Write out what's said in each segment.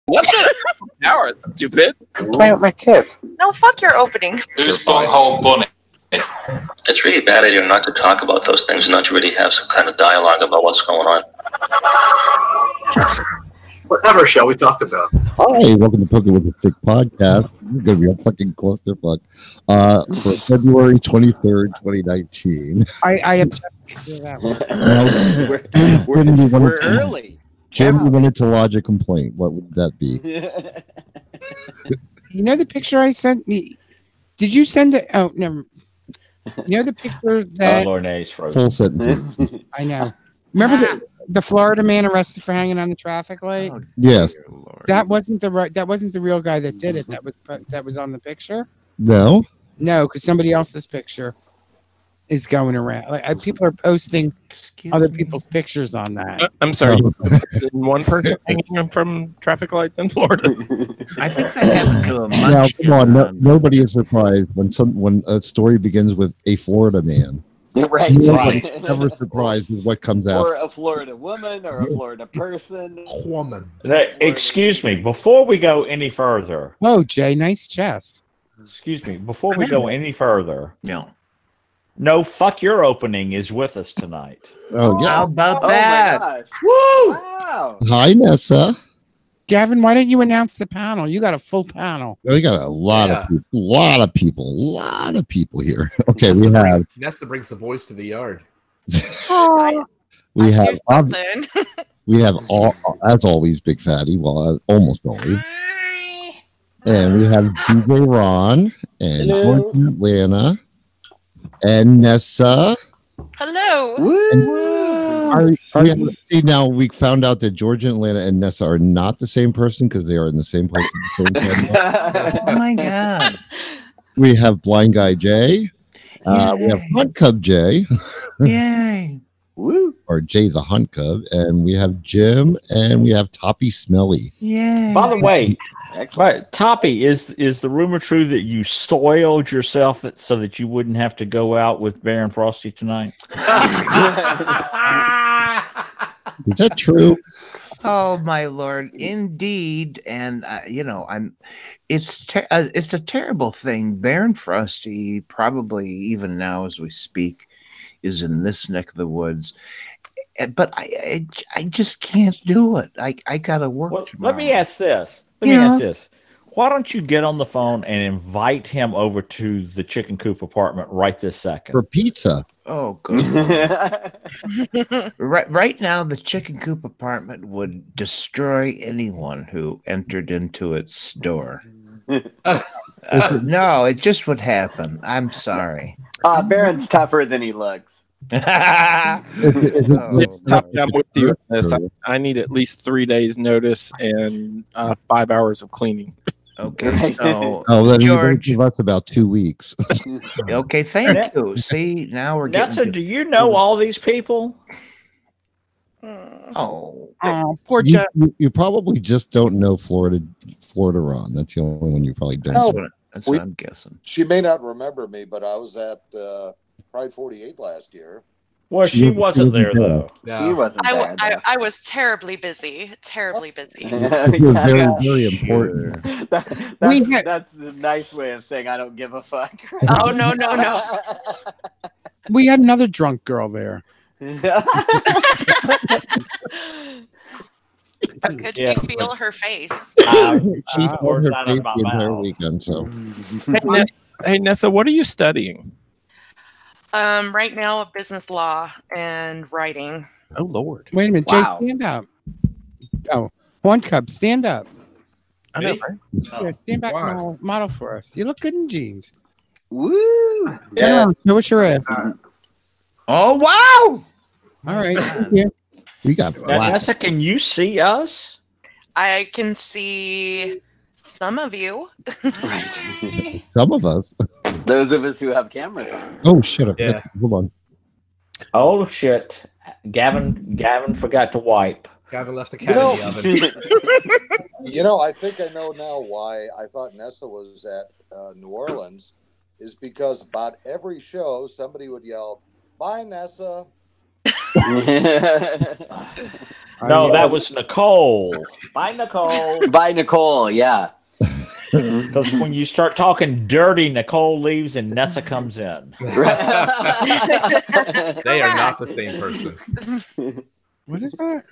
What's it? Hours, stupid. Playing with my kids. No, fuck your opening. Who's bunghole bunny? It's really bad idea not to talk about those things, not to really have some kind of dialogue about what's going on. Whatever shall we talk about? Hi, welcome to Pokin with the Sick podcast. This is going to be a fucking clusterfuck. For February 23rd, 2019. I have to do that one. We're early. Jim, you wanted to lodge a complaint. What would that be? You know the picture I sent me? Did you send it? Oh, never. You know the picture that... Lord, A's full sentences. I know. Remember the Florida man arrested for hanging on the traffic light? Oh, yes. That wasn't the real guy that did it. That was on the picture. No. No, because somebody else's picture is going around. Like people are posting other people's pictures on that. I'm sorry. One person hanging from traffic lights in Florida. I think that happened to a Now, come on. Nobody is surprised when a story begins with a Florida man. Right. Nobody's ever surprised with what comes out. Or a Florida woman or a Florida person. Woman. Excuse me, before we go any further. Whoa, Jay, nice chest. Excuse me, before we go any further. No. No, fuck your opening is with us tonight. Oh, yeah. How about that? Woo! Wow. Hi, Nessa. Gavin, why didn't you announce the panel? You got a full panel. We got a lot of people here. Okay, we have Nessa brings the voice to the yard. we have all, as always, Big Fatty. Well, almost always. And we have DJ Ron and Pokin Atlanta and Nessa. Hello. See, now we found out that Georgia, Atlanta, and Nessa are not the same person because they are in the same place at the same time. Oh my god! We have Blind Guy Jay. We have Hunt Cub Jay. Yay! Woo! Or Jay the Hunt Cub, and we have Jim, and we have Toppy Smelly. Yeah. By the way, Toppy, is the rumor true that you soiled yourself so that you wouldn't have to go out with Bear and Frosty tonight? Is that true? Oh my lord, indeed, and it's a terrible thing. Bear and Frosty, probably even now as we speak, is in this neck of the woods. But I just can't do it. I gotta work tomorrow. Let me ask this. Why don't you get on the phone and invite him over to the Chicken Coop apartment right this second? For pizza. Oh, good. Right now, the Chicken Coop apartment would destroy anyone who entered into its door. No, it just would happen. I'm sorry. Baron's tougher than he looks. I'm with you on this. I need at least 3 days notice and 5 hours of cleaning. Okay, so then George, give us about 2 weeks. Okay, thank you. See, now we're getting. Nessa, do you know all these people? Oh, poor Jeff. You probably just don't know Florida Ron. That's the only one you probably don't. That's what I'm guessing. She may not remember me, but I was at Pride 48 last year. Well, she wasn't there though. No. She wasn't there. I was terribly busy. Terribly busy. Very, very important. That's a nice way of saying I don't give a fuck. Oh no. We had another drunk girl there. Could you feel her face? She felt her face the entire weekend. So, hey Nessa, what are you studying? Right now, business law and writing. Oh Lord! Wait a minute, Wow. Jay, stand up. Oh, One Cub, stand up. I know, right? Yeah, stand back and model for us. You look good in jeans. Woo! Yeah. Show us your ass. Oh wow! All right, thank you. we got Now, Nessa, can you see us? I can see some of you. some of us. Those of us who have cameras on. Oh shit! Hold on. Oh shit! Gavin forgot to wipe. Gavin left the cat in the oven. I think I know now why I thought Nessa was at New Orleans, is because about every show somebody would yell, "Bye, Nessa." No, that was Nicole. Bye, Nicole. Bye, Nicole. Yeah. Because when you start talking dirty, Nicole leaves and Nessa comes in. They are not the same person. What is that?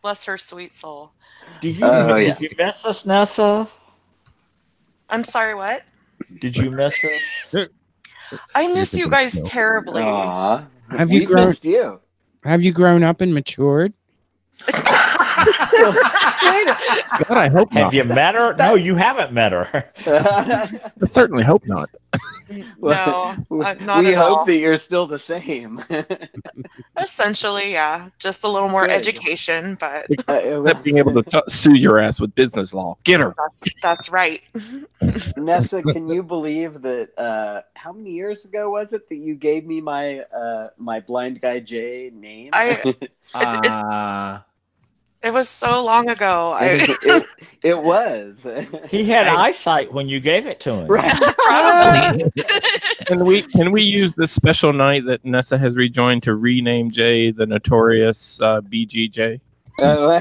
Bless her sweet soul. Did you miss us, Nessa? I'm sorry, what? Did you miss us? I miss you guys terribly. Aww. Have you grown? Missed you. Have you grown up and matured? God, I hope not. Have you met her? No, you haven't met her. I certainly hope not. No, not we at hope all. that you're still the same. Essentially, yeah. Just a little more education, but Except being able to sue your ass with business law. Get her. that's right. Nessa, can you believe that? How many years ago was it that you gave me my my blind guy Jay name? It was so long ago. It was. He had eyesight when you gave it to him. Probably. Can we use this special night that Nessa has rejoined to rename Jay the notorious BGJ? Or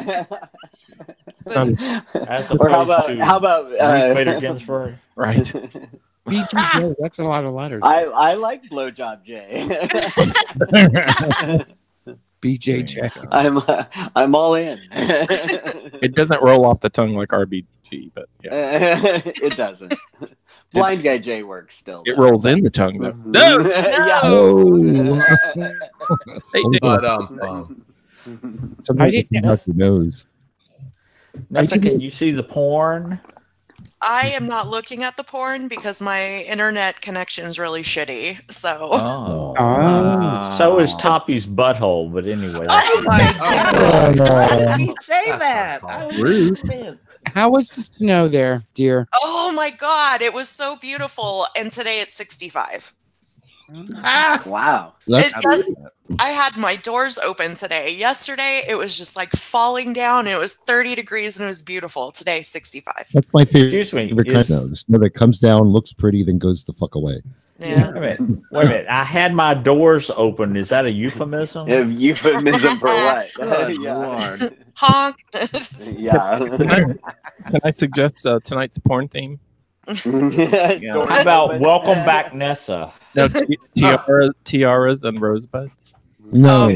how about Vader Ginsburg? Right. BGJ, that's a lot of letters. I like blowjob Jay. BJJ. I'm all in. It doesn't roll off the tongue like RBG, but yeah. It doesn't. Blind guy Jay works still. It rolls in the tongue though. No. Sometimes it can out your nose. Nessa, can you see the porn? I am not looking at the porn because my internet connection is really shitty. So. So is Toppy's butthole, but anyway. Oh my God! Why did he say that? How was the snow there, dear? Oh my God! It was so beautiful, and today it's 65. Wow. I had my doors open today. Yesterday, it was just like falling down. It was 30 degrees and it was beautiful. Today, 65. That's my favorite. Excuse me, kind of snow. The snow that comes down, looks pretty, then goes the fuck away. Yeah. Wait a minute. I had my doors open. Is that a euphemism? A euphemism for what? Lord. Honk. Yeah. Can I suggest tonight's porn theme? How about Welcome Back, Nessa? No, tiaras and rosebuds. No,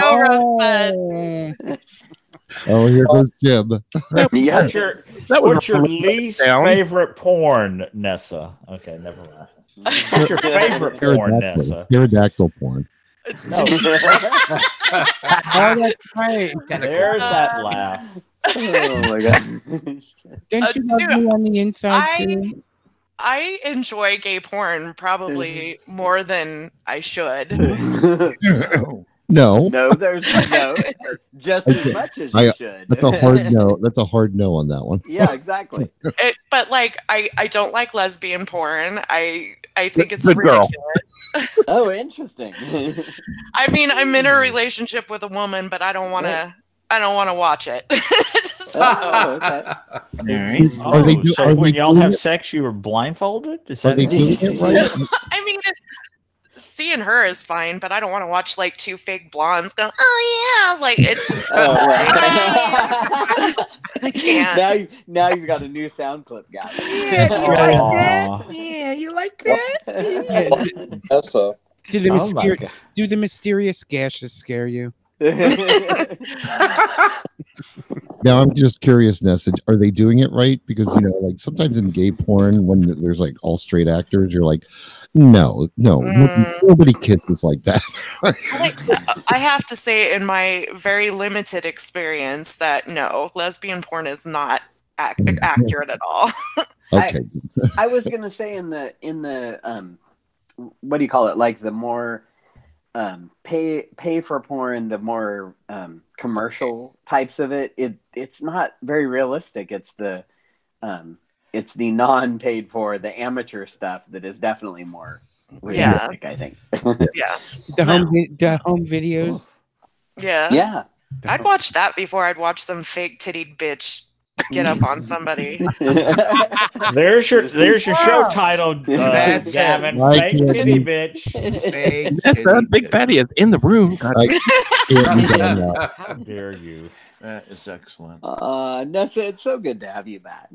Rosebuds. Oh, here goes Jim. What's your least favorite porn, Nessa? Okay, never mind. What's your favorite porn, Nessa? Pterodactyl porn. No. That's right. There's that laugh. Oh my God. Don't you love me on the inside too? I enjoy gay porn probably more than I should. No, there's no. Just as much as you should. That's a hard no. That's a hard no on that one. Yeah, exactly. But like, I don't like lesbian porn. I think it's Good girl. ridiculous. Oh, interesting. I mean, I'm in a relationship with a woman, but I don't want to. I don't want to watch it. So, Oh, okay. All right. So when y'all have sex, you are blindfolded? Is that doing it right? I mean, seeing her is fine, but I don't want to watch like two fake blondes go, oh yeah, like it's just. I can't. Now you've got a new sound clip, guy. Yeah, you like that? Yeah, you like that? That's so. Do the mysterious gashes scare you? Now I'm just curious, Nessa. Are they doing it right? Because like sometimes in gay porn, when there's like all straight actors, you're like, no, nobody kisses like that. I have to say, in my very limited experience, that no, lesbian porn is not accurate at all. Okay. I was gonna say in the what do you call it? Like the more pay for porn, the more commercial types of it's not very realistic. It's the non-paid for, the amateur stuff that is definitely more realistic, I think. Yeah. The home videos. Yeah. Yeah. I'd watch that before I'd watch some fake tittied bitch get up on somebody. There's your show title, That's Gavin. it. Fake titty bitch. Fake Yes, titty Big bitch. Fatty is in the room. God, How dare you? That is excellent. Nessa, it's so good to have you back.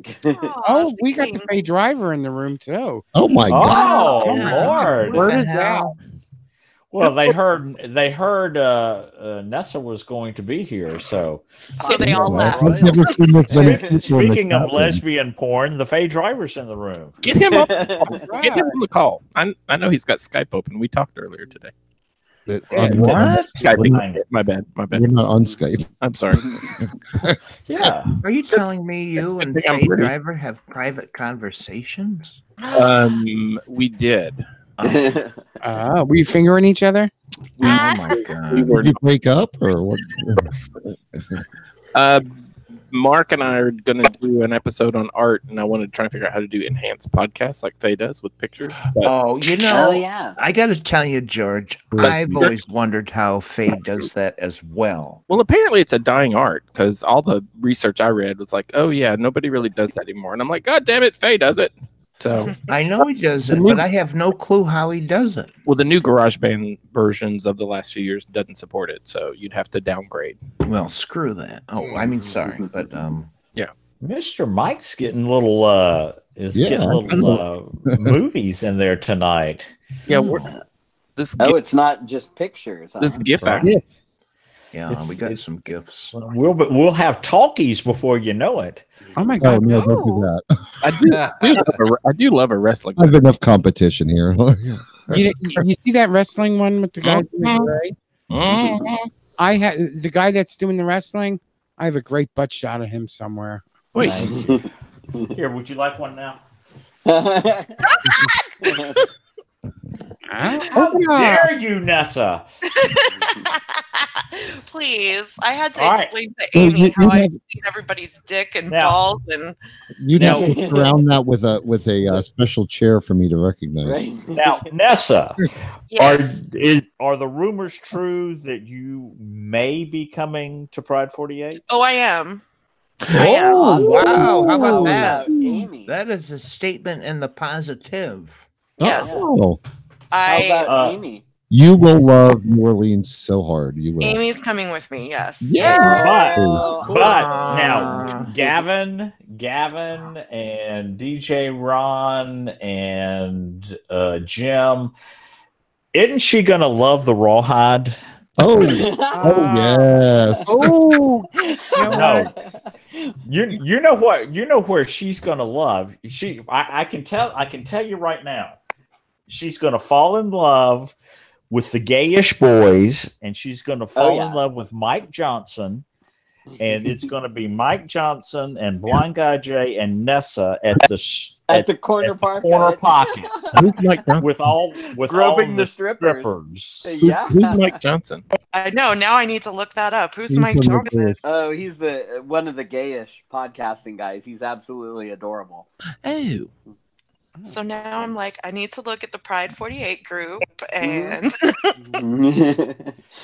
Oh, we got the Bay Driver in the room too. Oh my God! Oh Lord! Word the is out. hell? Well, they heard Nessa was going to be here, so they all left. I've never seen this many people in the speaking of chat room. lesbian porn, the Faye Driver's in the room. get him up. Get him on the call. I know he's got Skype open. We talked earlier today. What? Skyping. My bad. We're not on Skype. I'm sorry. Yeah. Are you telling me you and think I'm Faye pretty. Driver have private conversations? We did. Were you fingering each other? Oh my God! Did you break up or what? Mark and I are going to do an episode on art, and I want to try and figure out how to do enhanced podcasts like Faye does with pictures. But Oh, you know, yeah. I got to tell you, George, I've always wondered how Faye does that as well. well, apparently it's a dying art because all the research I read was like, oh yeah, nobody really does that anymore. And I'm like, God damn it, Faye does it. So I know he does it, but I have no clue how he does it. well, the new GarageBand versions of the last few years doesn't support it, so you'd have to downgrade. Well, screw that. Oh, I mean, sorry, but Mr. Mike's getting little movies in there tonight. Yeah, this it's not just pictures. this huh? GIF act. yeah, we got some gifts. We'll have talkies before you know it. Oh my Oh God! no, don't do that. I do love a wrestling. I have enough competition here. You see that wrestling one with the guy doing gray? I had the guy that's doing the wrestling. I have a great butt shot of him somewhere. Wait, Here, would you like one now? How dare you, Nessa? Please, I had to All right. explain to Amy you how I've have- seen everybody's dick and Now- balls, and You'd have to surround that with a special chair for me to recognize. Right? Now, Nessa, yes, are the rumors true that you may be coming to Pride 48? oh, I am. I am. Oh, wow. How about How that? about Amy? That is a statement in the positive. Yes, Oh, How I. about Amy? you will love New Orleans so hard. You will. Amy's coming with me. Yes. But Oh, now Gavin and DJ Ron and Jim, isn't she gonna love the rawhide? Oh, oh yes. Oh, No. You know what? You know where she's gonna love. I can tell you right now. She's gonna fall in love with the gayish boys, and she's gonna fall in love with Mike Johnson. And it's going to be Mike Johnson and Blind Guy Jay and Nessa at the corner pocket with all Groping the the strippers. Yeah. Who's Mike Johnson? I know. Now I need to look that up. Who's Mike Johnson? Oh, he's the one of the gayish podcasting guys. He's absolutely adorable. Oh. So now I'm like, I need to look at the Pride 48 group, and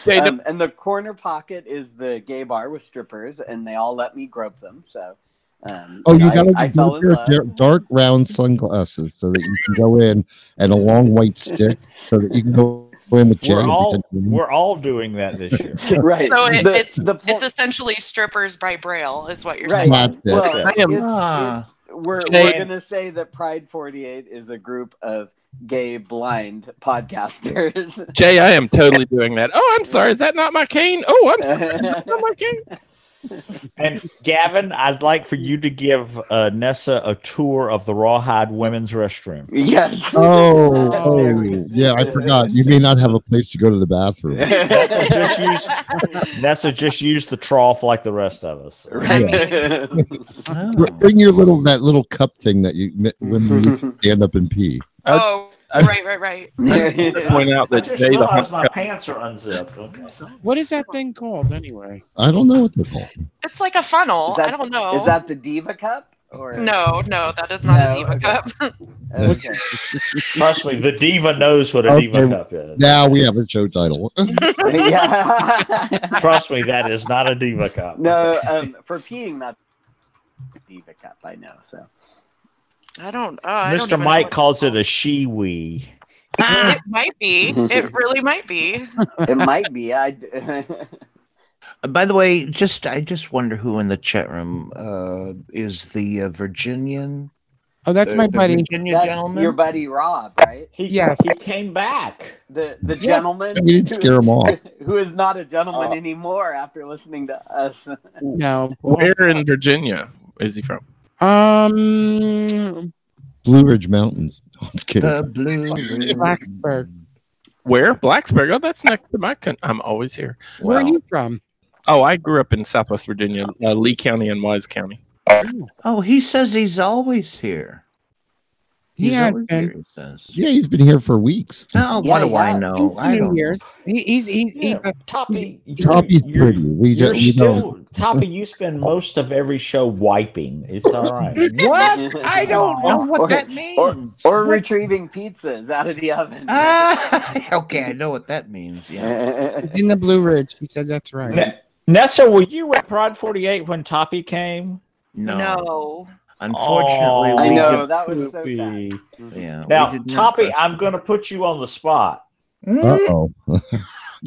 and the corner pocket is the gay bar with strippers, and they all let me grope them. So, you gotta I fell in love. dark round sunglasses so that you can go in, and a long white stick so that you can go in with Jay. We're all doing that this year. Right. So The it's essentially strippers by Braille, is what you're Right. saying. Well, we're gonna say that Pride 48 is a group of gay blind podcasters. Jay, I am totally doing that. Oh, I'm sorry. Is that not my cane? Oh, I'm sorry. That's not my cane. And Gavin, I'd like for you to give Nessa a tour of the Rawhide Women's Restroom. Yes. Oh, yeah, I forgot. You may not have a place to go to the bathroom. Nessa just used the trough like the rest of us. Right. Bring your that little cup thing that you when you stand up and pee. Oh, right. Point out that I just Jay the realized my Hunk- pants are unzipped. Okay. what is that thing called anyway? I don't know what they're called. It's like a funnel. I don't know. Is that the Diva Cup? Or No, that is not a Diva okay. Cup. Okay. Trust me, the diva knows what a diva cup is. Now we have a show title. Yeah. Trust me, that is not a diva cup. No, for peeing, Diva Cup. I know. So I don't. I don't Mr. even know Mike what calls it a she-wee. it might be. It really might be. it might be. By the way, I just wonder who in the chat room is the Virginian. Oh, that's my buddy. Virginia That's gentleman. your buddy Rob, right? Yes. He came back. The gentleman. We didn't scare him off. Who is not a gentleman anymore after listening to us. No. Where in Virginia is he from? Blue Ridge Mountains. I'm kidding. Blacksburg. Where? Blacksburg. Oh, that's next to my country. I'm always here. Where are you from? Oh, I grew up in Southwest Virginia, Lee County and Wise County. Oh, he says he's always here. He He's has always been. here, he says. Yeah, he's been here for weeks. Oh, Yeah, what do he I has. know? I New don't know. Years. He's Toppy, Toppy's pretty. We don't. Toppy, you spend most of every show wiping. It's all right. What? I don't know what that means. Or retrieving pizzas out of the oven. Okay, I know what that means. Yeah. It's in the Blue Ridge. He said that's right. Nessa, were you at Pride 48 when Toppy came? No. Unfortunately, I we know did- that was so sad. Yeah. Now, we did not Toppy, press- I'm going to put you on the spot. Uh-oh. Because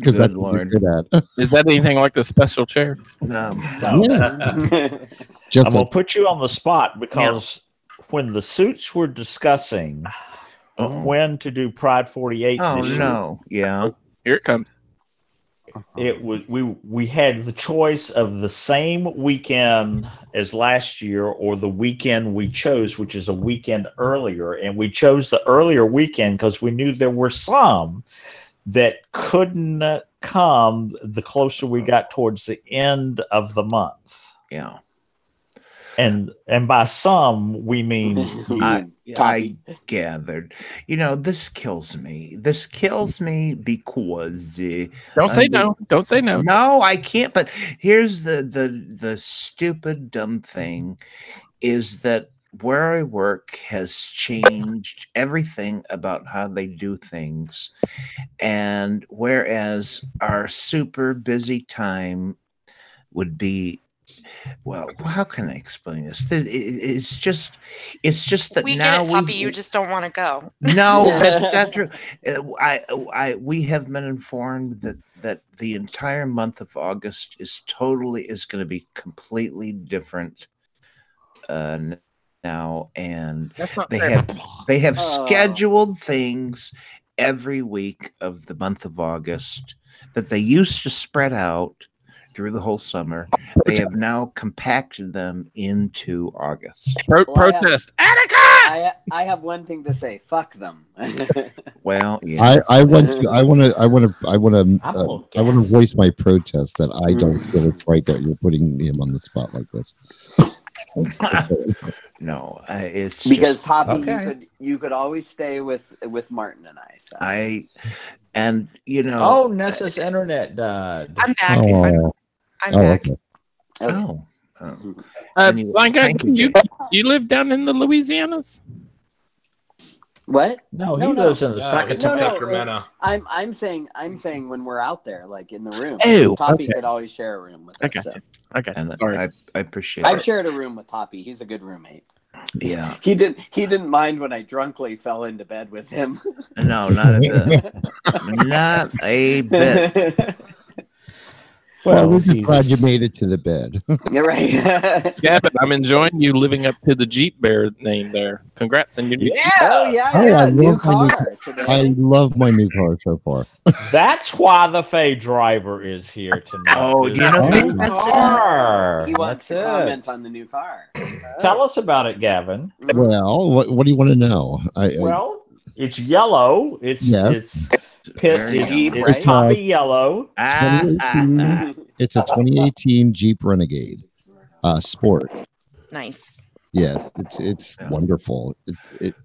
Good that's what Lord. you're good at. Is that anything like the special chair? No. Just I'm going to put you on the spot because when the suits were discussing when to do Pride 48 Oh this year, no! Yeah. Here it comes. it was we had the choice of the same weekend as last year or the weekend we chose, which is a weekend earlier, and we chose the earlier weekend because we knew there were some that couldn't come the closer we got towards the end of the month. Yeah. And by some we mean I gathered. You know, this kills me. This kills me because Don't say no. Don't say no. No, I can't. But here's the stupid dumb thing is that where I work has changed everything about how they do things. And whereas our super busy time would be, well, how can I explain this? It's just that We now get it, Tuppy. You just don't want to go. no, that's not true. We have been informed that the entire month of August is going to be completely different now, and they have scheduled things every week of the month of August that they used to spread out through the whole summer. They have now compacted them into August. Protest. I have one thing to say. Fuck them. Well, yeah. I want to voice my protest that I don't feel it's right that you're putting him on the spot like this. No, it's because just, Toppy, okay. you could always stay with Martin and I. So. Oh, Nessa's internet died. I'm back. Oh. I'm back. Okay. Oh. Anyway, you live down in the Louisianas? What? No, he lives in the second Sacramento. I'm saying when we're out there, like in the room. Oh, Toppy okay. could always share a room with us. Okay. So. Okay. And Sorry. I appreciate I've it. shared a room with Toppy. He's a good roommate. Yeah. He didn't mind when I drunkly fell into bed with him. No, not a bit. Not a bit. Well, we're just glad you made it to the bed. You're right. Gavin, I'm enjoying you living up to the Jeep Bear name there. Congrats on your new Oh yeah, new car today. I love my new car so far. That's why the Fay driver is here tonight. Oh, do you know New that's car. He wants to comment on the new car. Tell us about it, Gavin. Well, what do you want to know? Well, it's yellow. It's right? Toppy yellow. 2018, it's a 2018 Jeep Renegade Sport. Nice. Yes, it's wonderful.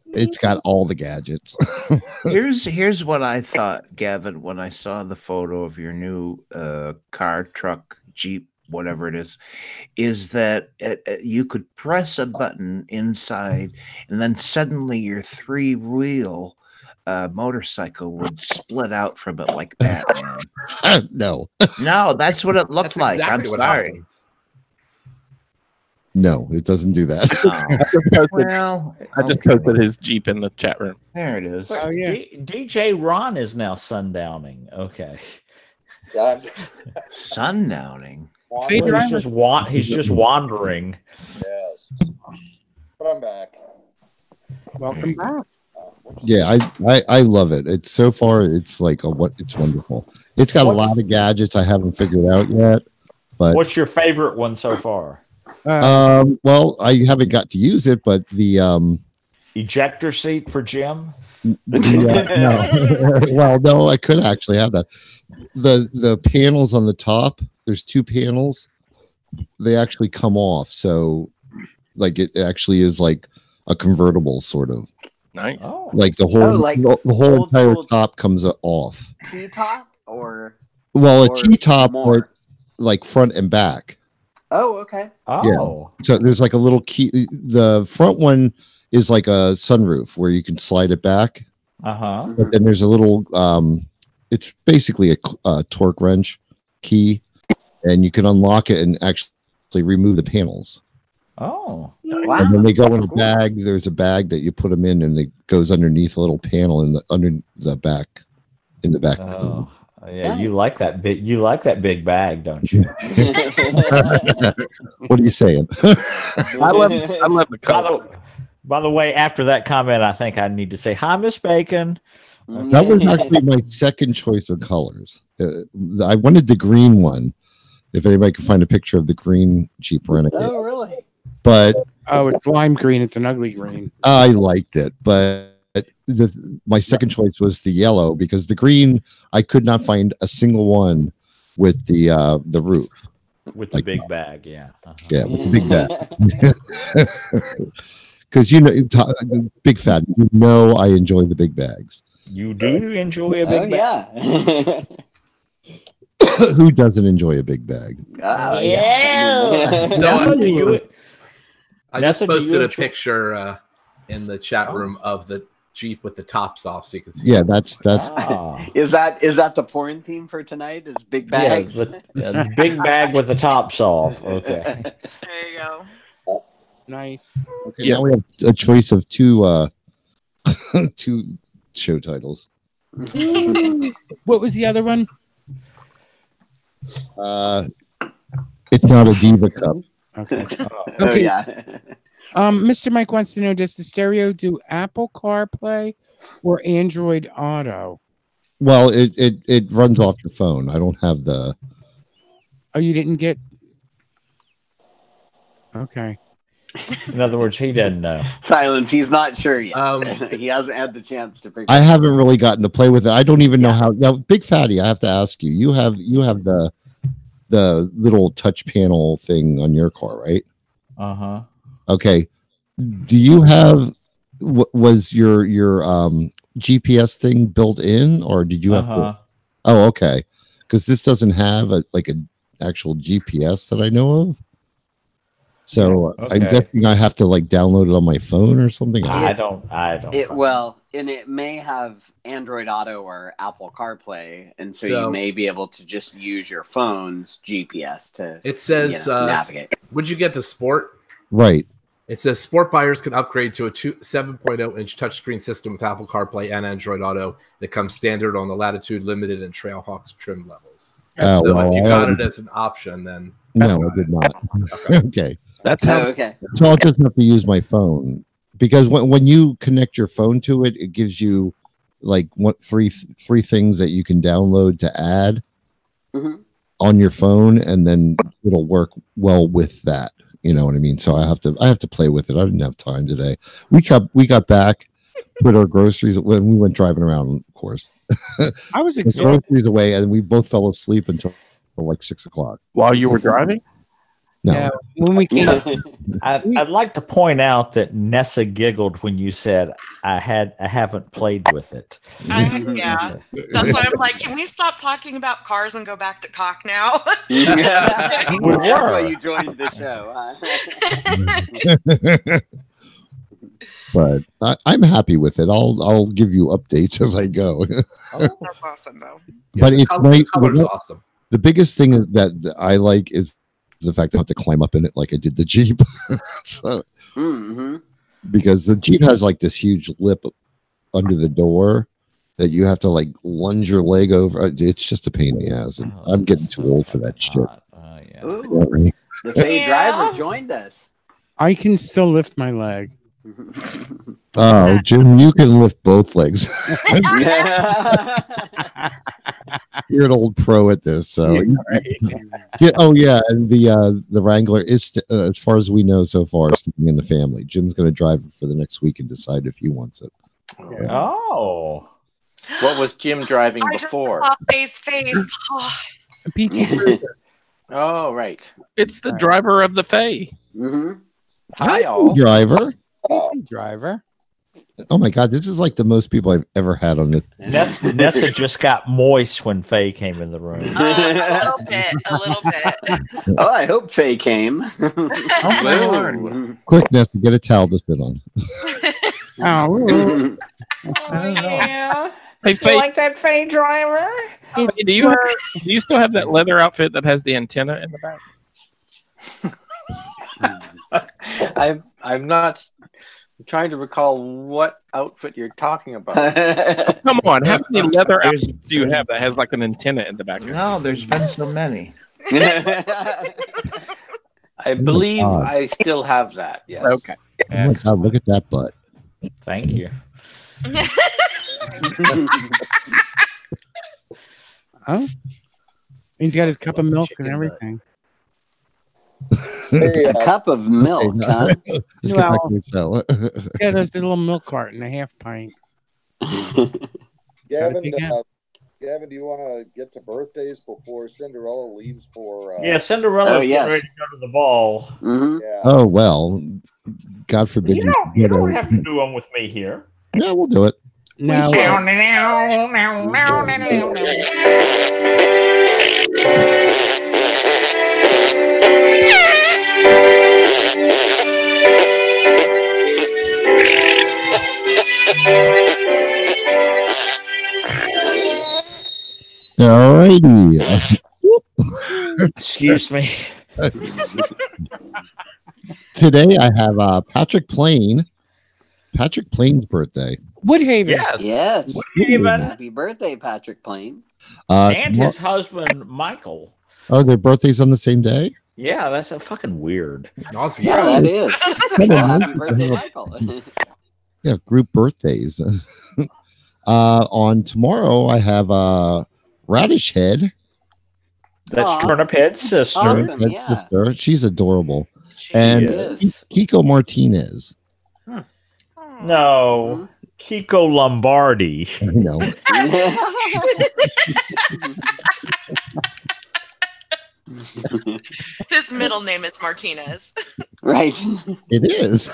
It's got all the gadgets. Here's what I thought, Gavin, when I saw the photo of your new car, truck, Jeep, whatever it is that you could press a button inside and then suddenly your three-wheel motorcycle would split out from it like Batman. No, that's what it looked like. I'm sorry. No, it doesn't do that. I just posted his Jeep in the chat room. There it is. Oh yeah. DJ Ron is now sundowning. Okay. Yeah, Sundowning. He's just wandering. yes. But I'm back. Welcome back. Yeah, I love it. It's so far, it's like it's wonderful. It's got a lot of gadgets I haven't figured out yet. But what's your favorite one so far? Well, I haven't got to use it, but the ejector seat for Jim. No. Well, no, I could actually have that. The panels on the top, there's two panels. They actually come off, so like it actually is like a convertible sort of. Nice. Oh. Like the whole entire top comes off. T-top or a T-top, but like front and back. Oh, okay. Oh. Yeah. So there's like a little key. The front one is like a sunroof where you can slide it back. But then there's a little it's basically a torque wrench key, and you can unlock it and actually remove the panels. Oh, wow. And then they go in a bag. There's a bag that you put them in, and it goes underneath a little panel under the back. Oh, yeah. Nice. You like that big bag, don't you? What are you saying? I love the color. By the way, after that comment, I think I need to say hi, Miss Bacon. That was actually my second choice of colors. I wanted the green one. If anybody can find a picture of the green Jeep Renegade. Oh, really? But it's lime green. It's an ugly green. I liked it, but my second choice was the yellow because the green I could not find a single one with the roof. With the big bag, yeah. Yeah, with the big bag. Because big fat, I enjoy the big bags. You do enjoy a big bag? Yeah. Who doesn't enjoy a big bag? Oh, yeah. I just posted a picture in the chat room of the Jeep with the tops off, so you can see. Yeah, that's. Is that the porn theme for tonight? Is big bags? Yeah, the big bag with the tops off. Okay. There you go. Nice. Okay, now we have a choice of two show titles. What was the other one? It's not a Diva Cup. Okay. Oh, yeah. Mr. Mike wants to know: does the stereo do Apple CarPlay or Android Auto? Well, it runs off your phone. I don't have the. Oh, you didn't get. Okay. In other words, he doesn't know. Silence. He's not sure yet. He hasn't had the chance to figure. I haven't really gotten to play with it. I don't even know how. Now, Big Fatty, I have to ask you. You have the little touch panel thing on your car, right? Okay. Do you have? Was your GPS thing built in, or did you have to? Oh, okay. Because this doesn't have an actual GPS that I know of. So I'm guessing I have to download it on my phone or something. I don't. And it may have Android Auto or Apple CarPlay, and so you may be able to just use your phone's GPS to. It says navigate. Would you get the Sport? Right. It says Sport buyers can upgrade to a 7.0-inch touchscreen system with Apple CarPlay and Android Auto. It comes standard on the Latitude, Limited, and Trailhawks trim levels. So if you got it as an option, then no, I did not. Okay. That's how. Okay. So I'll just have to use my phone because when you connect your phone to it, it gives you three things that you can download to add on your phone, and then it'll work well with that. You know what I mean? So I have to play with it. I didn't have time today. We got back, put our groceries when we went driving around. Of course, I was groceries away, and we both fell asleep until 6 o'clock. While you were driving? No. Yeah, when we came, I'd like to point out that Nessa giggled when you said I haven't played with it. Yeah, that's why I'm like, can we stop talking about cars and go back to cock now? We That's were. why you joined the show. Huh? But I'm happy with it. I'll give you updates as I go. That's awesome, though. But it's nice. Color's awesome. The biggest thing that I like is the fact I have to climb up in it like I did the Jeep. So, because the Jeep has like this huge lip under the door that you have to like lunge your leg over. It's just a pain in the ass. And I'm getting too old for that shit. Ooh, the Faye driver joined us. I can still lift my leg. Oh, Jim, you can lift both legs. You're an old pro at this, so yeah. Oh yeah, and the Wrangler is, as far as we know so far, staying in the family. Jim's going to drive it for the next week and decide if he wants it. Oh, what was Jim driving before? Face. PT. Oh, right. It's the driver of the Faye. Hi, all. Driver. Driver. Oh my God, this is like the most people I've ever had on this. Nessa just got moist when Faye came in the room. A little bit. Oh, I hope Faye came. Oh my Lord. Quick, Nessa, get a towel to sit on. Oh, Yeah. Hey, You Faye, like that Faye driver? do you still have that leather outfit that has the antenna in the back? I'm not. I'm trying to recall what outfit you're talking about. Come on, how many leather outfits do you have that has like an antenna in the back? No, there's been so many. I believe I still have that. Yes. Okay. Oh my God, look at that butt. Thank you. oh, he's got his cup of milk and everything. A cup of milk, huh? Let's get back to the show. Yeah, there's the little milk carton, a half pint. Gavin, do you want to get to birthdays before Cinderella leaves for? Yeah, Cinderella's getting ready to go to the ball. Yeah. Oh well, God forbid You don't have to do them with me here. Yeah, we'll do it. No. Alrighty. Excuse me. Today I have Patrick Plain. Patrick Plain's birthday. Woodhaven. Yes. Woodhaven. Happy birthday, Patrick Plain. And his husband, Michael. Oh, their birthdays on the same day? Yeah, that's a fucking weird. Awesome. Yeah, that is. Happy birthday, Michael. Yeah, group birthdays. On tomorrow, I have Radish Head. That's Turnip Head's sister. Awesome, yeah. Sister. She's adorable. She and is. Kiko Martinez. No, Kiko Lombardi. I know. His middle name is Martinez. Right. It is.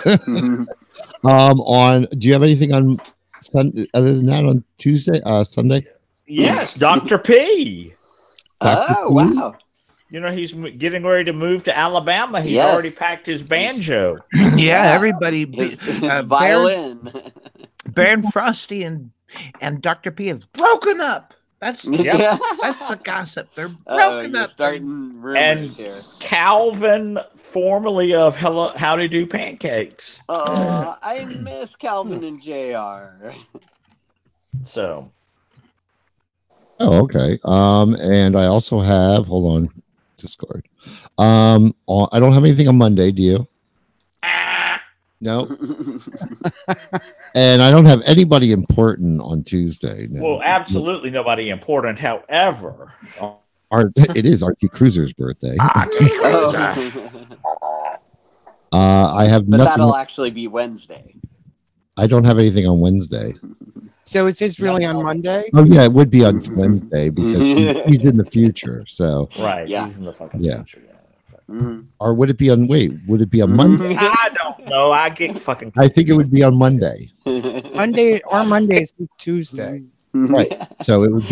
On. Do you have anything on Sunday other than that on Tuesday? Sunday? Yes, Dr. P. Oh, wow. You know, he's getting ready to move to Alabama. He's already packed his banjo. Yeah, everybody. His violin. Baron Frosty and Dr. P have broken up. That's that's the gossip. They're broken up. Starting rumors and here. Calvin, formerly of How to Do Pancakes. Oh, I miss Calvin and JR. So. Oh, okay. And I also have. Hold on. Discard. I don't have anything on Monday. Do you? No. And I don't have anybody important on Tuesday. No. Well, absolutely nobody important. However, it is Archie Cruiser's birthday. Oh. I have but nothing. That'll actually be Wednesday. I don't have anything on Wednesday. So is this really on Monday? Oh yeah, it would be on Wednesday because he's in the future. So right, he's in the fucking future. Or would it be on? Wait, would it be on Monday? I don't know. I get fucking. I think it would be on Monday. Monday is Tuesday. Right. So it would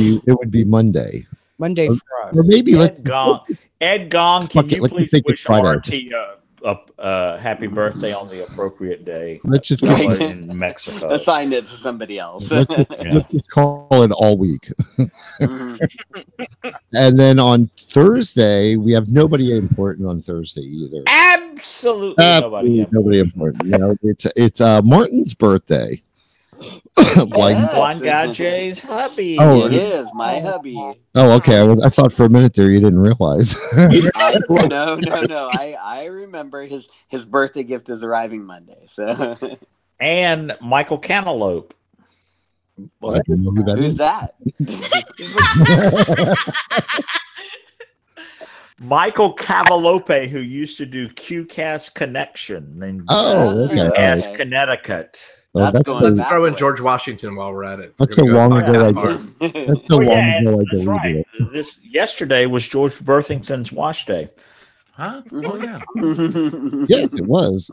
be Monday. Monday for us. Or maybe Ed Gong, can you please wish Artie happy birthday on the appropriate day. Let's just somewhere in Mexico. Assign it to somebody else. Let's just call it all week. And then on Thursday, we have nobody important on Thursday either. Absolutely nobody important. No, it's Martin's birthday. Blind guy Jay's hubby. Oh, it is my hubby. Oh, okay. I thought for a minute there you didn't realize. No. I remember his birthday gift is arriving Monday. So. And Michael Cantaloupe. I don't know who that Who's is. that? Michael Cavalope, who used to do QCast Connection in Connecticut. Let's throw in George Washington while we're at it. That's so long ago. That's so long ago. That's right. Yesterday was George Worthington's wash day. Huh? Oh yeah. Yes, it was.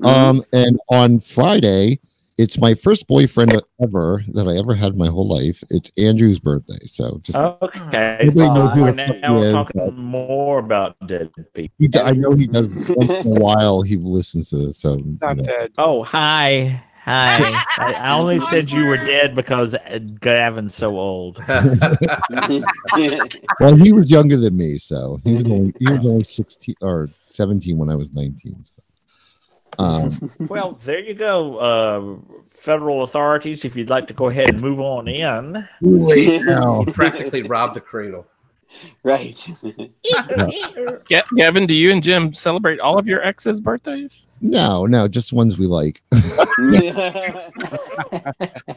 And on Friday, it's my first boyfriend ever that I ever had in my whole life. It's Andrew's birthday. So just okay. So now we're talking more about dead people. I know he does once in a while. He listens to this. So not dead. Oh, hi. I only said you were dead because Gavin's so old. Well, he was younger than me, so he was only 16 or 17 when I was 19. So. Well, there you go, federal authorities. If you'd like to go ahead and move on in, You practically robbed the cradle. Right. Gavin, do you and Jim celebrate all of your exes' birthdays? No, just ones we like.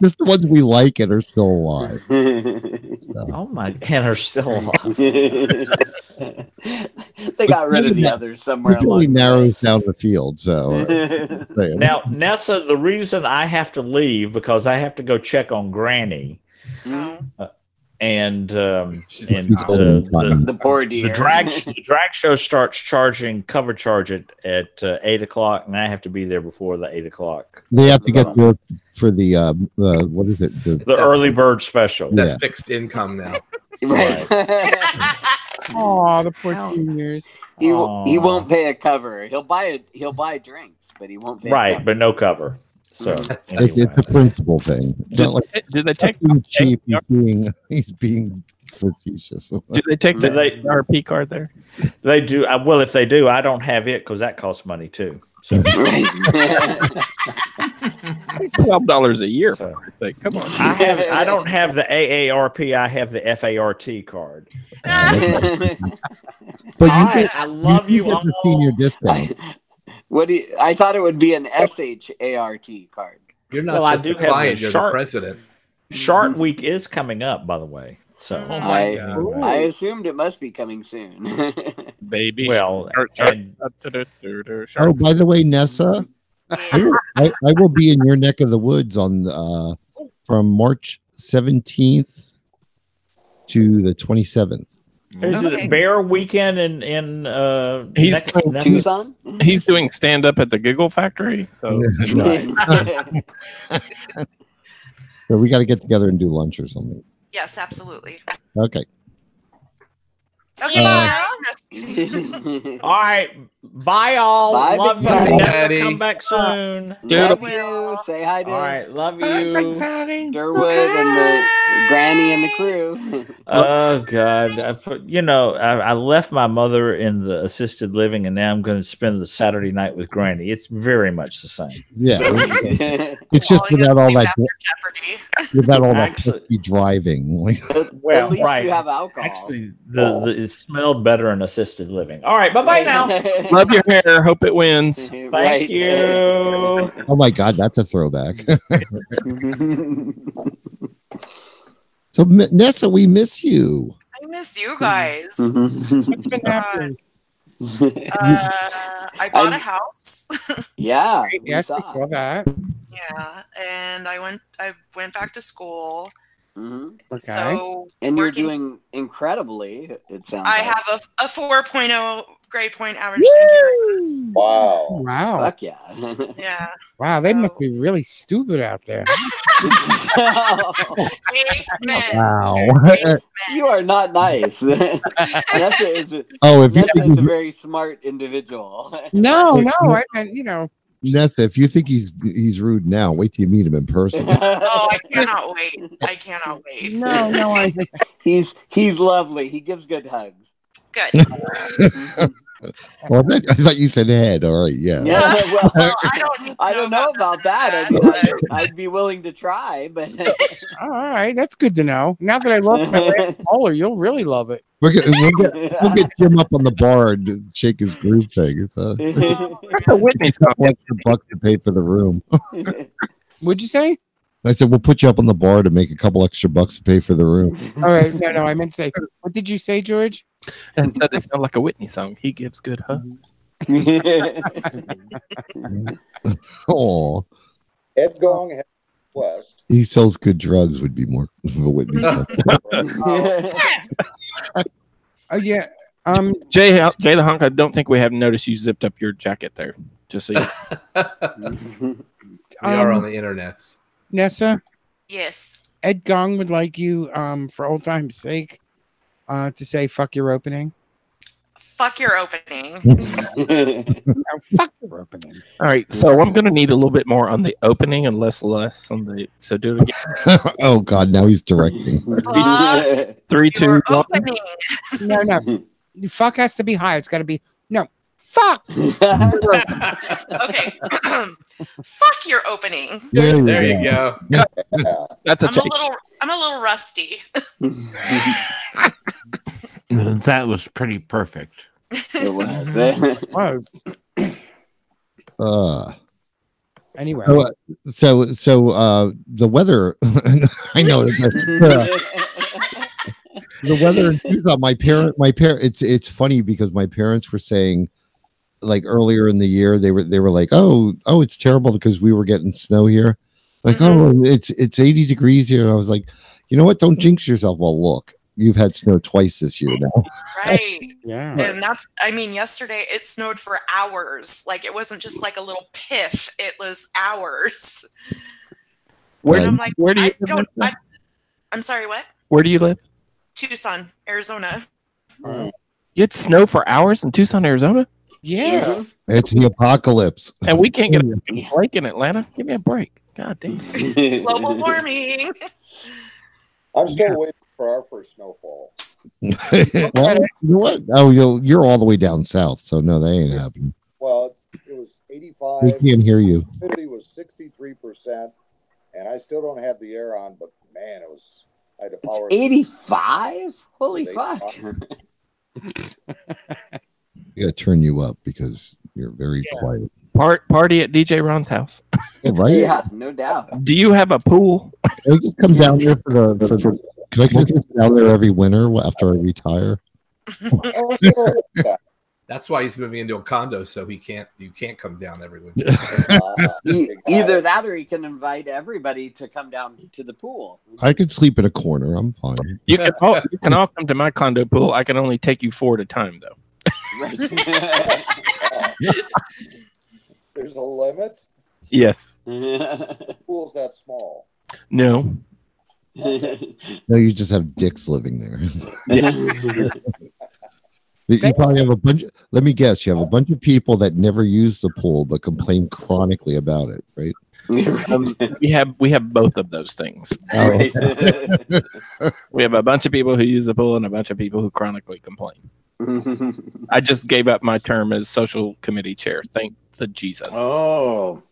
Just the ones we like and are still alive. So. Oh my, and are still alive. They got rid of the others somewhere. It really narrows down the field. So now, Nessa, the reason I have to leave because I have to go check on Granny. And the poor dear. The drag show starts charging cover charge at 8:00, and I have to be there before the 8:00. They have to get there for the what is it? The early bird special. That's fixed income now. Right. Oh, the poor juniors. He won't pay a cover. He'll buy drinks, but he won't pay. Right, but no cover. So it's a principle thing. It's not like did they take cheap? He's being facetious. Do they take the RP card there? They do. Well, if they do, I don't have it because that costs money too. So. $12 a year for Christ's sake. Come on. I don't have the AARP. I have the FART card. But I love you get the senior discount. I thought it would be an SHART card. You're not just a client, you're the president. Shark Week is coming up, by the way. So I assumed it must be coming soon. Baby. Well, oh, by the way, Nessa, I will be in your neck of the woods on from March 17th to the 27th. Is it a bear weekend in he's Tucson? He's doing stand up at the Giggle Factory. So, So we got to get together and do lunch or something. Yes, absolutely. Okay. Okay, bye. All right. Bye, all. Bye, love you. Nessa, come back soon. Love you. Say hi to all right. Love you. Durwood and the Granny and the crew. Oh, God. I left my mother in the assisted living, and now I'm going to spend the Saturday night with Granny. It's very much the same. Yeah. It's just without all that. Without all that driving. Well, at least right. you have alcohol. Actually, it smelled better in assisted living. All right. Bye-bye now. Love your hair. Hope it wins. Thank you. Oh, my God. That's a throwback. So, Nessa, we miss you. I miss you guys. What's been happening? I bought a house. Yes, we saw that. Yeah, and I went back to school, Mm-hmm. Okay. So and you're doing incredibly. It sounds. I like. have a 4.0 grade point average. Thank you. Wow. Wow. Fuck yeah. Yeah. Wow, they must be really stupid out there. Wow. You are not nice. Nessa is a very smart individual. No, I meant, you know. Nessa, if you think he's rude now, wait till you meet him in person. Oh, I cannot wait. No, he's lovely. He gives good hugs. Good. Well, I thought you said head. All right, yeah. Well, I don't know about that. I mean, I'd be willing to try, but all right, that's good to know. Now that I love my caller, you'll really love it. We'll get Jim up on the bar and shake his groove thing. So. Whitney's got extra bucks to pay for the room. What'd you say? I said we'll put you up on the bar to make a couple extra bucks to pay for the room. All right, no, I meant to say. What did you say, George? And so it sounds like a Whitney song. He gives good hugs. Oh, Ed Gong West. He sells good drugs would be more of a Whitney song. Oh yeah. Jay the Hunk, I don't think we have noticed you zipped up your jacket there. Just so you We are on the internets. Nessa? Yes. Ed Gong would like you, for old time's sake, to say fuck your opening. Fuck your opening. Fuck your opening. All right, so I'm going to need a little bit more on the opening and less on the. So do it again. Oh God, now he's directing. 3, 2, 1. No. Fuck has to be high. It's got to be fuck. Okay. Fuck your opening. There you go. That's I'm a little rusty. That was pretty perfect. It was. Anyway. So the weather. I know. The weather in Tucson. My parent. It's funny because my parents were saying, like earlier in the year, they were like, oh, it's terrible because we were getting snow here. Like, it's 80 degrees here. And I was like, you know what? Don't jinx yourself. Well, look, you've had snow twice this year now. Right. Yeah. And yesterday it snowed for hours. Like it wasn't just like a little piff. It was hours. Where do you live? I'm sorry, what? Where do you live? Tucson, Arizona. You had snow for hours in Tucson, Arizona? Yes. It's the apocalypse. And we can't get a break in Atlanta? Give me a break. God damn. Global warming. I'm still waiting for our first snowfall. Well, you know what? Oh, you're all the way down south, so no, that ain't happening. Well, it was 85. We can't hear you. Humidity was 63%, and I still don't have the air on, but man, I had to power. 85? Holy fuck! I gotta turn you up because you're very quiet. Party at DJ Ron's house. Right? Yeah, no doubt. Do you have a pool? Can I just come down there for the can I just come down there every winter after I retire? That's why he's moving into a condo, so you can't come down every winter. Either that or he can invite everybody to come down to the pool. I could sleep in a corner. I'm fine. You can all come to my condo pool. I can only take you 4 at a time, though. Right. There's a limit? Yes. The pool's that small. No. No, you just have dicks living there. Yeah. You probably have a bunch. Let me guess. You have a bunch of people that never use the pool but complain chronically about it, right? We have both of those things. Right. We have a bunch of people who use the pool and a bunch of people who chronically complain. I just gave up my term as social committee chair. Thank the Jesus. Oh,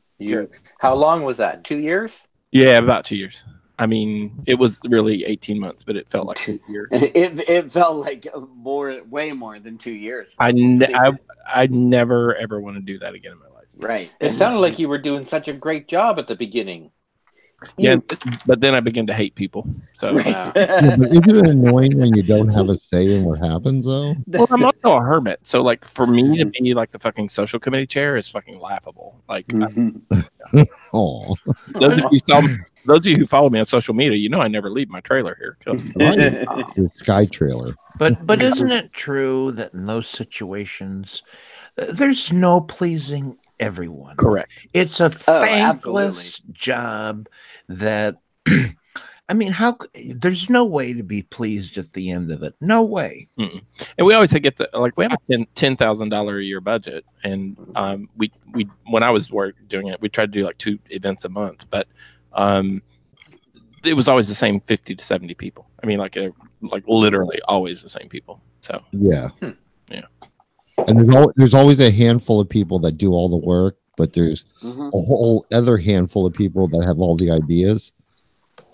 how long was that? 2 years? Yeah, about 2 years. I mean, it was really 18 months, but it felt like 2 years. It felt like way more than 2 years. I never ever want to do that again in my life. Right. It sounded like you were doing such a great job at the beginning. Yeah, but then I began to hate people. So, Yeah, but isn't it annoying when you don't have a say in what happens, though? well, I'm also a hermit, so like for me to be like the fucking social committee chair is fucking laughable. Like, Oh, those those of you who follow me on social media, you know I never leave my trailer here. Your Sky trailer. But isn't it true that in those situations, there's no pleasing everyone? Correct. It's a thankless job that, I mean, there's no way to be pleased at the end of it. No way. Mm-mm. And we always get we have a $10,000 a year budget, and we when I was doing it, we tried to do like 2 events a month, but it was always the same 50 to 70 people. I mean, like literally always the same people. So yeah. Yeah. And there's always a handful of people that do all the work, but there's a whole other handful of people that have all the ideas,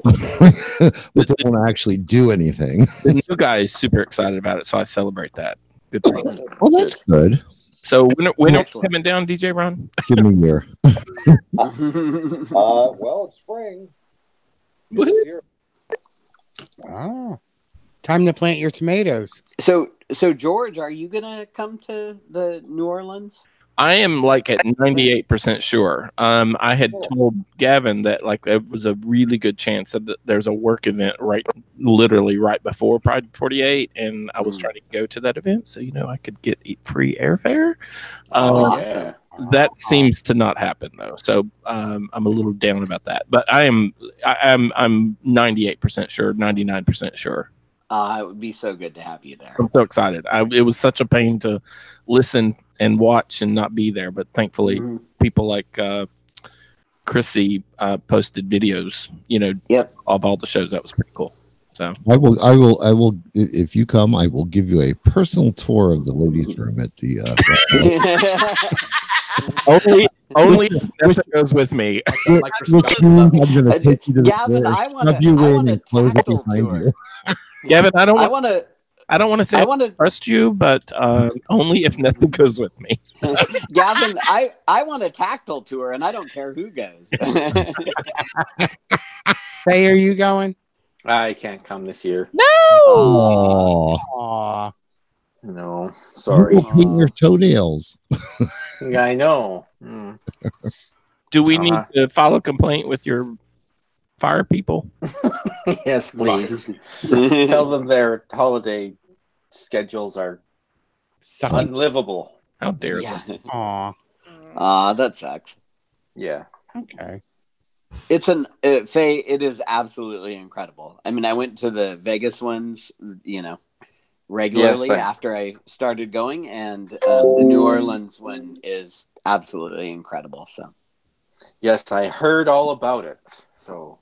but they don't actually do anything. The new guy is super excited about it, so I celebrate that. Good. Well, that's good. So when are we coming down, DJ Ron? Give me a year. Well, it's spring. Oh, time to plant your tomatoes. So George, are you gonna come to the New Orleans? I am like at 98% sure. I had told Gavin that like it was a really good chance that there's a work event literally right before Pride 48, and I was trying to go to that event so I could get free airfare. Awesome. That seems to not happen though, so I'm a little down about that. But I'm 98% sure, 99% sure. It would be so good to have you there. I'm so excited. It was such a pain to listen and watch and not be there, but thankfully people like Chrissy posted videos, of all the shows. That was pretty cool. So I will. If you come, I will give you a personal tour of the ladies' room at the. only Nessa goes with me. Which means I'm going to take you to Gavin, I want to close it behind you. Gavin, I don't want to say I trust you, but only if Nessa goes with me. Gavin, I want a tactile tour, and I don't care who goes. Faye, are you going? I can't come this year. No. Aww. No, sorry. You will paint your toenails. Yeah, I know. Do we need to file a complaint with your fire people? Yes, please. Tell them their holiday schedules are unlivable. How dare they? Aw, that sucks. Yeah. Okay. It's Faye, it is absolutely incredible. I mean, I went to the Vegas ones, regularly after I started going, and the New Orleans one is absolutely incredible. So, yes, I heard all about it. So,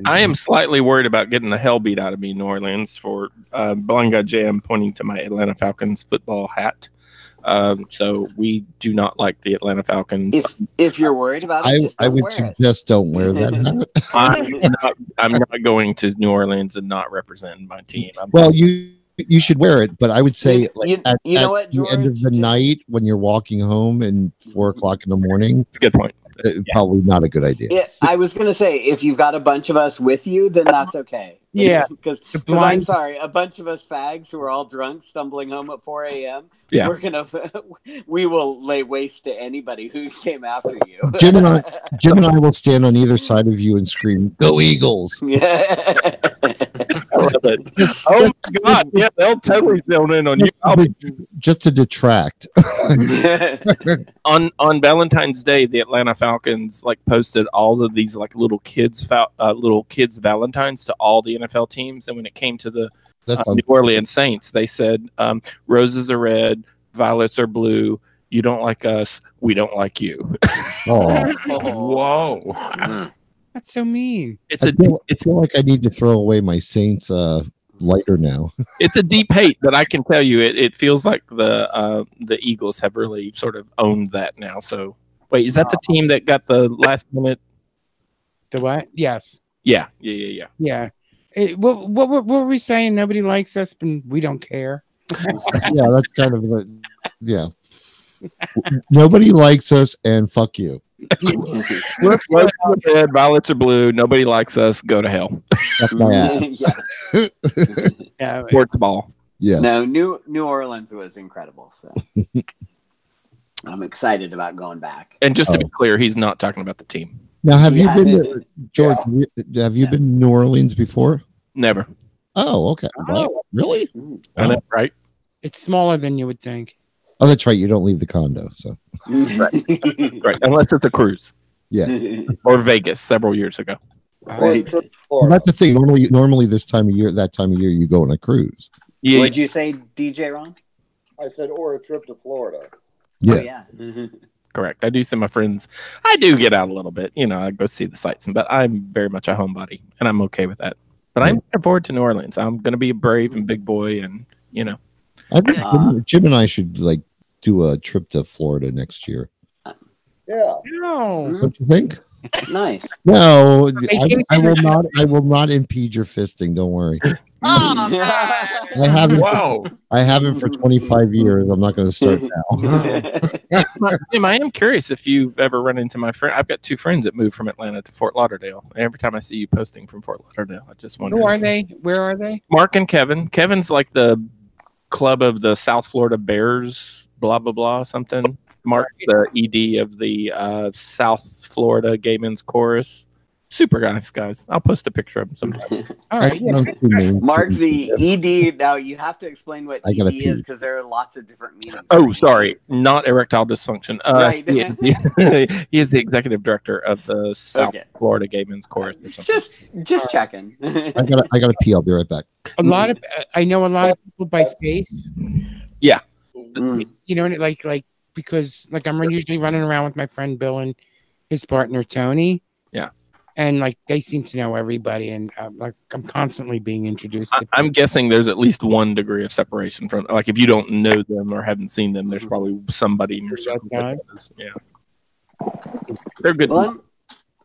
I am slightly worried about getting the hell beat out of me in New Orleans for Blind Guy Jam pointing to my Atlanta Falcons football hat. So we do not like the Atlanta Falcons. If you're worried about it, I would suggest don't wear that hat. I'm not going to New Orleans and not representing my team. Well, you should wear it, but I would say at the end of the night when you're walking home and 4 o'clock in the morning. It's a good point. Probably not a good idea. I was going to say, if you've got a bunch of us with you, then that's okay. Yeah. Because I'm sorry, a bunch of us fags who are all drunk stumbling home at 4 a.m. Yeah. We will lay waste to anybody who came after you. Jim and I will stand on either side of you and scream, "Go Eagles!" Yeah. I love it. Oh my God! Yeah, they'll totally zone in on you. Just to detract. on Valentine's Day, the Atlanta Falcons posted all of these little kids Valentines to all the NFL teams, and when it came to the New Orleans Saints, they said roses are red, violets are blue. You don't like us, we don't like you. Whoa. That's so mean. I feel like I need to throw away my Saints lighter now. It's a deep hate, but I can tell you it feels like the Eagles have really sort of owned that now. So wait, is that the team that got the last minute? The what? Yes. Yeah. Yeah. What were we saying? Nobody likes us, but we don't care. Yeah, that's kind of Nobody likes us, and fuck you. Red, violets are blue. Nobody likes us. Go to hell. Yeah. Sports ball. Yes. No, New Orleans was incredible. So I'm excited about going back. And just to be clear, he's not talking about the team. Now, have you been to, George? Have you been to New Orleans before? Never. Oh, okay. Wow, really? I know, right? It's smaller than you would think. Oh, that's right. You don't leave the condo, so Right, unless it's a cruise. Yes. Or Vegas several years ago. Right. Well, that's the thing. Normally this time of year, you go on a cruise. Yeah. What'd you say, DJ Ron? I said, or a trip to Florida. Yeah. Oh, yeah. Correct. I do see my friends. I do get out a little bit. I go see the sights, but I'm very much a homebody, and I'm okay with that. But I'm looking forward to New Orleans. I'm going to be a brave and big boy, and I think Jim and I should do a trip to Florida next year. Yeah. No. Don't you think? Nice. No, I will not. I will not impede your fisting. Don't worry. I haven't. Whoa. I haven't for 25 years. I'm not going to start now. Jim, I am curious if you've ever run into my friend. I've got two friends that moved from Atlanta to Fort Lauderdale. And every time I see you posting from Fort Lauderdale, I just wonder. Who are they? Where are they? Mark and Kevin. Kevin's like the club of the South Florida Bears, blah, blah, blah, something. Mark's the ED of the South Florida Gay Men's Chorus. Super nice guys. I'll post a picture of them sometime. All right. Mark, the ED. Now you have to explain what ED is because there are lots of different meanings. Oh, sorry, not erectile dysfunction. Right. He is the executive director of the South Florida Gay Men's Chorus. Or something. Just checking. I gotta pee. I'll be right back. I know a lot of people by face. Yeah. Because I'm usually running around with my friend Bill and his partner Tony. Yeah. And they seem to know everybody, and I'm constantly being introduced to I'm guessing there's at least 1 degree of separation from, if you don't know them or haven't seen them, there's probably somebody in your circle. Yeah. They're good. Well,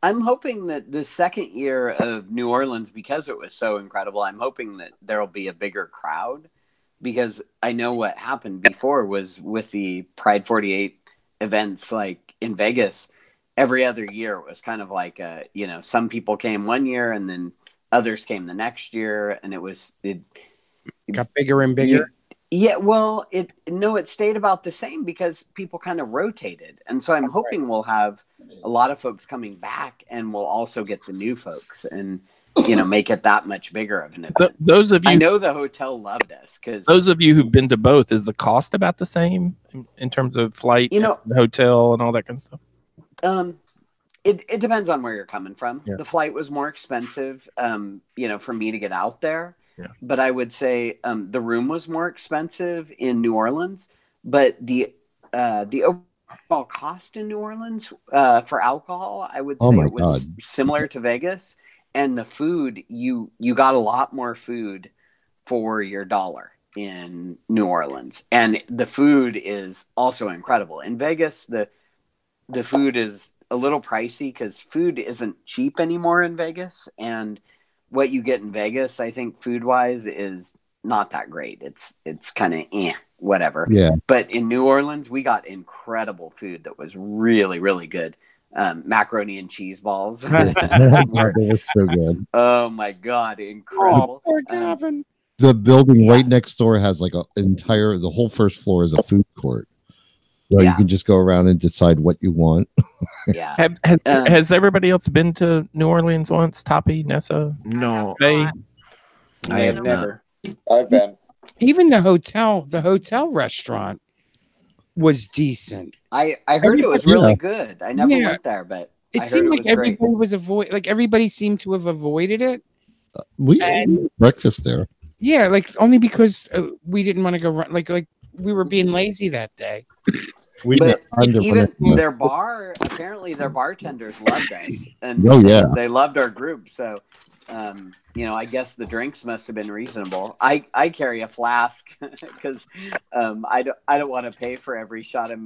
I'm hoping that the second year of New Orleans, because it was so incredible, I'm hoping that there'll be a bigger crowd, because I know what happened before was with the Pride 48 events in Vegas. Every other year it was kind of some people came one year and then others came the next year, and it got bigger and bigger. It stayed about the same because people kind of rotated, and so I'm hoping we'll have a lot of folks coming back, and we'll also get the new folks and make it that much bigger of an event. Those of you, I know the hotel loved us because those of you who've been to both, is the cost about the same in terms of flight, the hotel, and all that kind of stuff? It depends on where you're coming from. Yeah. The flight was more expensive, for me to get out there. Yeah. But I would say the room was more expensive in New Orleans. But the overall cost in New Orleans for alcohol, I would say it was similar to Vegas. And the food, you got a lot more food for your dollar in New Orleans, and the food is also incredible. In Vegas, the food is a little pricey because food isn't cheap anymore in Vegas. And what you get in Vegas, I think food wise, is not that great. It's kind of whatever. Yeah. But in New Orleans, we got incredible food that was really, really good. Macaroni and cheese balls. That was so good. Oh my God, incredible. Poor Gavin. The building right next door has the whole first floor is a food court. So you can just go around and decide what you want. Yeah. Has everybody else been to New Orleans once? Toppy, Nessa? No. Faye? I have never. I've been. Even the hotel restaurant was decent. I heard it was really good. I never went there, but it seemed like everybody was everybody seemed to have avoided it. We had breakfast there. Yeah, only because we didn't want to go run. We were being lazy that day. Even their bar, apparently their bartenders loved us, and they loved our group. So, I guess the drinks must have been reasonable. I carry a flask because I don't want to pay for every shot of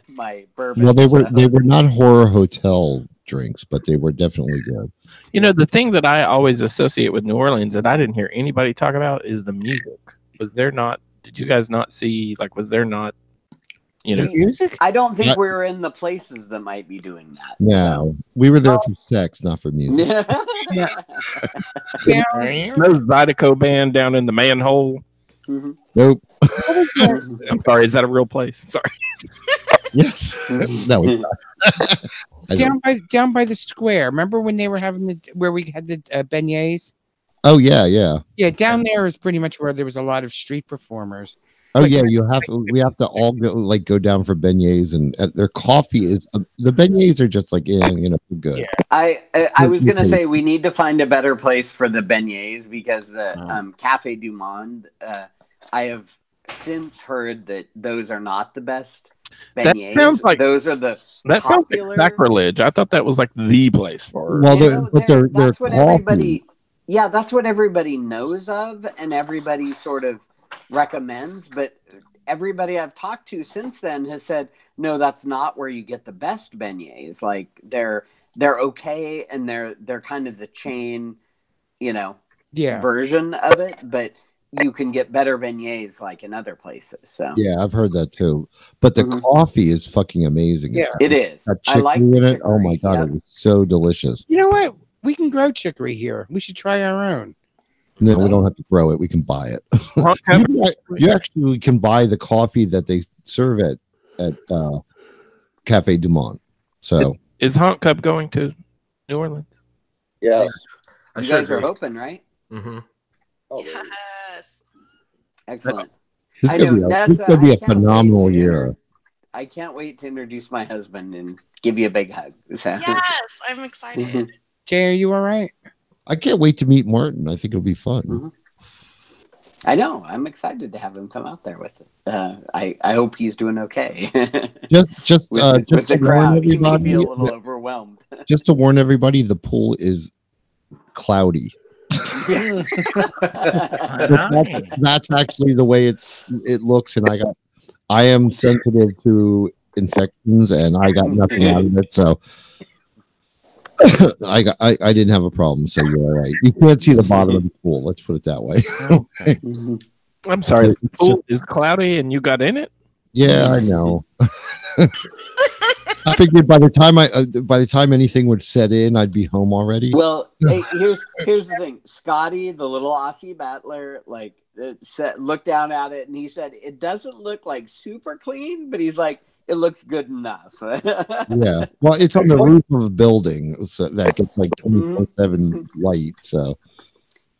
my bourbon. Well, they were not horror hotel drinks, but they were definitely good. The thing that I always associate with New Orleans that I didn't hear anybody talk about is the music. Was there not? Did you guys not see? Was there not? Music? I don't think we were in the places that might be doing that. No, we were there for sex, not for music. No Zydeco band down in the manhole. Mm-hmm. Nope. I'm sorry. Is that a real place? Sorry. Yes. No. down by the square. Remember when they were having where we had the beignets? Oh yeah. Yeah, down there is pretty much where there was a lot of street performers. Oh yeah, we have to all go down for beignets, and their coffee is the beignets are just like good. Yeah. I was gonna say we need to find a better place for the beignets because the Cafe du Monde. I have since heard that those are not the best beignets. That sounds like those are the that sounds like sacrilege. I thought that was like the place for. Well, that's what everybody. Yeah, that's what everybody knows of, and everybody sort of recommends, but everybody I've talked to since then has said no, that's not where you get the best beignets. Like they're okay, and they're kind of the chain, version of it, but you can get better beignets like in other places. So yeah, I've heard that too. But the coffee is fucking amazing. Yeah, it is. I like in it. Oh my god, it was so delicious. You know what? We can grow chicory here. We should try our own. No, we don't have to grow it. We can buy it. You actually can buy the coffee that they serve at Cafe du Monde. So is Honk Cup going to New Orleans? Yes. You guys are hoping, right? Mm-hmm. Oh, yes. Excellent. This is going to be a phenomenal year. I can't wait to introduce my husband and give you a big hug. Yes, I'm excited. Jay, are you all right? I can't wait to meet Martin. I think it'll be fun. Mm-hmm. I know. I'm excited to have him come out there with it. I hope he's doing okay. just with the crowd, he may be a little overwhelmed. Just to warn everybody, the pool is cloudy. That's actually the way it looks, and I am sensitive to infections, and I got nothing out of it, so. I didn't have a problem, so you're all right. You can't see the bottom of the pool. Let's put it that way. Okay. I'm sorry. The pool is cloudy, and you got in it. Yeah, I know. I figured by the time anything would set in, I'd be home already. Well, hey, here's the thing. Scotty, the little Aussie battler, looked down at it, and he said it doesn't look like super clean, but he's like, it looks good enough. Yeah. Well, it's on the roof of a building, so that gets like 24/7 light. So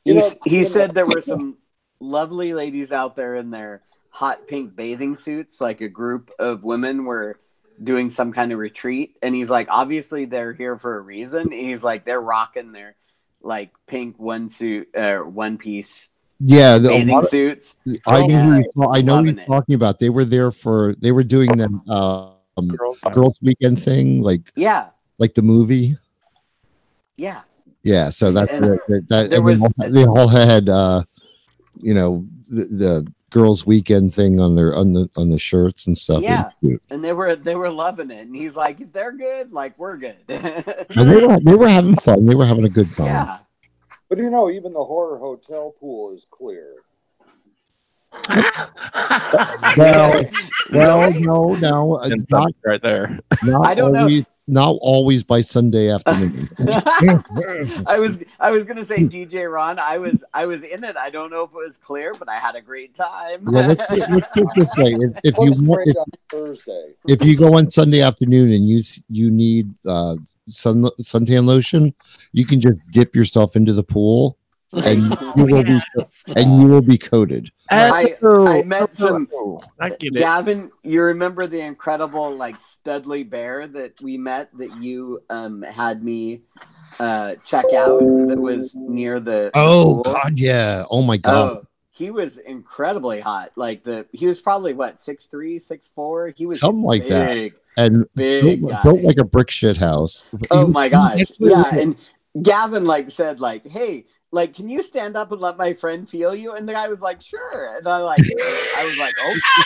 he said there were some lovely ladies out there in their hot pink bathing suits, like a group of women were doing some kind of retreat, and he's like, obviously they're here for a reason. And he's like, they're rocking their like pink one piece. Yeah, bathing suits. I know what he's talking about. They were doing that girls weekend thing, like the movie. Yeah. Yeah, so they all had the girls weekend thing on the shirts and stuff. Yeah, and they were loving it, and he's like, if they're good, like we're good. And they were having fun. They were having a good time. Yeah. But even the horror hotel pool is clear. No, it's not right there. I don't know. Not always by Sunday afternoon. I was gonna say, DJ Ron, I was in it. I don't know if it was clear, but I had a great time. Let's put it this way: if you go on Sunday afternoon and you need suntan lotion, you can just dip yourself into the pool, and you will be coated. I met some. Gavin, you remember the incredible Studley bear that we met that you had me check out that was near the pool? God, yeah. Oh my God. He was incredibly hot. He was probably 6'3", 6'4". He was something like big, that, and big built like a brick shit house. Oh my gosh, yeah. And Gavin said hey. Can you stand up and let my friend feel you? And the guy was like, sure. And I was like,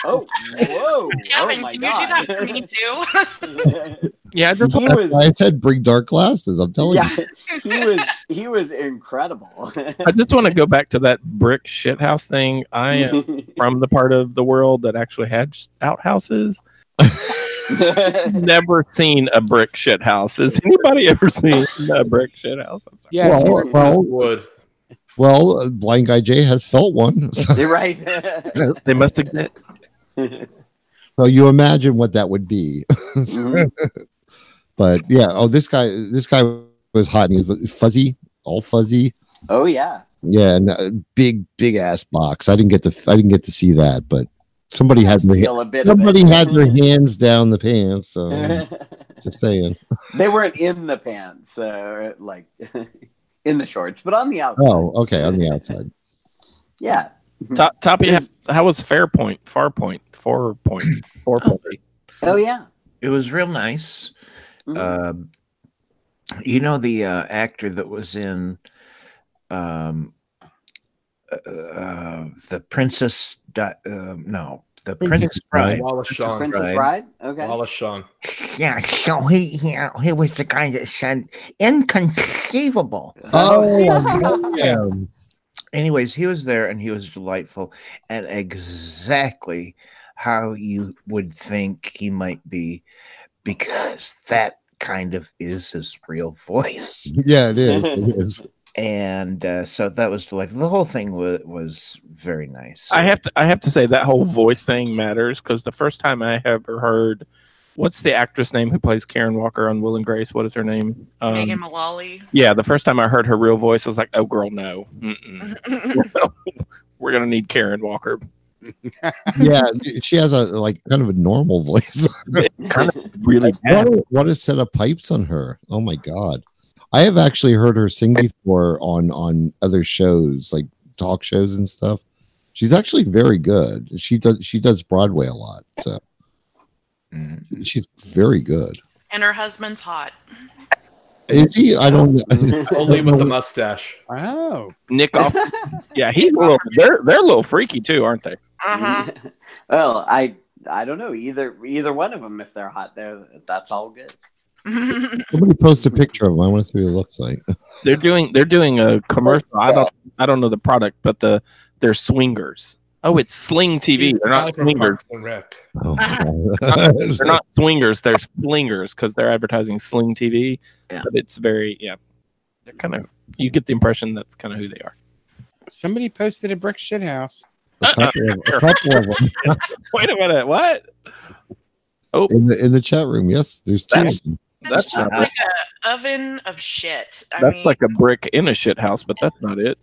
oh, whoa. Gavin, oh my can God. you do that for me too? Yeah, I said bring dark glasses. I'm telling you. He was incredible. I just want to go back to that brick shithouse thing. I am from the part of the world that actually had outhouses. Never seen a brick shithouse. Has anybody ever seen a brick shithouse? I'm sorry. Yes, would. Well, Blind Guy Jay has felt one. So. You're right. They must have. So you imagine what that would be. But yeah, this guy was hot, and he was fuzzy, all fuzzy. Oh yeah. Yeah, and big ass box. I didn't get to see that, but somebody had their hands down the pants. So just saying, they weren't in the pants, like in the shorts, but on the outside. Oh, okay, on the outside. Yeah. Toppy, how was Farpoint? Oh yeah, it was real nice. Mm-hmm. You know the actor that was in the Princess the Princess Bride. Wallace Shawn. Princess Bride? Okay. Wallace Shawn. Yeah, so he was the guy that said inconceivable. Oh, yeah. Anyways, he was there and he was delightful and exactly how you would think he might be, because that kind of is his real voice. Yeah, it is. It is. And so that was delightful. The whole thing was very nice. I have to say that whole voice thing matters, because the first time I ever heard, what's the actress name who plays Karen Walker on Will and Grace? What is her name? Megan Mullally. Yeah, the first time I heard her real voice, I was like, "Oh, girl, no, we're gonna need Karen Walker." Yeah, she has a kind of a normal voice. Kind of really bad. What a set of pipes on her! Oh my god. I have actually heard her sing before on other shows, like talk shows and stuff. She's actually very good. She does Broadway a lot, so she's very good. And her husband's hot. Is he? I don't. Only with the mustache. Oh, Nick off. Yeah, he's a little. They're a little freaky too, aren't they? Well, I don't know either one of them. If they're hot, that's all good. Somebody post a picture of him. I want to see what it looks like. They're doing a commercial. I don't know the product, but they're swingers. Oh, it's Sling TV. They're not swingers. They're not swingers. They're slingers, because they're advertising Sling TV. Yeah. But it's very They're kind of, you get the impression that's kind of who they are. Somebody posted a brick shit house. A couple of them. Wait a minute. What? Oh, in the chat room. Yes, there's two. That's just like an oven of shit. That's like a brick in a shit house, but that's not it.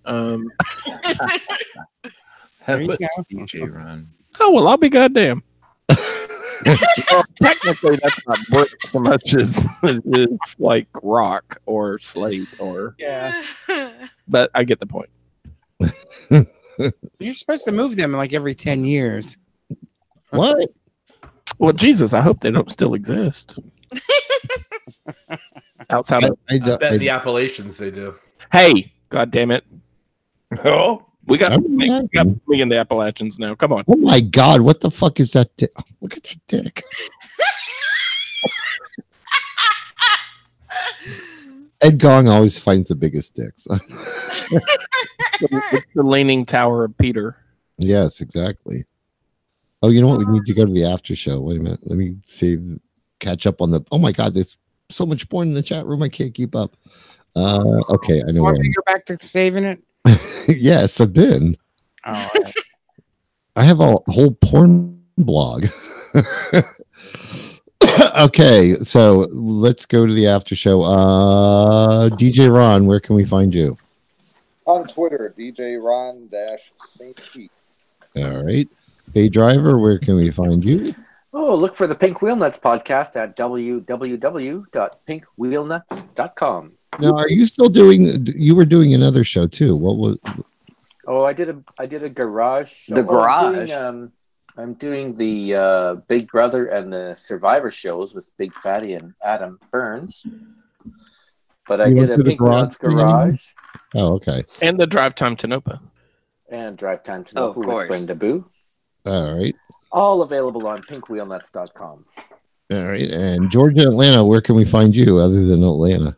DJ Ron. Oh, well, I'll be goddamn. Well, technically, that's not brick so much as it's like rock or slate or. Yeah. But I get the point. You're supposed to move them like every 10 years. What? Well, Jesus, I hope they don't still exist. Outside of the Appalachians, they do. Hey, God damn it! Oh, we got me in the Appalachians now. Come on! Oh my God! What the fuck is that? Look at that dick. Ed Gong always finds the biggest dicks. It's the Leaning Tower of Peter. Yes, exactly. Oh, you know what? We need to go to the after show. Wait a minute. Let me catch up on the. Oh my God! There's so much porn in the chat room. I can't keep up. Okay, I know. Want me to go back to saving it? Yes, I've been. Oh, I have a whole porn blog. Okay, so let's go to the after show. DJ Ron, where can we find you? On Twitter, DJ Ron-St. Pete. All right. Hey Driver, where can we find you? Oh, look for the Pink Wheel Nuts podcast at www.pinkwheelnuts.com. Now, are you still doing? You were doing another show too. What was? Oh, I did a garage show. The garage. I'm doing the Big Brother and the Survivor shows with Big Fatty and Adam Burns. But I did a Pink Wheel Nuts garage. Oh, okay. And the Drive Time to Nopa. And Drive Time to Nopa with Brenda Boo. All right. All available on pinkwheelnuts.com. All right. And Georgia, Atlanta, where can we find you other than Atlanta?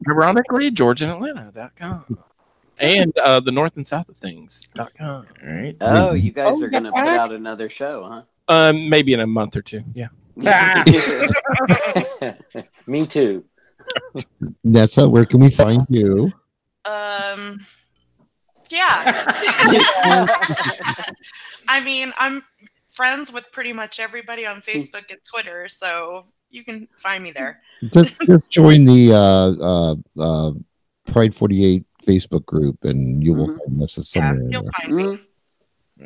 Ironically, GeorgiaAtlanta.com. And the North and South of Things.com. All right. Oh, you guys are going to put out another show, huh? Maybe in a month or two. Yeah. Me too. Nessa, where can we find you? Yeah. I mean, I'm friends with pretty much everybody on Facebook and Twitter, so you can find me there. Just join the Pride 48 Facebook group, and you will find us somewhere. You'll find me.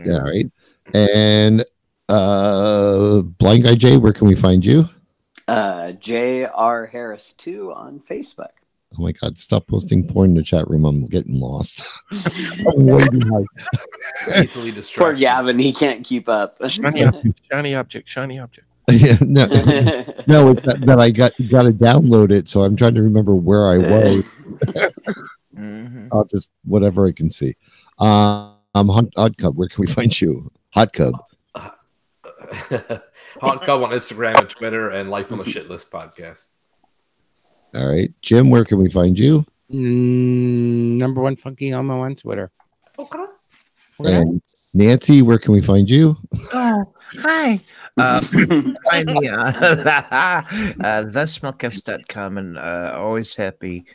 Yeah, right. And Blind Guy Jay, where can we find you? J.R. Harris 2 on Facebook. Oh my God! Stop posting porn in the chat room. I'm getting lost. Easily distracted. Poor Gavin, he can't keep up. Shiny object, shiny object, shiny object. Yeah, no, it's that I got to download it, so I'm trying to remember where I was. I'll just whatever I can see. Hot Cub, where can we find you? Hot Cub. Hot Cub on Instagram and Twitter, and Life on the Shit List podcast. All right, Jim, where can we find you? Number one funky homo on Twitter. Okay. And Nancy, where can we find you? Oh, hi. Find me on thesmellcast.com, and always happy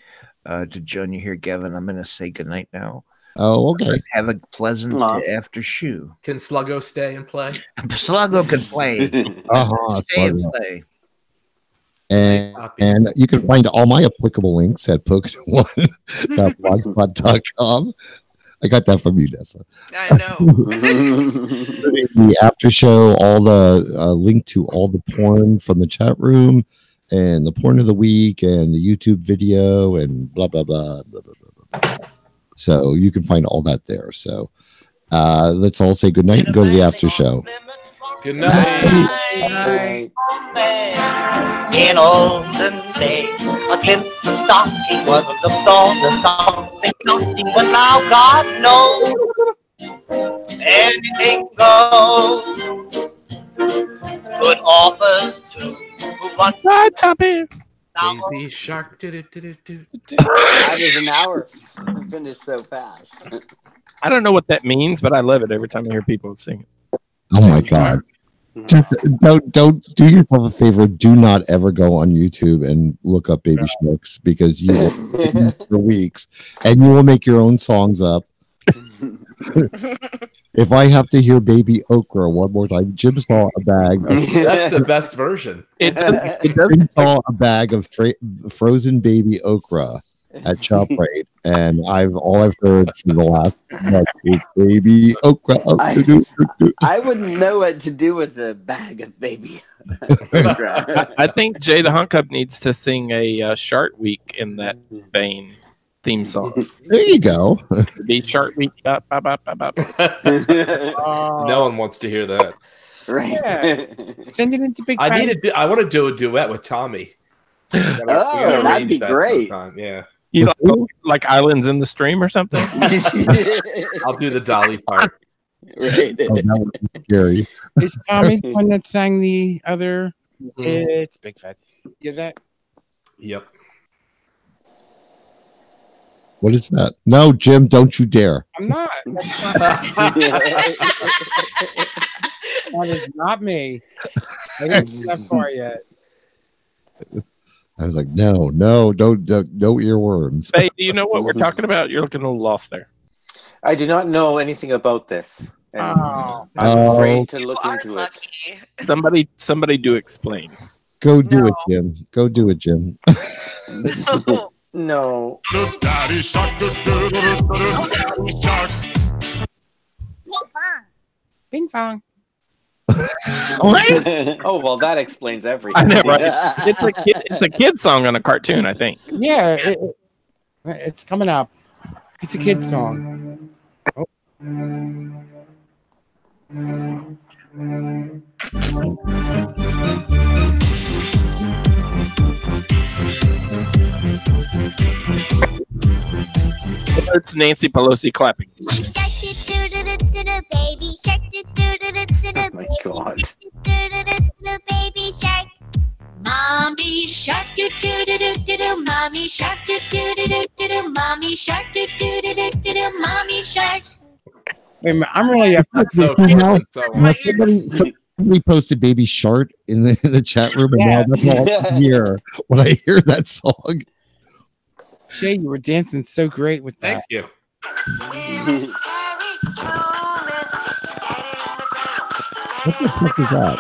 to join you here, Gavin. I'm going to say goodnight now. Oh, okay. Have a pleasant after shoe. Can Sluggo stay and play? Sluggo can play. Stay and play. And you can find all my applicable links at pokin1.blogspot.com. I got that from you, Nessa. I know. The after show, all the link to all the porn from the chat room, and the porn of the week, and the YouTube video, and blah blah blah blah blah blah. Blah. So you can find all that there. So let's all say goodnight and go to the after show. Good night. In olden days, a glimpse of stocking was the thought of something naughty, but now God knows anything goes. Good authors too, who want Baby shark. That is an hour. Finished so fast. I don't know what that means, but I love it every time I hear people sing it. Oh my God. Just don't do yourself a favor. Do not ever go on YouTube and look up Baby Sharks, because you will for weeks, and you will make your own songs up. If I have to hear Baby Okra one more time, Jim saw a bag. That's the best version. Jim saw a bag of frozen baby okra at ShopRite, and all I've heard for the last month is Baby Okra. I wouldn't know what to do with a bag of baby okra. I think Jay the Hunt Cup needs to sing a Shark Week in that vein theme song. There you go. Be Shark Week. No one wants to hear that. Right. Yeah. Send it into big. I want to do a duet with Tommy. Oh, that'd be great. Yeah. You like Islands in the Stream or something? I'll do the Dolly part. Right. Oh, that would be scary. Is Tommy the one that sang the other? It's Big Fat. You that? Yep. What is that? No, Jim, don't you dare. I'm not. That is not me. I didn't get that far yet. I was like, no, don't earworms. Hey, do you know what we're talking about? You're looking a little lost there. I do not know anything about this. And I'm afraid to look into it. Somebody do explain. Go do it, Jim. Go do it, Jim. No. Daddy shark, daddy shark. Ping pong. Oh, well, that explains everything. I know, right? It's a kid song on a cartoon, I think. Yeah, it's coming up. It's a kid song. Oh. It's Nancy Pelosi clapping. baby shark, Oh my God. baby shark. Mommy shark, do do do do do do. Mommy shark, do do do do do do. Mommy shark, do do do do do do. Mommy shark. Wait a minute, I'm really That's so Now, cool. somebody posted Baby Shark in the chat room, and now that's all I hear when I hear that song. Jay, you were dancing so great with that. Thank you. What the fuck is that?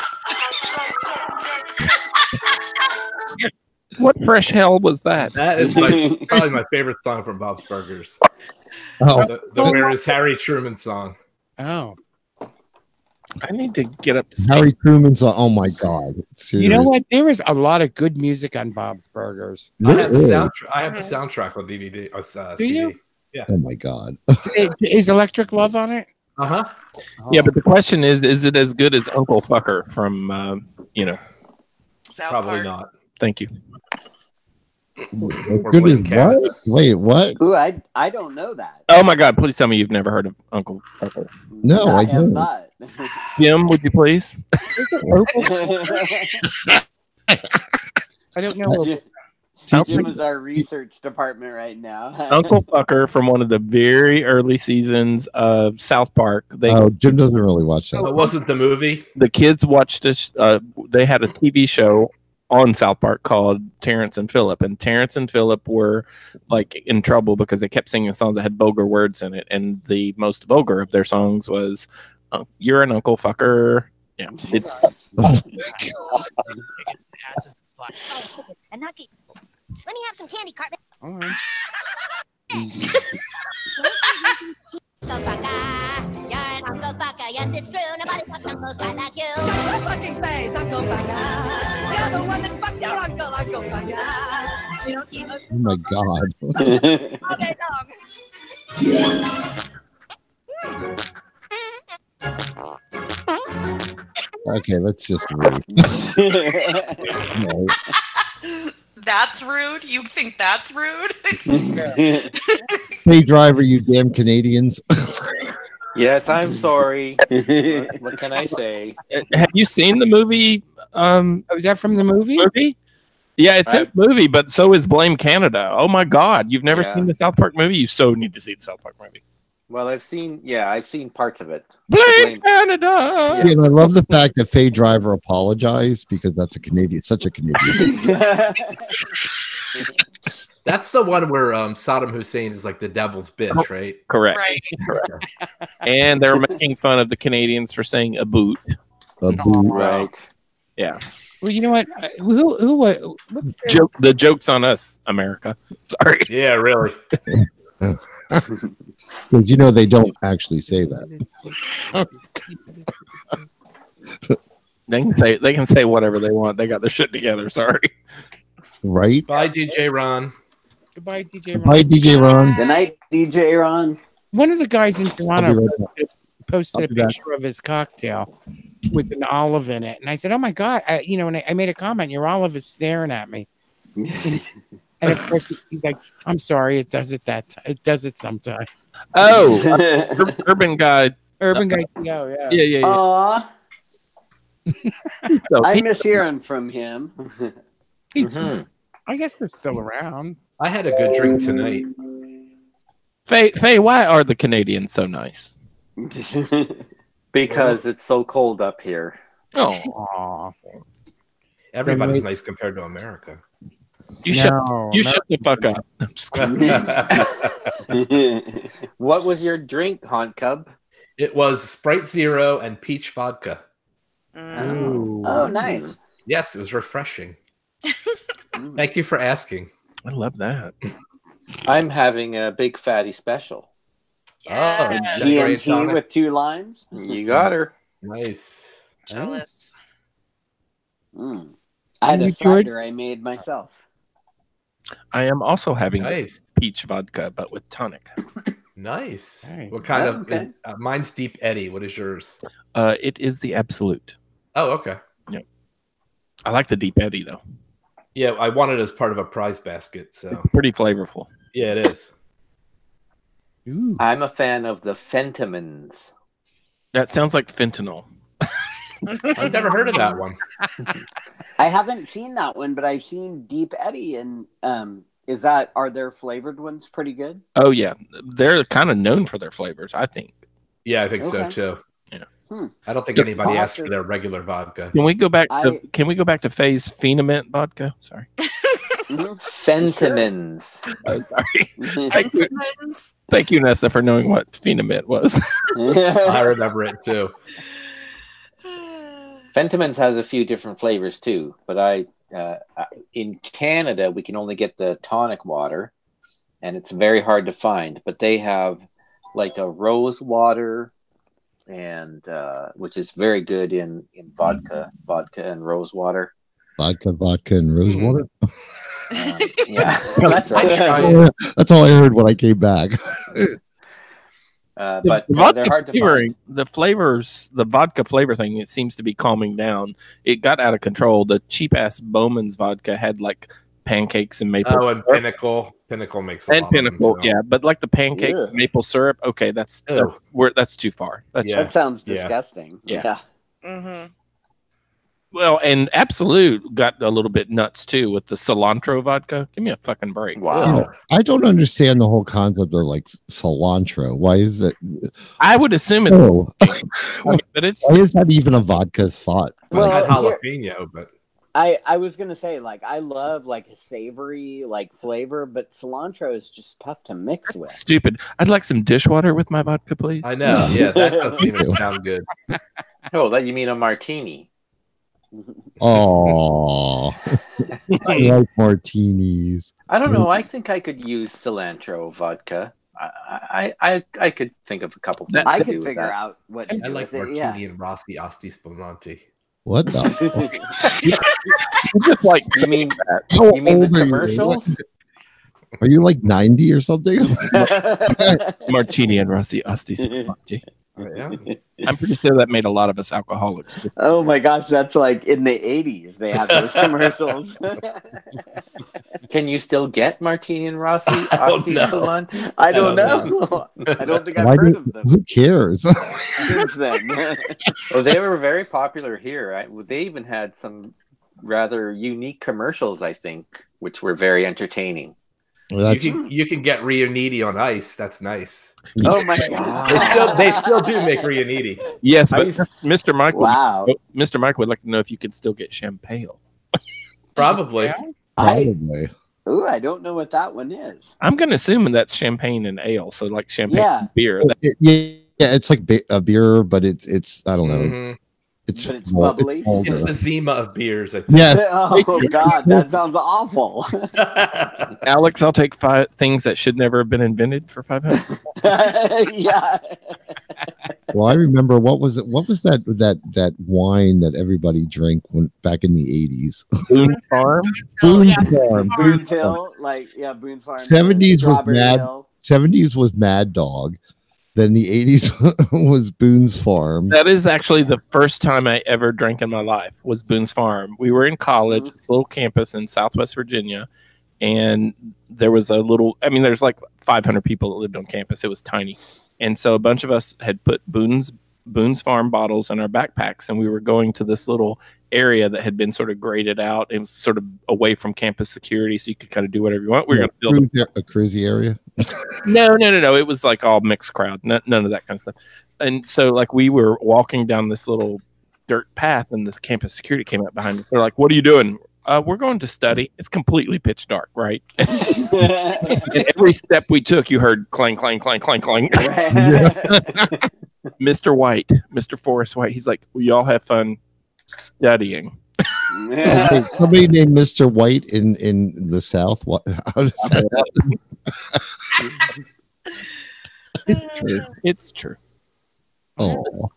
What fresh hell was that? That is probably my favorite song from Bob's Burgers. Oh, The Where Is Harry Truman song. Oh. I need to get up to Harry Truman's. Oh my God! Seriously. You know what? There was a lot of good music on Bob's Burgers. I have the soundtrack on DVD. Do you? Yeah. Oh my God! Is Electric Love on it? Uh-huh. Yeah, but the question is it as good as Uncle Fucker from South Probably Park. not. Thank you. Good as what? Wait, what? Ooh, I don't know that. Oh my God! Please tell me you've never heard of Uncle Fucker. No, I have don't. not. Jim, would you please? I don't know. Jim is our research department right now. Uncle Fucker from one of the very early seasons of South Park. Jim doesn't really watch that. It wasn't the movie. The kids watched this. They had a TV show on South Park called Terrence and Phillip, and Terrence and Phillip were like in trouble because they kept singing songs that had vulgar words in it, and the most vulgar of their songs was "You're an Uncle Fucker." Yeah. Let me have some candy, Cartman. All right. Uncle Fucker, you're an Uncle Fucker. Yes, it's true. Nobody fucks uncles quite like you. Shut your fucking face, Uncle Fucker. You're the one that fucked your uncle, Uncle Fucker. You don't keep us Oh my God! all day long. Okay, let's just read. No. That's rude? You think that's rude? Hey, driver, you damn Canadians! Yes, I'm sorry. What can I say? Have you seen the movie? Is that from the movie? Yeah, it's in the movie, but so is Blame Canada. Oh my God, you've never seen the South Park movie? You so need to see the South Park movie. Well, I've seen parts of it. Blame Canada. Yeah, and I love the fact that Faye Driver apologized because that's a Canadian, such a Canadian. That's the one where Saddam Hussein is like the devil's bitch, right? Correct. Correct. And they're making fun of the Canadians for saying a boot. Right. Yeah. Well, you know what? What's The joke's on us, America. Sorry. Yeah, really. Because they don't actually say that. They can say whatever they want. They got their shit together. Sorry. Right? Bye, DJ Ron. Goodbye, DJ Ron. Bye, DJ Ron. Good night, DJ Ron. One of the guys in Toronto posted a be back. picture of his cocktail with an olive in it, and I said, "Oh my God!" And I made a comment. Your olive is staring at me. And of course, he's like, "I'm sorry, it does it it does it sometimes." Oh, urban guy. Urban guy. Yeah. Yeah. Aw. So I miss hearing from him. I guess they're still around. I had a good drink tonight. Faye, why are the Canadians so nice? Because it's so cold up here. Oh, everybody's nice compared to America. You shut the fuck up. What was your drink, Haunt Cub? It was Sprite Zero and peach vodka. Oh, nice. Yes, it was refreshing. Thank you for asking. I love that. I'm having a big fatty special. GNT with 2 limes. You got her. Nice. Jealous. I had a cider I made myself. I am also having nice peach vodka, but with tonic. Nice. Hey. What kind of? Mine's Deep Eddy. What is yours? It is the Absolute. Oh, okay. Yeah. I like the Deep Eddy though. Yeah, I want it as part of a prize basket. So it's pretty flavorful. Yeah, it is. Ooh. I'm a fan of the Fentimans. That sounds like fentanyl. I've never heard of that one. I haven't seen that one, but I've seen Deep Eddy, and are their flavored ones pretty good? Oh yeah, they're kind of known for their flavors, I think. Yeah, I think so too. Yeah. I don't think anybody asked for their regular vodka. Can we go back to Faye's Phenament vodka? Sorry. Fentimans. Oh, sorry. Thank you, Nessa, for knowing what Phenament was. I remember it too. Fentimans has a few different flavors too, but I in Canada, we can only get the tonic water, and it's very hard to find. But they have like a rose water, and which is very good in vodka and rose water. Vodka, and rose water. Yeah, that's right. That's all I heard when I came back. But they're hard to find. The flavors, the vodka flavor thing, it seems to be calming down. It got out of control. The cheap ass Bowman's vodka had like pancakes and maple. Oh, and syrup. Pinnacle makes and Pinnacle, yeah. But like the pancake maple syrup, okay, that's too far. That sounds disgusting. Yeah. Mm-hmm. Well, and Absolute got a little bit nuts too with the cilantro vodka. Give me a fucking break. Wow. I don't understand the whole concept of like cilantro. Why is it? I would assume it's. Oh. But it's. Why is that even a vodka thought? Well, I had jalapeno, but I was gonna say, like, I love like a savory like flavor, but cilantro is just tough to mix with. Stupid. I'd like some dishwater with my vodka, please. I know. Yeah, that doesn't even sound good. Oh, that you mean a martini? Oh, I like martinis. I don't know. I think I could use cilantro vodka. I could think of a couple things. I to could do with figure that. out what to I do like with martini it. Yeah. and Rossi Asti Spumante. What the? Just like You mean How you mean old the are you? commercials? Are you like 90 or something? Martini and Rossi Asti Spumante. I'm pretty sure that made a lot of us alcoholics. Oh my gosh, that's like in the 80s they have those commercials. Can you still get Martini and Rossi? Asti Spumante? I don't know. I don't think I've Why heard do- of them Who cares? since then. Well, they were very popular here. They even had some rather unique commercials, I think, which were very entertaining. Well, You can get Riuniti on ice. That's nice. Oh my god! They still do make Riuniti. Yes, I but used- Mr. Mike, Wow. Mr. Mike would like to know if you could still get champagne. Probably. Probably. Ooh, I don't know what that one is. I'm going to assume that's champagne and ale, so like champagne Yeah. and beer. Yeah, it's like a beer, but it's I don't know. Mhm. But it's bubbly. It's the Zima of beers, I think. Yeah. Oh god, that sounds awful. Alex, I'll take 5 things that should never have been invented for 500. Yeah. Well, I remember what was that wine that everybody drank back in the 80s? Boone's Farm. Boone's yeah. Farm. Boone's Hill, Boone's Farm. 70s was Strawberry Mad. Hill. 70s was Mad Dog. Then the 80s was Boone's Farm. That is actually the first time I ever drank in my life was Boone's Farm. We were in college, this little campus in Southwest Virginia, and there was there's like 500 people that lived on campus. It was tiny. And so a bunch of us had put Boone's Farm bottles in our backpacks, and we were going to this little area that had been sort of graded out. It was sort of away from campus security, so you could kind of do whatever you want. We were going to build a cruisy area. No. It was like all mixed crowd, none of that kind of stuff. And so, like, we were walking down this little dirt path, and the campus security came up behind us. They're like, "What are you doing?" We're going to study. It's completely pitch dark, right? And every step we took, you heard clang, clang, clang, clang, clang. Mr. White, Mr. Forrest White, he's like, "We all have fun studying." Somebody named Mr. White in the South. What? How does that happen? It's true. It's true. Oh,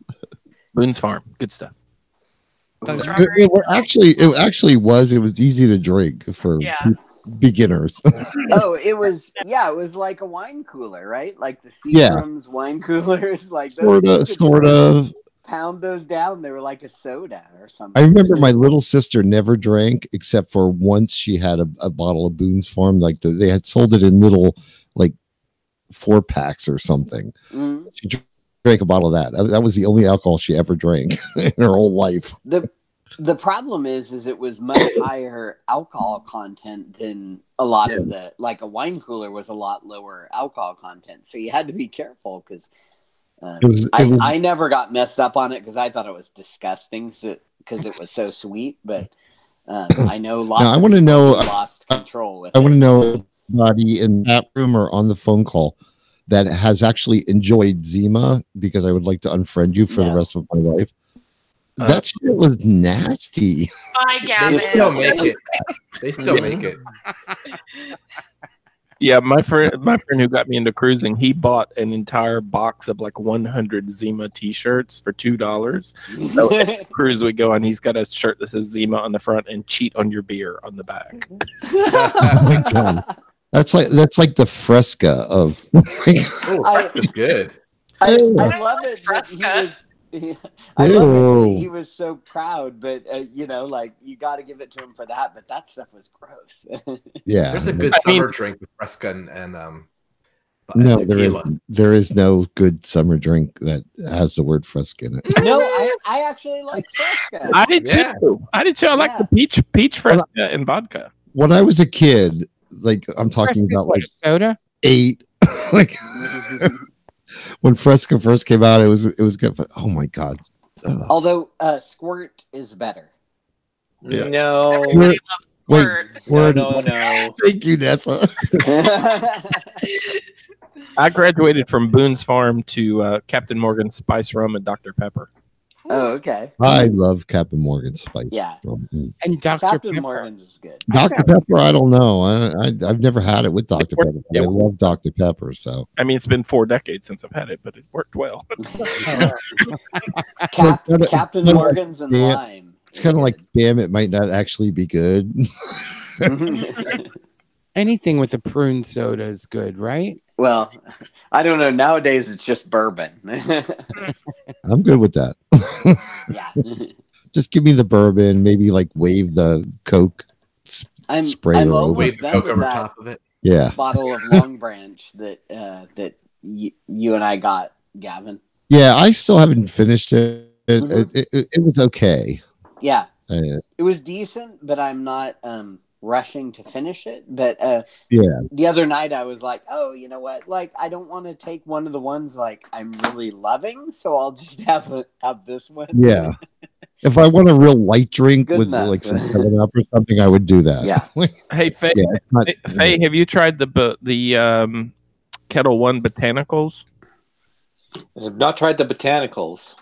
Boone's Farm, good stuff. It actually was. It was easy to drink for beginners. Oh, it was like a wine cooler, right? Like the Seagram's wine coolers, like those sort of. Pound those down. They were like a soda or something. I remember my little sister never drank except for once she had a bottle of Boone's Farm. Like they had sold it in little like 4-packs or something. Mm-hmm. She drank a bottle of that. That was the only alcohol she ever drank in her whole life. The problem is it was much higher alcohol content than a lot of the, like a wine cooler was a lot lower alcohol content. So you had to be careful because I never got messed up on it because I thought it was disgusting because it was so sweet. But I know lots of people lost control with it. I want to know anybody in that room or on the phone call that has actually enjoyed Zima, because I would like to unfriend you for the rest of my life. That shit was nasty. Bye, Gavin. They still make it. They still make it. Yeah, my friend who got me into cruising, he bought an entire box of like 100 Zima T-shirts for $2. So every cruise we go on, he's got a shirt that says Zima on the front and "cheat on your beer" on the back. Oh my God. That's like the Fresca of. Oh, Fresca's good. I love it. Fresca. I love it. He was so proud, but you know, like you got to give it to him for that. But that stuff was gross. Yeah, there's a good summer drink with Fresca and no, tequila. there is no good summer drink that has the word Fresca in it. No, I actually like Fresca. I did too. I did too. I like the peach Fresca and vodka. When I was a kid, like I'm talking about like soda 8, like. When Fresca first came out, it was good, but oh my God! Although Squirt is better. Yeah. No, everybody loves Squirt. No. Thank you, Nessa. I graduated from Boone's Farm to Captain Morgan's Spice Rum and Dr. Pepper. Oh, okay. I love Captain Morgan's Spice. Yeah, and Dr. Captain Pepper. Morgan's is good. Dr. Pepper, I don't know. I've never had it with Dr. Pepper. I love Dr. Pepper. So I mean, it's been 4 decades since I've had it, but it worked well. Captain Morgan's and lime. It's kind of like, damn, it might not actually be good. Anything with a prune soda is good, right? Well, I don't know. Nowadays, it's just bourbon. I'm good with that. Yeah. Just give me the bourbon. Maybe like wave the Coke spray I'm over. almost done with that top of it. Yeah. bottle of Long Branch that you and I got, Gavin. Yeah, I still haven't finished it. It was okay. Yeah, it was decent, but I'm not rushing to finish it. But the other night I was like, oh, you know what? Like, I don't want to take one of the ones like I'm really loving, so I'll just have this one. Yeah. If I want a real light drink Good with enough. like some 7-Up or something, I would do that. Yeah. Hey, Faye, Yeah, it's not- Faye, have you tried the Kettle One botanicals? I've not tried the botanicals.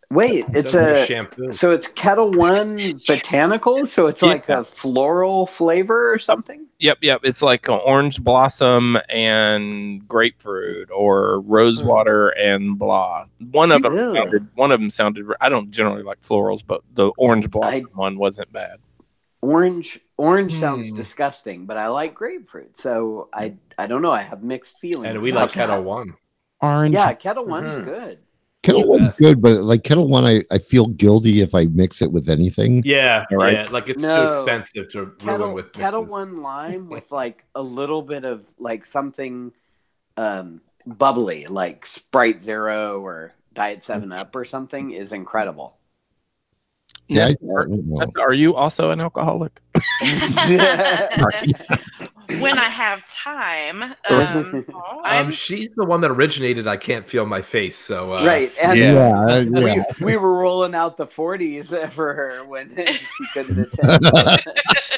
Wait, it's shampoo. So it's Kettle One botanical. So it's like a floral flavor or something. Yep. It's like an orange blossom and grapefruit, or rosewater and blah. One of them sounded. I don't generally like florals, but the orange blossom one wasn't bad. Orange sounds disgusting, but I like grapefruit. So I don't know. I have mixed feelings. And we like Kettle One. Orange. Yeah, Kettle One's good. Kettle One's good, but like Kettle One, I feel guilty if I mix it with anything. Yeah, right? Yeah, like it's too expensive to ruin with Kettle mixes. One lime with like a little bit of like something bubbly, like Sprite Zero or Diet 7-Up or something is incredible. Yeah, Are you also an alcoholic? When I have time. She's the one that originated I Can't Feel My Face. So right. And yeah. We were rolling out the 40s for her when she couldn't attend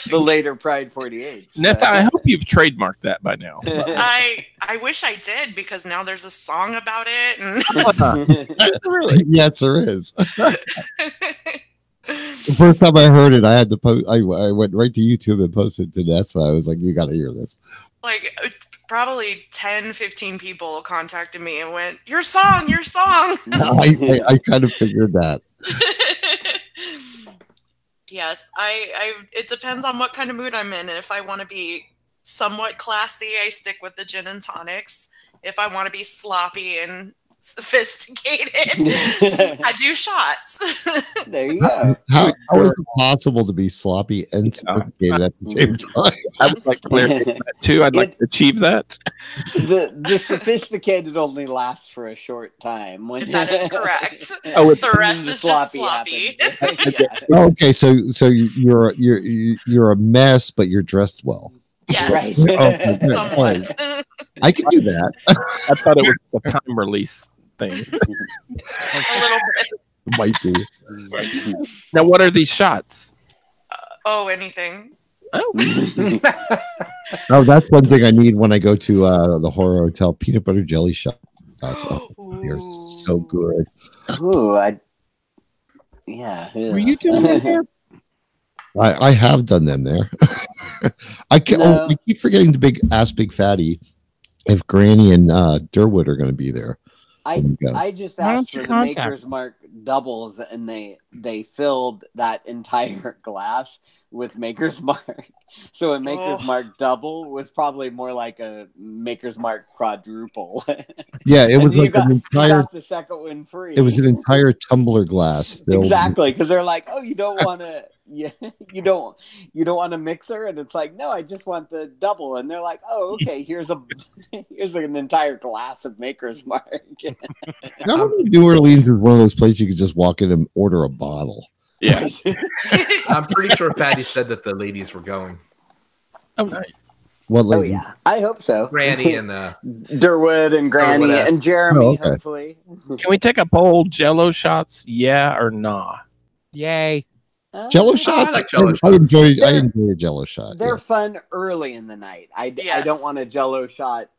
the later Pride 48. Nessa, I hope you've trademarked that by now. I wish I did, because now there's a song about it. And Yes, there is. The first time I heard it, I had to post. I went right to YouTube and posted it to Nessa. I was like, "You got to hear this." like probably 10, 15 people contacted me and went, "Your song, your song." I kind of figured that. Yes, I it depends on what kind of mood I'm in. And if I want to be somewhat classy, I stick with the gin and tonics. If I want to be sloppy and sophisticated, I do shots. There you go. How is it possible to be sloppy and sophisticated at the same time? I would like to clarify that too. I'd like to achieve that. The sophisticated only lasts for a short time. When That is correct. Oh, The rest is just sloppy. Okay, so you're a mess, but you're dressed well. Yes. Okay, Somewhat. I can do that. I thought it was a time release thing. A little bit. It might be. Now, what are these shots? Anything. Oh, that's one thing I need when I go to the horror hotel. Peanut butter jelly shots. Oh, they're so good. Ooh, Yeah. Were you doing that there? I have done them there. I keep forgetting to ask Big Fatty if Granny and Durwood are going to be there. I just asked for the Maker's Mark doubles, and they filled that entire glass with Maker's Mark. So a Maker's Mark double was probably more like a Maker's Mark quadruple. Yeah, it was like an entire. You got the second one free. It was an entire tumbler glass filled. Exactly, because they're like, "Oh, you don't want to, you don't want a mixer," and it's like, "No, I just want the double." And they're like, "Oh, okay, here's an entire glass of Maker's Mark." New Orleans is one of those places you could just walk in and order a bottle. Yeah, I'm pretty sure Fatty said that the ladies were going. Oh, nice. What ladies? Oh yeah, I hope so. Granny and Durwood and Granny and Jeremy. Hopefully. Can we take a poll? Jello shots, yeah or nah? Yay. Jello shots. I like Jello I enjoy a Jello shot. They're fun early in the night. I don't want a Jello shot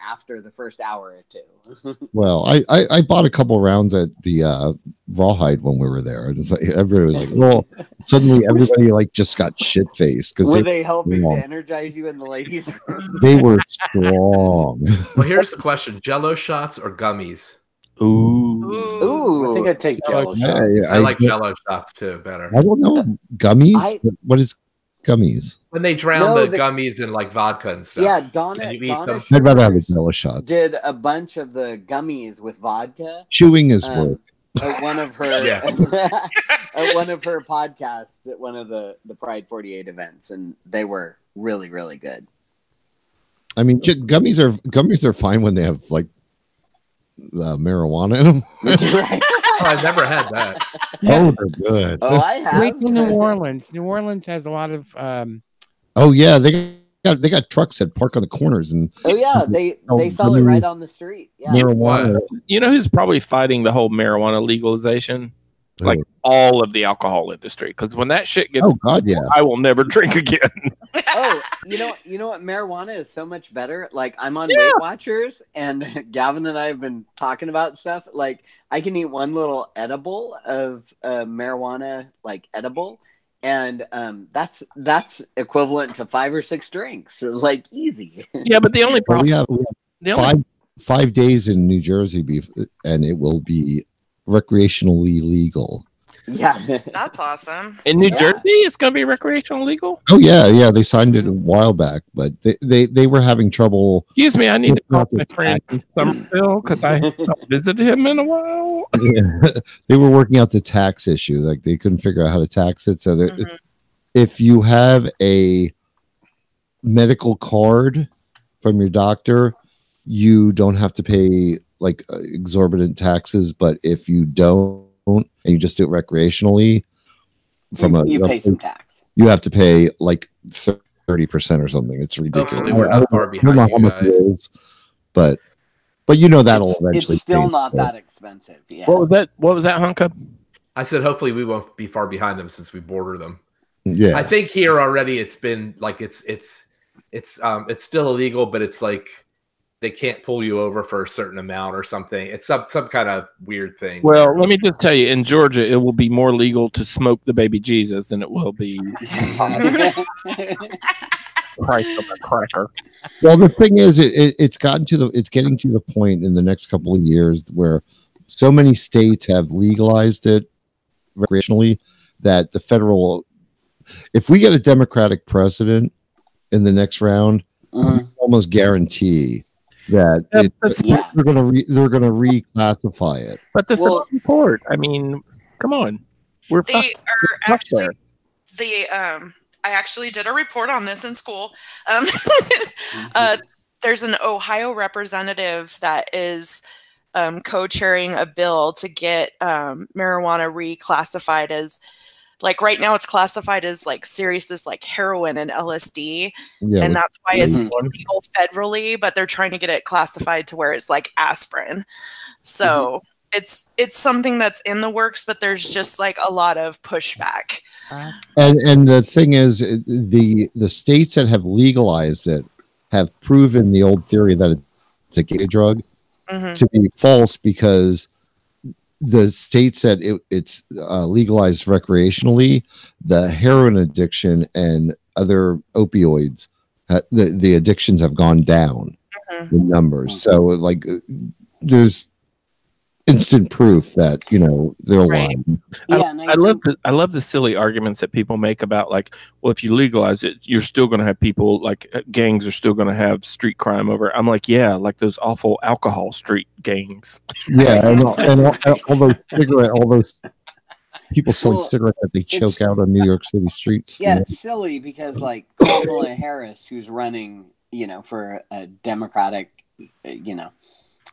after the first hour or two. Well, I bought a couple rounds at the Rawhide when we were there. It's like everybody was like, well, suddenly everybody like just got shit faced because were they helping to energize you in the ladies' room? They were strong. Well, here's the question: Jello shots or gummies? Ooh. I think I'd take Jello shots. I like Jello shots too better. I don't know. Gummies? What is gummies? When they drown the gummies in like vodka and stuff. Yeah, Donna I'd rather have the Jello shots. Did a bunch of the gummies with vodka. Chewing is work. At one of her at one of her podcasts at one of the Pride 48 events, and they were really, really good. I mean, gummies are fine when they have like marijuana in them. Oh, I've never had that. Oh, they're good. Oh, I have. Wait till New Orleans. New Orleans has a lot of. Oh yeah, they got trucks that park on the corners and. Oh yeah, they sell it right on the street. Yeah. Marijuana. You know who's probably fighting the whole marijuana legalization? Like all of the alcohol industry, because when that shit gets, I will never drink again. Oh, you know what? Marijuana is so much better. Like I'm on Weight Watchers, and Gavin and I have been talking about stuff. Like I can eat one little edible of marijuana, like edible, and that's equivalent to 5 or 6 drinks. So, like easy. Yeah, but the only problem we have 5 days in New Jersey, and it will be recreationally legal. Yeah, that's awesome. In New Jersey, it's going to be recreational legal. Oh yeah, they signed it a while back, but they were having trouble. Excuse me, I need to call my friend in Somerville because I haven't visited him in a while. Yeah. They were working out the tax issue, like they couldn't figure out how to tax it. So if you have a medical card from your doctor, you don't have to pay like exorbitant taxes, but if you don't and you just do it recreationally, you pay some tax. You have to pay like 30% or something. It's ridiculous. Hopefully we're not far behind you guys. It is, but that'll eventually. It's still not that expensive. Yeah. What was that, Hunka? I said hopefully we won't be far behind them since we border them. Yeah. I think here already it's been like it's still illegal, but it's like they can't pull you over for a certain amount or something. It's some kind of weird thing. Well, let me just tell you, in Georgia, it will be more legal to smoke the baby Jesus than it will be price of a cracker. Well, the thing is, it's getting to the point in the next couple of years where so many states have legalized it recreationally that the federal, if we get a Democratic president in the next round, almost guarantee that they're going to reclassify it. But this is court. I mean, come on, I actually did a report on this in school. There's an Ohio representative that is co-chairing a bill to get marijuana reclassified as. Like right now, it's classified as like serious as like heroin and LSD, and that's why it's illegal federally. But they're trying to get it classified to where it's like aspirin. So it's something that's in the works, but there's just like a lot of pushback. And the thing is, the states that have legalized it have proven the old theory that it's a gateway drug to be false because the states that it's legalized recreationally, the heroin addiction and other opioids, the addictions have gone down in numbers. So like there's instant proof that they're lying. Yeah, I love the silly arguments that people make about like, well, if you legalize it, you're still going to have people like gangs are still going to have street crime over. I'm like, yeah, like those awful alcohol street gangs. Yeah, and all those people selling cigarettes that they choke out on New York City streets. Yeah, it's silly because like Kamala Harris, who's running, for a Democratic,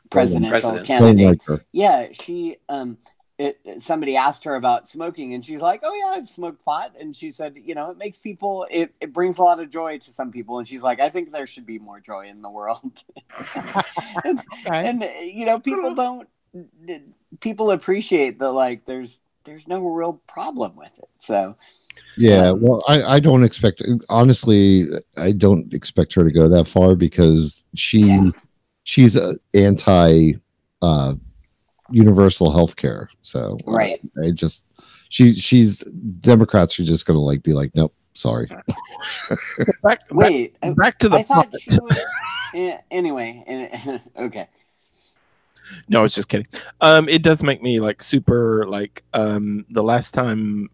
presidential candidate. Yeah, she somebody asked her about smoking and she's like, oh yeah, I've smoked pot, and she said, it makes people, it brings a lot of joy to some people, and she's like, I think there should be more joy in the world. and people appreciate that, like there's no real problem with it. So yeah, well, I don't expect, honestly, I don't expect her to go that far because she's anti universal health care. So right. She's Democrats are just gonna like be like, nope, sorry. back to the I thought she was anyway, okay. No, I was just kidding. It does make me like super like the last time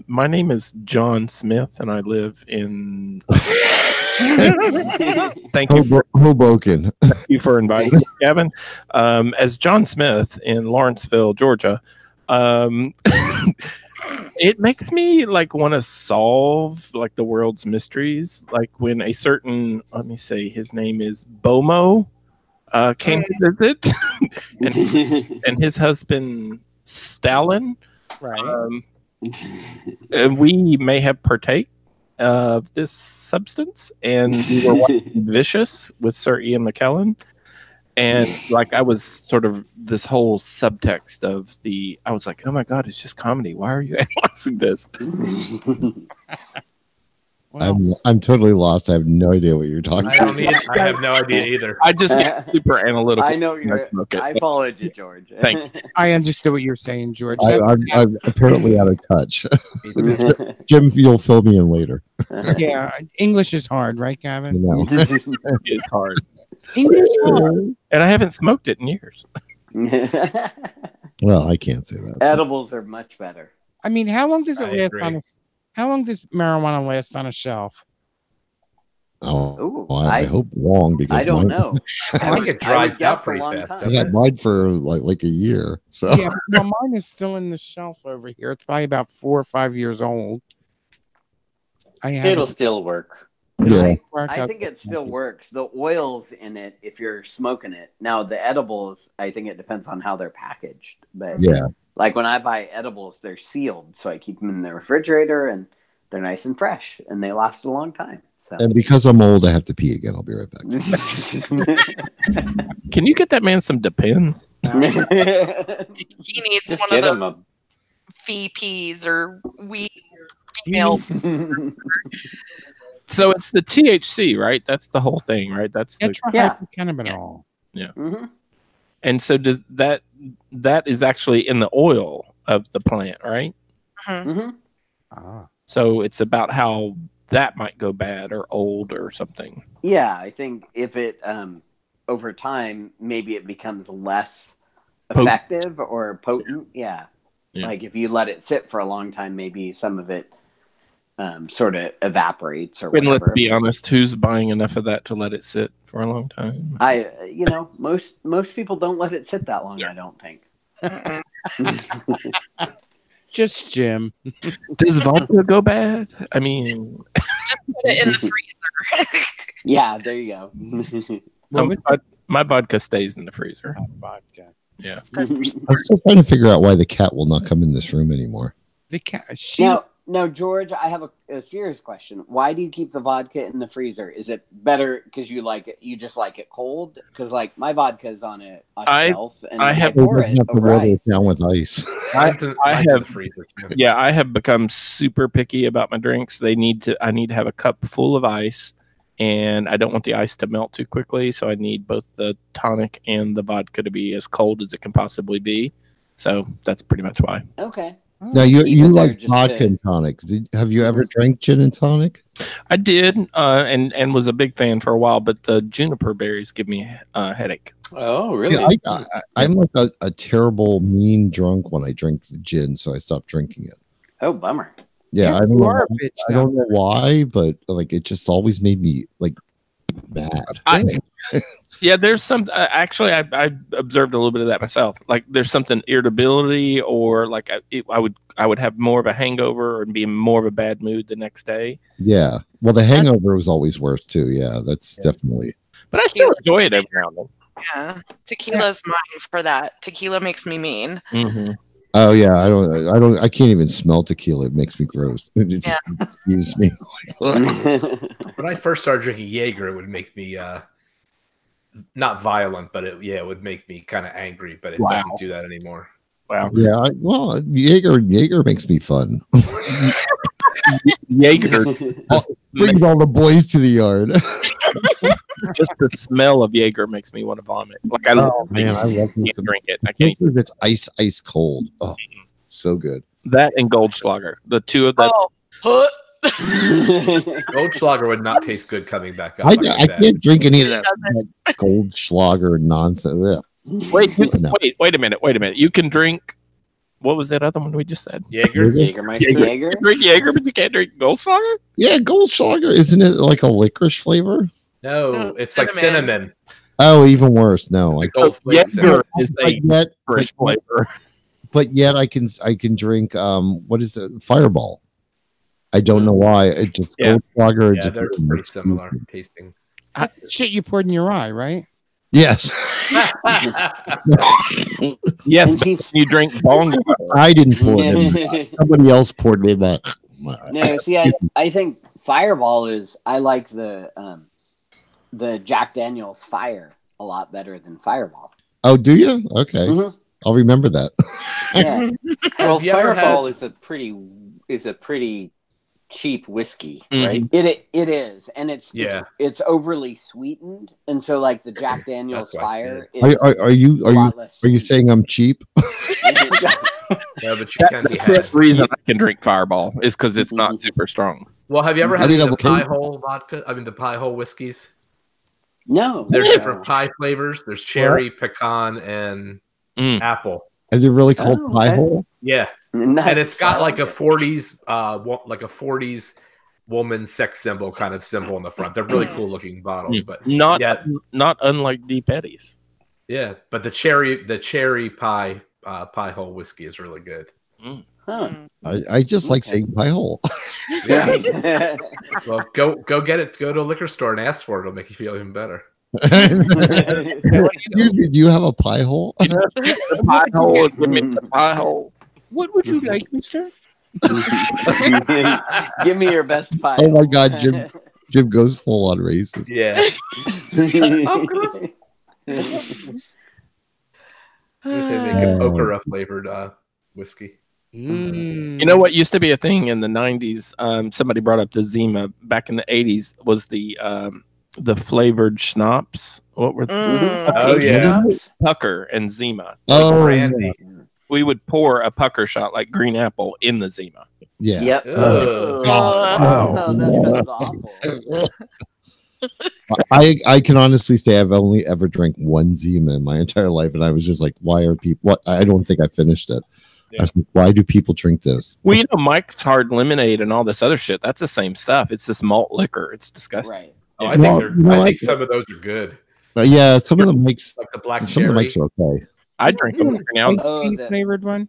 my name is John Smith and I live in Thank you, Hoboken. Thank you for inviting me, Gavin. As John Smith in Lawrenceville, Georgia, it makes me like want to solve like the world's mysteries. Like when a certain, let me say, his name is Bomo, came to visit, and his husband Stalin. Right. And we may have partake of this substance, and we were watching Vicious with Sir Ian McKellen, and like I was sort of this whole subtext of I was like, oh my god, it's just comedy. Why are you analyzing this? I'm totally lost. I have no idea what you're talking about. I have no idea either. I just get super analytical. I know I followed you, George. Thank you. I understood what you're saying, George. I'm apparently out of touch. Jim, you'll fill me in later. Yeah, English is hard, right, Gavin? No. It is hard. English is hard. And I haven't smoked it in years. Well, I can't say that. Edibles are much better. I mean, how long does it last how long does marijuana last on a shelf? Oh, I hope long because I don't know. I think it dries out pretty fast. I had mine for like a year. So yeah, well, mine is still in the shelf over here. It's probably about 4 or 5 years old. It'll still work. Yeah, I think it still works. The oils in it, if you're smoking it. Now the edibles, I think it depends on how they're packaged. But yeah. Like when I buy edibles, they're sealed, so I keep them in the refrigerator, and they're nice and fresh, and they last a long time. So. And because I'm old, I have to pee again. I'll be right back. Can you get that man some Depends? He needs Just one get of him the VPs or wheat female. So it's the THC, right? That's the whole thing, right? That's the cannabinol. Yeah. Mm-hmm. And so does that is actually in the oil of the plant, right? Mm-hmm. Ah. So it's about how that might go bad or old or something. Yeah, I think if it over time, maybe it becomes less effective or potent. Yeah. Like if you let it sit for a long time, maybe some of it sort of evaporates or whatever. And let's be honest, who's buying enough of that to let it sit for a long time? Most people don't let it sit that long. I don't think. Just Jim. Does vodka go bad? I mean, just put it in the freezer. Yeah, there you go. My vodka stays in the freezer. Vodka. Yeah. I'm still trying to figure out why the cat will not come in this room anymore. The cat. Now, George, I have a serious question. Why do you keep the vodka in the freezer? Is it better because you like it? You just like it cold? Because like my vodka is on a shelf, and I have pour it over ice. Down with ice. I have become super picky about my drinks. I need to have a cup full of ice, and I don't want the ice to melt too quickly, so I need both the tonic and the vodka to be as cold as it can possibly be. So that's pretty much why. Okay. Now you like vodka and tonic. Have you ever drank gin and tonic? I did, and was a big fan for a while, but the juniper berries give me a headache. Oh, really? Yeah, I'm like a terrible mean drunk when I drink gin, so I stopped drinking it. Oh, bummer. Yeah, I don't know why, but like it just always made me like mad. Yeah, there's some. Actually, I observed a little bit of that myself. Like, there's something irritability, or like I would have more of a hangover and be in more of a bad mood the next day. Yeah, well, the hangover was always worse too. Yeah, that's definitely. But I still enjoy it every now and then. Yeah, tequila's mine for that. Tequila makes me mean. Mm-hmm. Oh yeah, I can't even smell tequila. It makes me gross. It just excuse me. When I first started drinking Jaeger, it would make me not violent, but it would make me kind of angry. But it doesn't do that anymore. Wow. Yeah, well, Jaeger makes me fun. Jaeger brings all the boys to the yard. Just the smell of Jaeger makes me want to vomit. Like, I love can't drink it. I can't. It's ice cold. Oh, so good. That and Goldschlager, the two of them. Oh. Goldschlager would not taste good coming back up. I can't drink any of that Goldschlager nonsense. Wait a minute. You can drink. What was that other one we just said? Jaeger. Jaeger. You drink Jaeger, but you can't drink Goldschlager? Yeah, Goldschlager. Isn't it like a licorice flavor? No, it's like cinnamon. Oh, even worse. No, Jaeger is a licorice flavor. But yet I can drink what is it? Fireball. I don't know why. It just Goldschlager. Yeah, they're pretty similar tasting. Shit you poured in your eye, right? Yes. Yes, but you drink bong water. I didn't pour it in. Somebody else poured it in that. No, see, I think Fireball is. I like the Jack Daniel's Fire a lot better than Fireball. Oh, do you? Okay, I'll remember that. Yeah. Well, Fireball is a pretty cheap whiskey, right? It is, and it's overly sweetened, and so like the Jack Daniel's Fire. Are you saying I'm cheap? Yeah, but you can be That's the reason I can drink Fireball is because it's not super strong. Well, have you ever had the pie hole vodka? I mean, the pie hole whiskeys. No, there's different pie flavors. There's cherry, pecan, and apple. Are they really called pie hole? Yeah, and it's got like a 40s woman sex symbol kind of symbol on the front. They're really cool looking bottles, but not unlike Deep Eddies. Yeah, but the cherry pie hole whiskey is really good. I just like saying pie hole. Yeah. Well, go get it. Go to a liquor store and ask for it. It'll make you feel even better. Excuse me, do you have a pie hole? The pie hole. The pie hole. What would you like, mister? Give me your best pie. Oh my God, Jim goes full on racist. Yeah. They make an okra flavored whiskey. You know what used to be a thing in the 90s? Somebody brought up the Zima. Back in the 80s was the flavored schnapps. What were Oh yeah, Pucker and Zima. Oh, brandy. We would pour a pucker shot like green apple in the Zima. Yeah. Yep. That sounds awful. I can honestly say I've only ever drank one Zima in my entire life, and I was just like, why are people? What? I don't think I finished it. Yeah. I was like, why do people drink this? Well, you know, Mike's Hard Lemonade and all this other shit. That's the same stuff. It's this malt liquor. It's disgusting. Right. Oh, I think some of those are good. Yeah, some of them makes like the black some cherry. of the makes are okay. I drink them every now and then. Oh, the flavored one.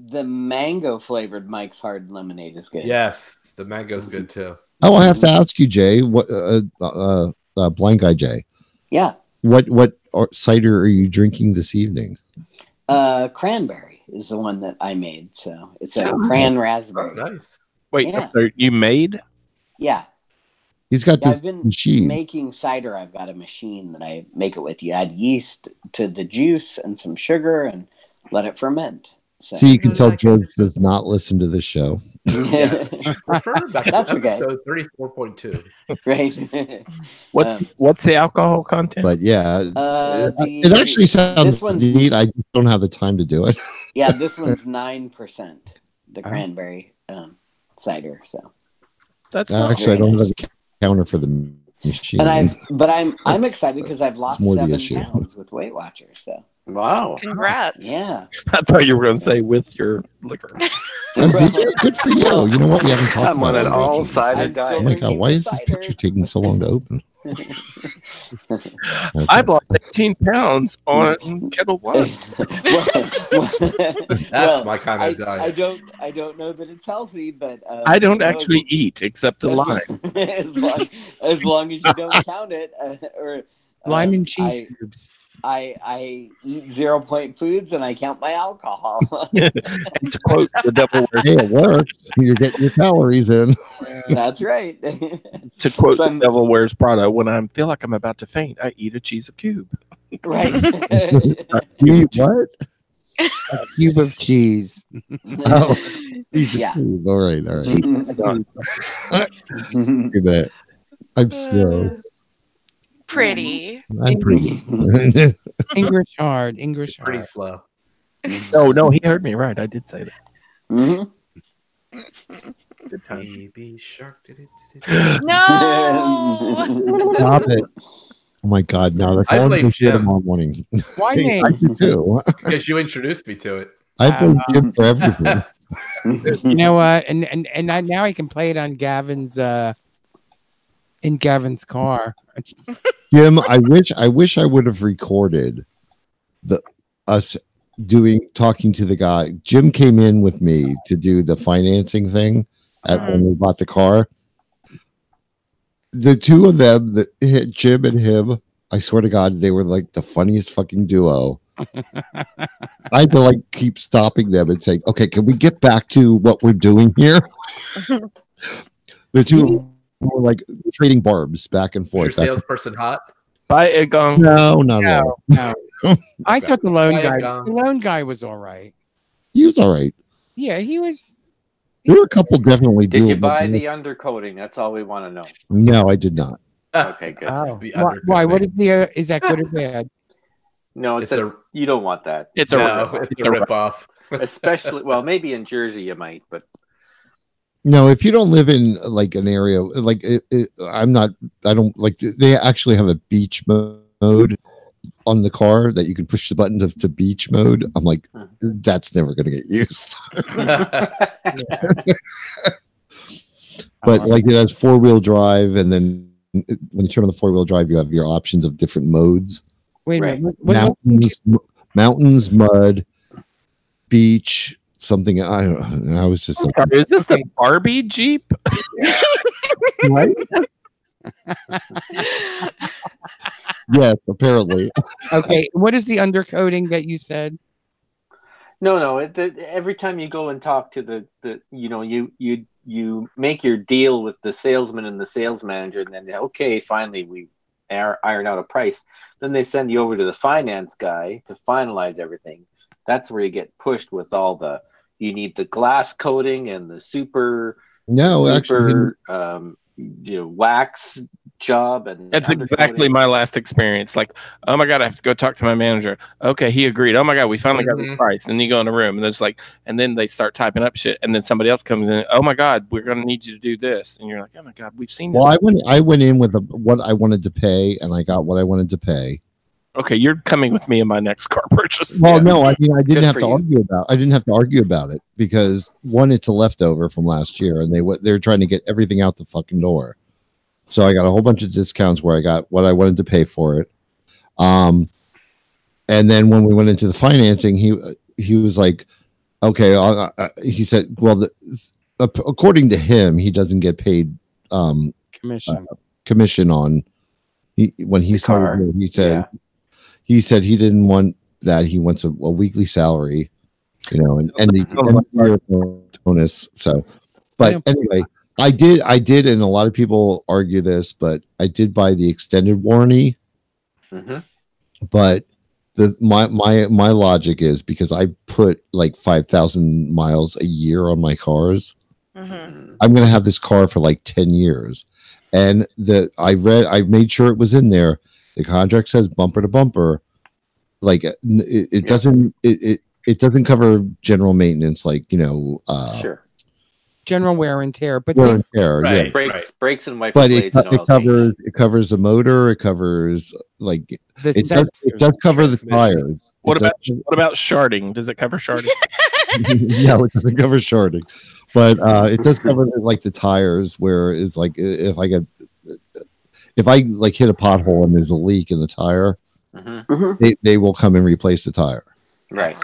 The mango flavored Mike's Hard Lemonade is good. Yes, the mango's good too. Oh, I have to ask you, Jay. What blind guy Jay? Yeah. What cider are you drinking this evening? Cranberry is the one that I made. So it's a cran raspberry. Oh, nice. Wait, Yeah. you made? Yeah. He's got this I've been machine. making cider. I've got a machine that I make it with. You add yeast to the juice and some sugar and let it ferment. So you can tell George does not listen to this show. Yeah. Refer back to That's okay. episode 34.2. Right. What's the alcohol content? But yeah, it actually sounds neat. I just don't have the time to do it. Yeah, this one's 9%. The cranberry cider. So that's actually I don't have a counter for the machine. And I'm excited because I've lost 7 pounds with Weight Watchers. So wow, congrats! Yeah, I thought you were going to say with your liquor. Good for you. You know what? We haven't talked I'm about on an all-sided diet. Oh my god, why is this picture taking so long to open? I've lost 18 pounds on Kettle One. That's my kind of diet. I don't know that it's healthy, but I don't actually eat except a lime. as long as you don't count it, or lime and cheese cubes. I eat 0 point foods and I count my alcohol. And to quote the devil wears, hey, it works. You're getting your calories in. That's right. To quote the devil wears Prada, when I feel like I'm about to faint, I eat a cheese of cube. Right. You eat what? A cube of cheese. Oh, cheese of cube. All right. Give it. I'm slow. Pretty. I'm pretty. English hard. Pretty slow. No, he heard me right. I did say that. Mm-hmm. Good time. Baby shark. No. Stop it. Oh my god, no, that's all I'm going to do tomorrow morning. Why me? I do too. Because you introduced me to it. I blame Jim for everything. You know what? And now I can play it on Gavin's in Gavin's car. Jim, I wish I would have recorded us talking to the guy. Jim came in with me to do the financing thing when we bought the car. The two of them, Jim and him, I swear to God, they were like the funniest fucking duo. I had to like keep stopping them and saying, "Okay, can we get back to what we're doing here?" The two were like trading barbs back and forth. Your salesperson hot? Buy a gong. No. I thought the lone guy was all right. He was all right. Yeah, he was. There were a couple definitely. Did you buy the undercoating? That's all we want to know. No, I did not. Okay, good. Why? What is is that good or bad? No, you don't want that. It's a ripoff. Especially, well, maybe in Jersey you might, but no, if you don't live in like an area like I don't like. They actually have a beach mode on the car that you can push the button to beach mode. I'm like, that's never going to get used. But like it has 4-wheel drive, and then when you turn on the 4-wheel drive, you have your options of different modes. Wait a minute. Mountains, mud, beach, something. I don't know. I was just like, is this the Barbie Jeep? Right? Yes, apparently. Okay, what is the undercoating that you said? No. Every time you go and talk to you make your deal with the salesman and the sales manager, and then okay, finally we iron out a price. Then they send you over to the finance guy to finalize everything. That's where you get pushed with all you need the glass coating and the super wax job, and that's exactly my last experience. Like, oh my god, I have to go talk to my manager. Okay, he agreed. Oh my god, we finally got this price. Then you go in a room and there's like, and then they start typing up shit, and then somebody else comes in. Oh my god, we're gonna need you to do this, and you're like, oh my god, we've seen this. Well, I went in with what I wanted to pay, and I got what I wanted to pay. Okay, you're coming with me in my next car purchase. Well, no, I mean I didn't have to argue about it because one, it's a leftover from last year, and they're trying to get everything out the fucking door. So I got a whole bunch of discounts where I got what I wanted to pay for it. And then when we went into the financing, he was like, okay, he said, well, according to him, he doesn't get paid commission on when he's told me. He said he didn't want that. He wants a weekly salary, and the bonus. So, but anyway. I did, and a lot of people argue this, but I did buy the extended warranty. Mm-hmm. But my logic is because I put like 5,000 miles a year on my cars. Mm-hmm. I'm going to have this car for like 10 years. And I made sure it was in there. The contract says bumper to bumper. Like it doesn't, it doesn't cover general maintenance, like, Sure. General wear and tear, but wear and tear, Right, yeah. Brakes and wiper But blades and oil change. it covers the motor. It covers like The it does cover the tires. What about sharding? Does it cover sharding? No, it doesn't cover sharding, but it does cover like the tires. Where it's like if I like hit a pothole and there's a leak in the tire, they will come and replace the tire. Right.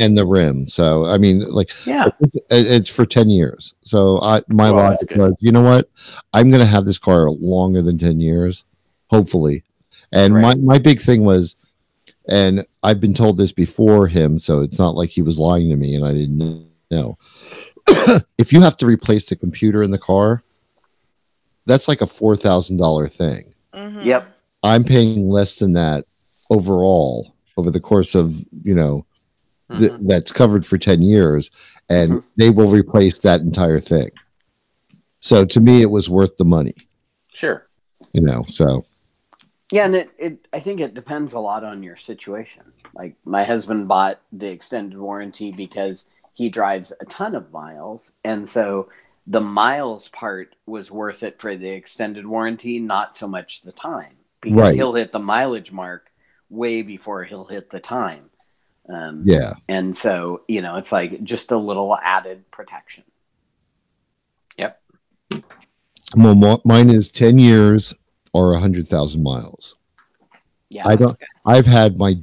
And the rim. So I mean, like, yeah, it's for 10 years. So my logic was, you know what, I'm going to have this car longer than 10 years, hopefully. And my big thing was, and I've been told this before him, so it's not like he was lying to me and I didn't know. If you have to replace the computer in the car, that's like a $4,000 thing. Mm-hmm. Yep. I'm paying less than that overall over the course of, that's covered for 10 years, and they will replace that entire thing. So to me, it was worth the money. Sure. So. Yeah, and I think it depends a lot on your situation. Like, my husband bought the extended warranty because he drives a ton of miles, and so the miles part was worth it for the extended warranty, not so much the time, because he'll hit the mileage mark way before he'll hit the time. And so, it's like just a little added protection. Yep. Well, mine is 10 years or 100,000 miles. Yeah. I've had my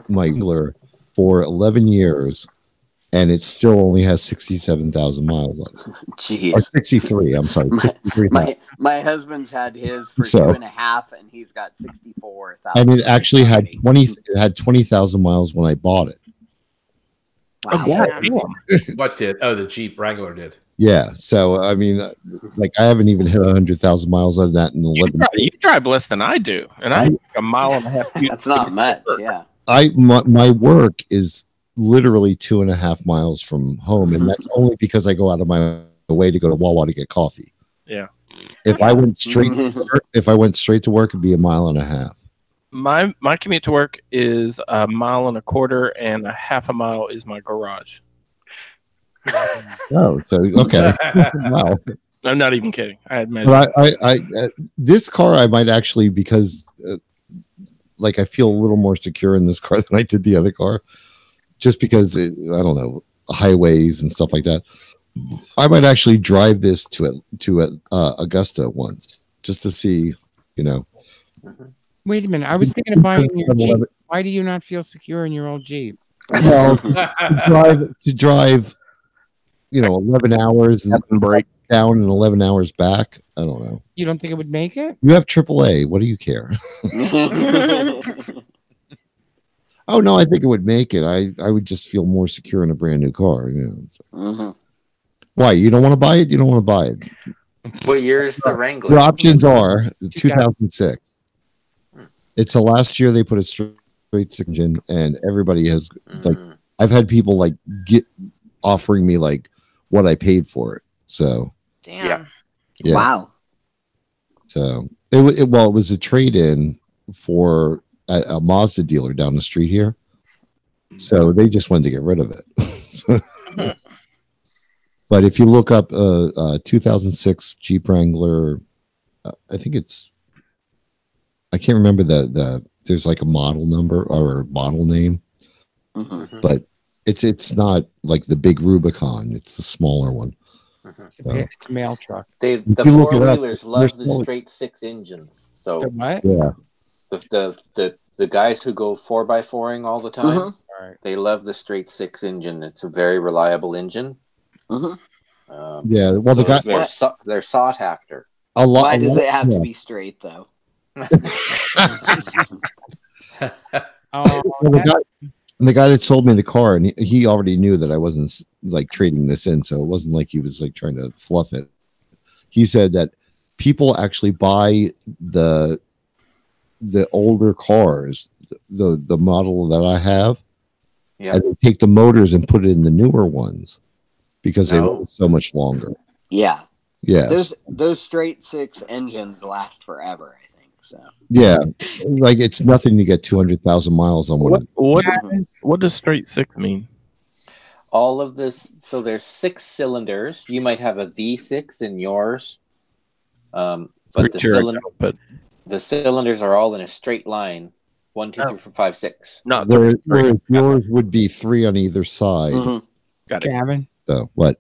dealer for 11 years, and it still only has 67,000 miles on it. Jeez. Or 63, I'm sorry. My husband's had his for 2.5, and he's got 64,000. And it actually had 20,000 miles when I bought it. Wow. Yeah. What did? Oh, the Jeep Wrangler did. Yeah. So, I mean, like, I haven't even hit 100,000 miles of that in 11 years. You drive less than I do, and I a mile and a half. That's not much, yeah. My work is literally 2.5 miles from home, and that's only because I go out of my way to go to Wawa to get coffee. Yeah. If I went straight to work, it'd be 1.5 miles. My commute to work is 1.25 miles, and 0.5 mile is my garage. Oh, so okay. Wow. I'm not even kidding. I had but I this car I might actually, because like I feel a little more secure in this car than I did the other car, just because I don't know, highways and stuff like that. I might actually drive this to Augusta once just to see, Wait a minute. I was thinking of buying your Jeep. Why do you not feel secure in your old Jeep? Well, to drive 11 hours and break down and 11 hours back. I don't know. You don't think it would make it? You have AAA. What do you care? Oh no, I think it would make it. I would just feel more secure in a brand new car. Why? You don't want to buy it? You don't want to buy it. What year is the Wrangler? The options are 2006. It's the last year they put a straight six engine, and everybody has like. I've had people like offering me like what I paid for it. So damn. Yeah. Wow. So it was a trade-in for a Mazda dealer down the street here. So they just wanted to get rid of it. But if you look up 2006 Jeep Wrangler, I think I can't remember there's like a model number or a model name, but it's not like the big Rubicon. It's the smaller one. It's a mail truck. The four-wheelers love the straight six engines. So what? Yeah. The guys who go 4x4ing all the time, they love the straight six engine. It's a very reliable engine. Yeah. Well, so they're sought after. Why does it have to be straight though? The guy that sold me the car, and he already knew that I wasn't like trading this in, so it wasn't like he was like trying to fluff it. He said that people actually buy the older cars the model that I have, Yeah. and they take the motors and put it in the newer ones because they last so much longer. Yeah. Yes. Those straight six engines last forever, I think. So Yeah, like it's nothing to get 200,000 miles on one. What does straight six mean? All of this. So there's 6 cylinders. You might have a V6 in yours, but the cylinders are all in a straight line. 1, 2, 3, 4, 5, 6. No, whereas yours would be 3 on either side. Got it. Gavin. So what?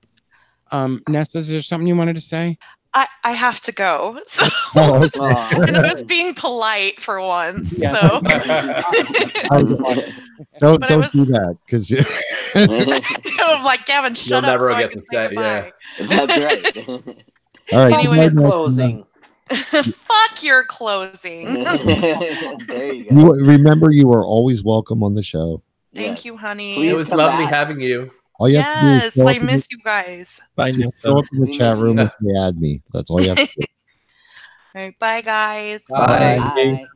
Nessa, is there something you wanted to say? I have to go. So Oh, okay. and I was being polite for once. Yeah. So don't do that because I'm like, Gavin, shut up so I can say goodbye. That's right. All right. Anyways, closing. Fuck your closing. There you go. You remember, you are always welcome on the show. Thank you, honey. It was lovely having you. All you have to do is Yes, show I up in miss you guys. show up in the chat room and say add me. That's all you have to do. All right, bye, guys. Bye.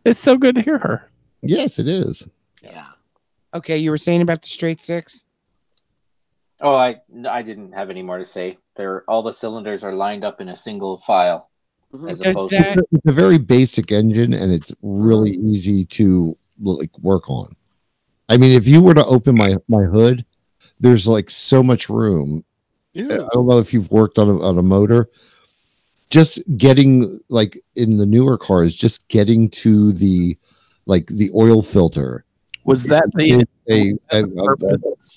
It's so good to hear her. Yes, it is. Yeah. Okay, you were saying about the straight six? Oh, I didn't have any more to say. All the cylinders are lined up in a single file. As opposed to It's a very basic engine, and it's really easy to like work on. I mean, if you were to open my hood, there's like so much room. I don't know if you've worked on a motor. Just getting like in the newer cars, just getting to the oil filter. Was that the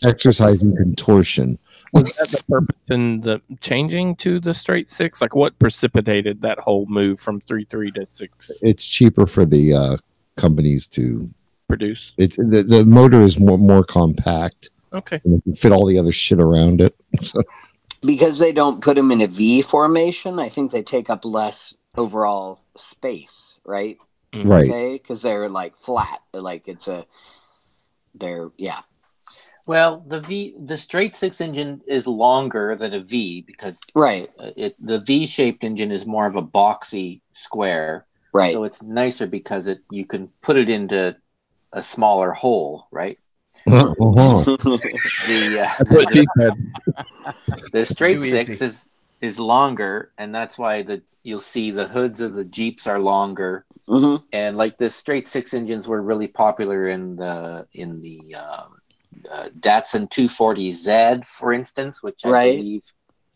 exercise in contortion? Was that the purpose in the changing to the straight six? Like, what precipitated that whole move from 3.3 to 6? It's cheaper for the companies to produce. It's the motor is more compact. Okay, and you can fit all the other shit around it. So. Because they don't put them in a V formation, I think they take up less overall space, right? Right. Okay, because they're like flat, like yeah. Well, the straight six engine is longer than a V because the V-shaped engine is more of a boxy square, right? So it's nicer because you can put it into a smaller hole, right? The straight six is longer, and that's why you'll see the hoods of the Jeeps are longer, and like the straight six engines were really popular in the Datsun 240Z, for instance, which I believe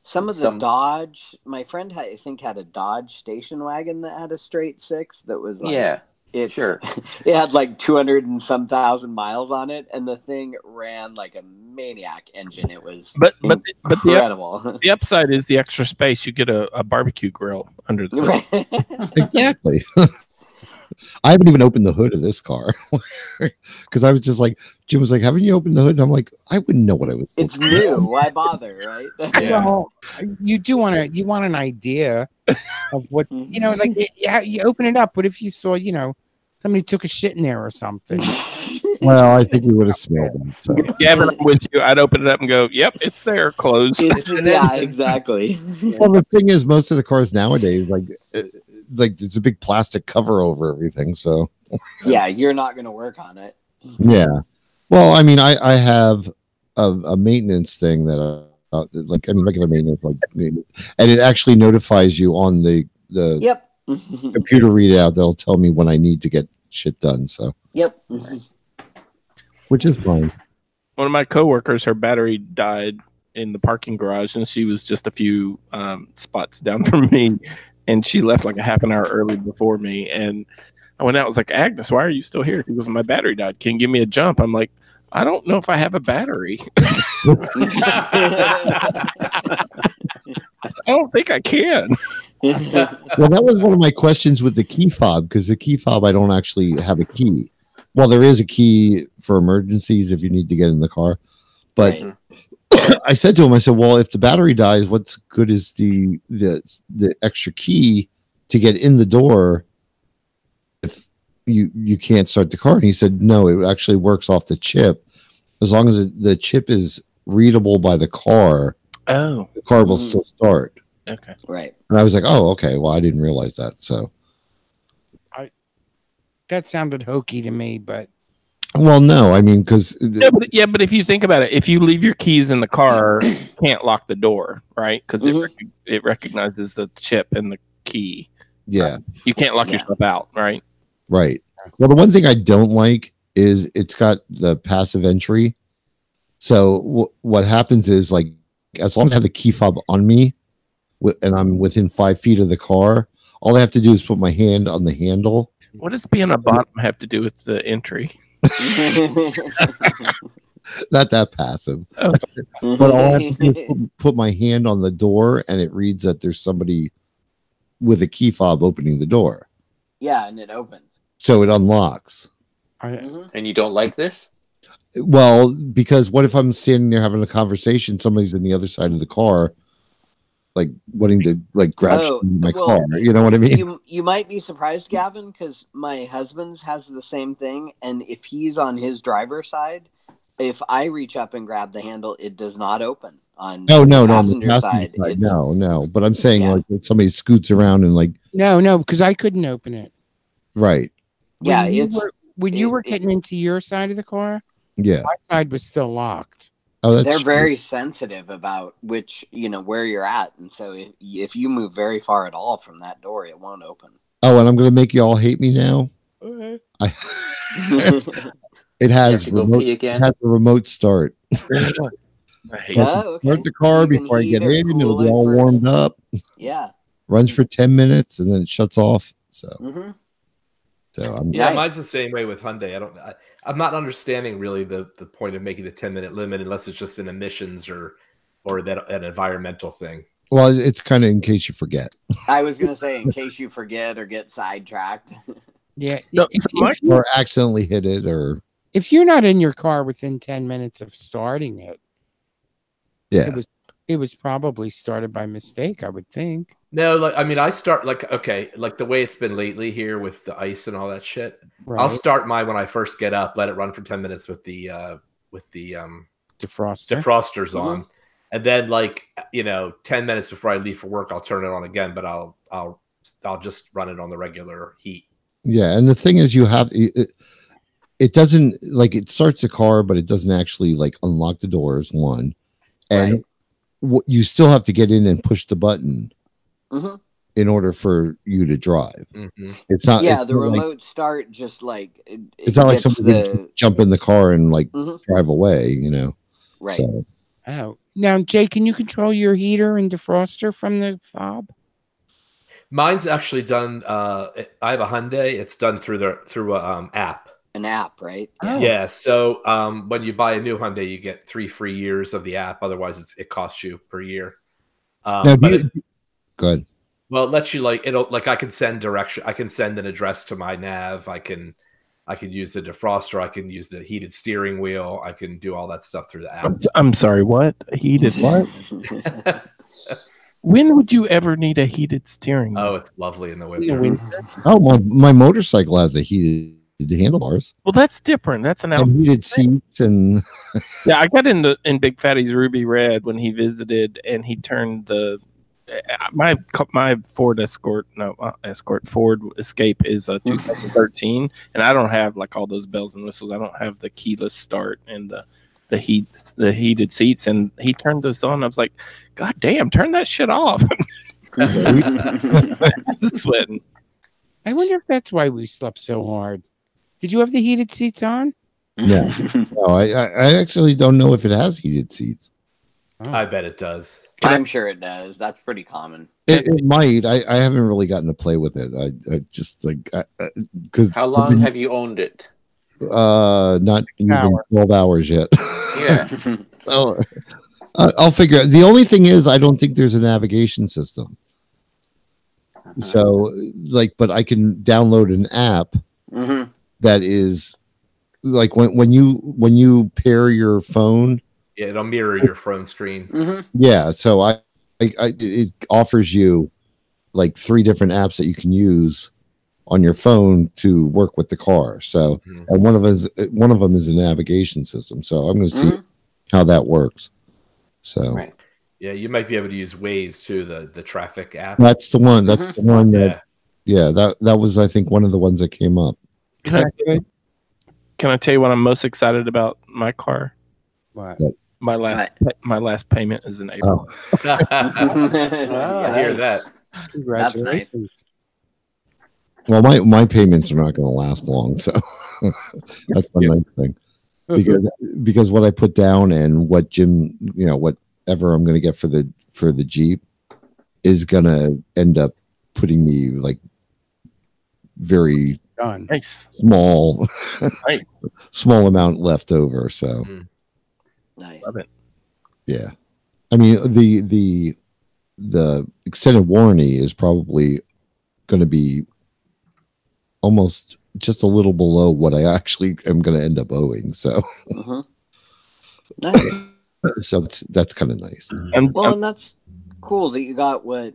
some of the Dodge. My friend I think had a Dodge station wagon that had a straight six that was like, sure. It had like 200 and some thousand miles on it, and the thing ran like a maniac engine. It was incredible. The upside is the extra space. You get a barbecue grill under the hood. Exactly. I haven't even opened the hood of this car because I was just like, Jim was like, haven't you opened the hood? And I'm like, I wouldn't know what I was. It's new. Why bother, right? Well, you want an idea of what, like you open it up. But if you saw, somebody took a shit in there or something. Well, I think we would have smelled them. So. Gavin, I'm with you. I'd open it up and go, yep, it's there, closed. Yeah, exactly. Well, the thing is, most of the cars nowadays, like there's a big plastic cover over everything, so yeah, you're not going to work on it. Yeah, well, I mean, I have a maintenance thing that regular maintenance, and it actually notifies you on the computer readout that'll tell me when I need to get shit done. So which is fine. One of my coworkers, her battery died in the parking garage, and she was just a few spots down from me. And she left like a half an hour early before me. And I went out, I was like, Agnes, why are you still here? Because my battery died. Can you give me a jump? I'm like, I don't know if I have a battery. I don't think I can. Well, that was one of my questions with the key fob, because the key fob, I don't actually have a key. Well, there is a key for emergencies if you need to get in the car. But I said to him, I said, well, if the battery dies, what's good is the extra key to get in the door if you can't start the car? And he said, no, it actually works off the chip. As long as the chip is readable by the car, the car will still start. Okay. Right. And I was like, oh, okay. Well, I didn't realize that. So that sounded hokey to me, but Well, no, I mean, because but if you think about it, if you leave your keys in the car, you can't lock the door, right? Because it recognizes the chip and the key. Yeah, you can't lock yourself out, right? Right. Well, the one thing I don't like is it's got the passive entry. So what happens is, like, as long as I have the key fob on me and I'm within 5 feet of the car, all I have to do is put my hand on the handle. What does being a bottom have to do with the entry? Not that passive. But all I have to do is put my hand on the door, and it reads that there's somebody with a key fob opening the door. Yeah, and it opens. So it unlocks. And you don't like this? Well, because what if I'm standing there having a conversation, somebody's in the other side of the car, like wanting to like grab my car. You know what I mean? You might be surprised, Gavin, because my husband's has the same thing, and if he's on his driver's side, if I reach up and grab the handle, it does not open. On no, the no, passenger on the side, side, no. But I'm saying like if somebody scoots around and like no, because I couldn't open it. Right. When you were getting into your side of the car, yeah, my side was still locked. Oh, they're very sensitive about which, where you're at, and so if you move very far at all from that door, it won't open. Oh, and I'm gonna make you all hate me now. Okay. It has remote, it has a remote start. Okay. Start the car before I get in. It'll be all warmed up. Yeah. Runs for 10 minutes and then it shuts off. So, Mine's the same way with Hyundai. I'm not understanding really the point of making the 10-minute limit unless it's just an emissions or that an environmental thing. Well, it's kind of in case you forget. I was gonna say in case you forget or get sidetracked. Yeah. Or accidentally hit it, or if you're not in your car within 10 minutes of starting it, it was probably started by mistake, I would think. No, I start the way it's been lately here with the ice and all that shit. Right. I'll start mine when I first get up, let it run for 10 minutes with the defrosters on, and then 10 minutes before I leave for work, I'll turn it on again. But I'll just run it on the regular heat. Yeah, and the thing is, you have it doesn't it starts the car, but it doesn't actually unlock the doors. One, and you still have to get in and push the button in order for you to drive. It's not. Yeah, it's the not remote start just it's not like somebody can jump in the car and drive away. Right. So. Oh, now Jay, can you control your heater and defroster from the fob? Mine's actually done. I have a Hyundai. It's done through app. An app, right? Yeah. So when you buy a new Hyundai, you get 3 free years of the app. Otherwise, it costs you per year. Good. Well, it lets you I can send direction. I can send an address to my nav. I can use the defroster. I can use the heated steering wheel. I can do all that stuff through the app. I'm sorry. What heated? What? When would you ever need a heated steering wheel? Oh, it's lovely in the winter. Oh, my motorcycle has a heated handlebars. Well, that's different. That's an heated seats and yeah. I got in Big Fatty's Ruby Red when he visited, and he turned my Ford Escort Ford Escape is a 2013, and I don't have all those bells and whistles. I don't have the keyless start and the heated seats, and he turned those on. I was like, God damn, turn that shit off. Sweating. I wonder if that's why we slept so hard. Did you have the heated seats on? Yeah. No, I actually don't know if it has heated seats. Oh. I bet it does. I'm sure it does. That's pretty common. It might. I haven't really gotten to play with it. I just because how long have you owned it? Not even 12 hours yet. Yeah. So I'll figure out. The only thing is, I don't think there's a navigation system. So but I can download an app that is when you pair your phone. Yeah, it'll mirror your phone screen. Yeah, so it offers you 3 different apps that you can use on your phone to work with the car. So, and one of them is a navigation system. So I'm going to see how that works. So, yeah, you might be able to use Waze too, the traffic app. That's the one. That's the one that. Yeah, that was I think one of the ones that came up. Can I tell you what I'm most excited about my car? What? My last payment is in April. I hear that. Congratulations. Well, my payments are not going to last long, so that's one nice thing. Because what I put down and what Jim, whatever I'm going to get for the Jeep is going to end up putting me like very small, small amount left over. So nice. Love it. Yeah, I mean the extended warranty is probably going to be almost just a little below what I actually am going to end up owing. So, nice. So that's kind of nice. And that's cool that you got what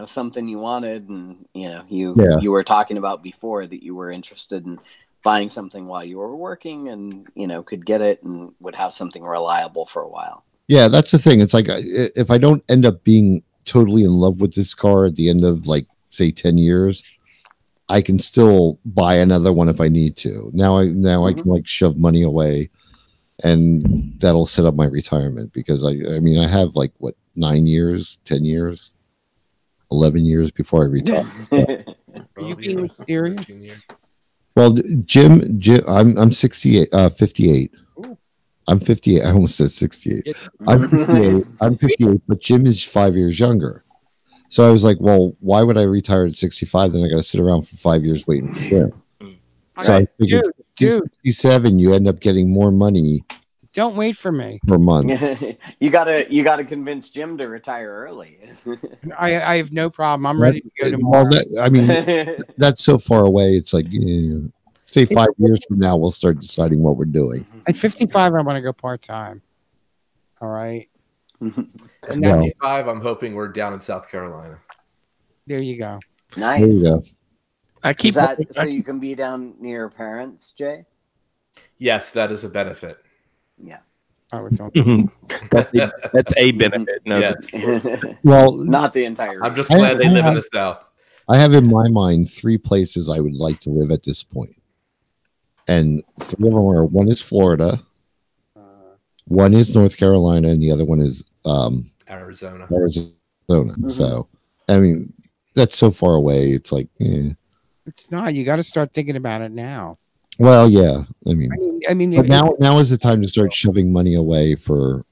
something you wanted, and you were talking about before that you were interested in buying something while you were working, and could get it and would have something reliable for a while. Yeah, that's the thing. It's like if I don't end up being totally in love with this car at the end of like say 10 years, I can still buy another one if I need to. Now I can like shove money away, and that'll set up my retirement because I mean I have like what 9 years, 10 years, 11 years before I retire. Are you being serious? Well, Jim, I'm 68, 58. Ooh. I'm 58. I almost said 68. I'm 58. I'm 58, but Jim is 5 years younger. So I was like, well, why would I retire at 65? Then I got to sit around for 5 years waiting for him. So I figured 67, you end up getting more money. Don't wait for me per month. You gotta convince Jim to retire early. I have no problem. I'm ready to go tomorrow. Well, that's so far away. It's like, say 5 years from now, we'll start deciding what we're doing. At 55, I want to go part-time. All right. At 55, I'm hoping we're down in South Carolina. There you go. Nice. There you go. Is that so you can be down near your parents, Jay? Yes, that is a benefit. Yeah. That's a benefit. No, yes. Well, not the entire. I'm just glad they live in the South. I have in my mind 3 places I would like to live at this point. And 3 of them are, one is Florida, one is North Carolina, and the other one is Arizona. So, I mean, that's so far away. It's like, it's not. You got to start thinking about it now. Well, yeah. I mean, but now is the time to start shoving money away for,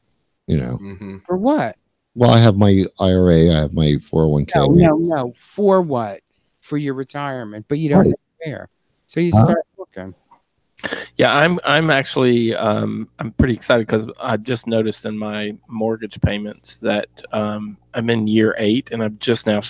For what? Well, I have my IRA, I have my 401k. No. For what? For your retirement, but you don't have care. So you start looking. Yeah, I'm actually I'm pretty excited because I just noticed in my mortgage payments that I'm in year 8, and I've just now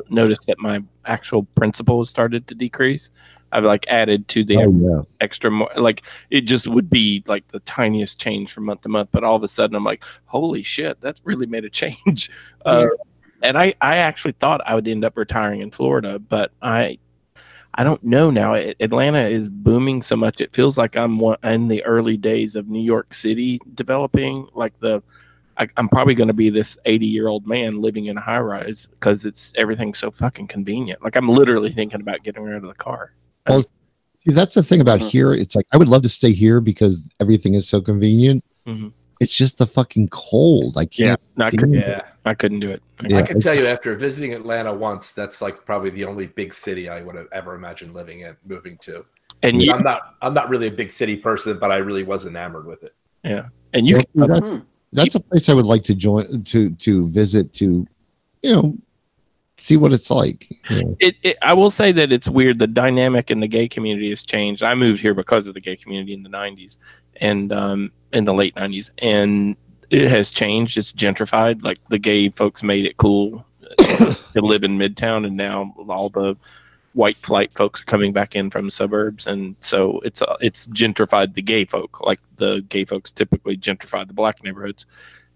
noticed that my actual principal has started to decrease. I've like added to the extra more, like it just would be like the tiniest change from month to month, but all of a sudden I'm like, holy shit, that's really made a change. And I actually thought I would end up retiring in Florida, but I don't know now. Atlanta is booming so much. It feels like I'm in the early days of New York City developing. Like I'm probably going to be this 80-year-old man living in a high rise because everything's so fucking convenient. Like I'm literally thinking about getting rid of the car. Well, see, that's the thing about here. It's like I would love to stay here because everything is so convenient. Mm-hmm. It's just the fucking cold. I can't. I couldn't do it. I can tell you, after visiting Atlanta once, that's like probably the only big city I would have ever imagined moving to. And I'm not really a big city person, but I really was enamored with it. Yeah, and you. That's a place I would like to join to visit to, see what it's like. I will say that it's weird. The dynamic in the gay community has changed. I moved here because of the gay community in the 90s and in the late 90s, and it has changed. It's gentrified. Like the gay folks made it cool to live in Midtown, and now all the white flight folks are coming back in from the suburbs, and so it's gentrified the gay folk. Like the gay folks typically gentrify the black neighborhoods,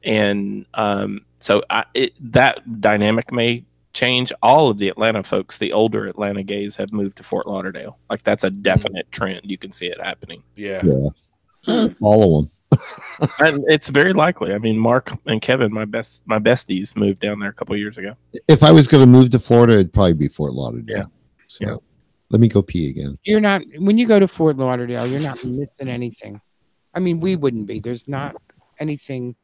and so that dynamic may change. All of the Atlanta folks, the older Atlanta gays, have moved to Fort Lauderdale. Like that's a definite trend. You can see it happening. Yeah. All of them. And it's very likely. I mean, Mark and Kevin, my besties, moved down there a couple of years ago. If I was going to move to Florida, it'd probably be Fort Lauderdale. Yeah. So Let me go pee again. You're not when you go to Fort Lauderdale. You're not missing anything. I mean, we wouldn't be. There's not anything.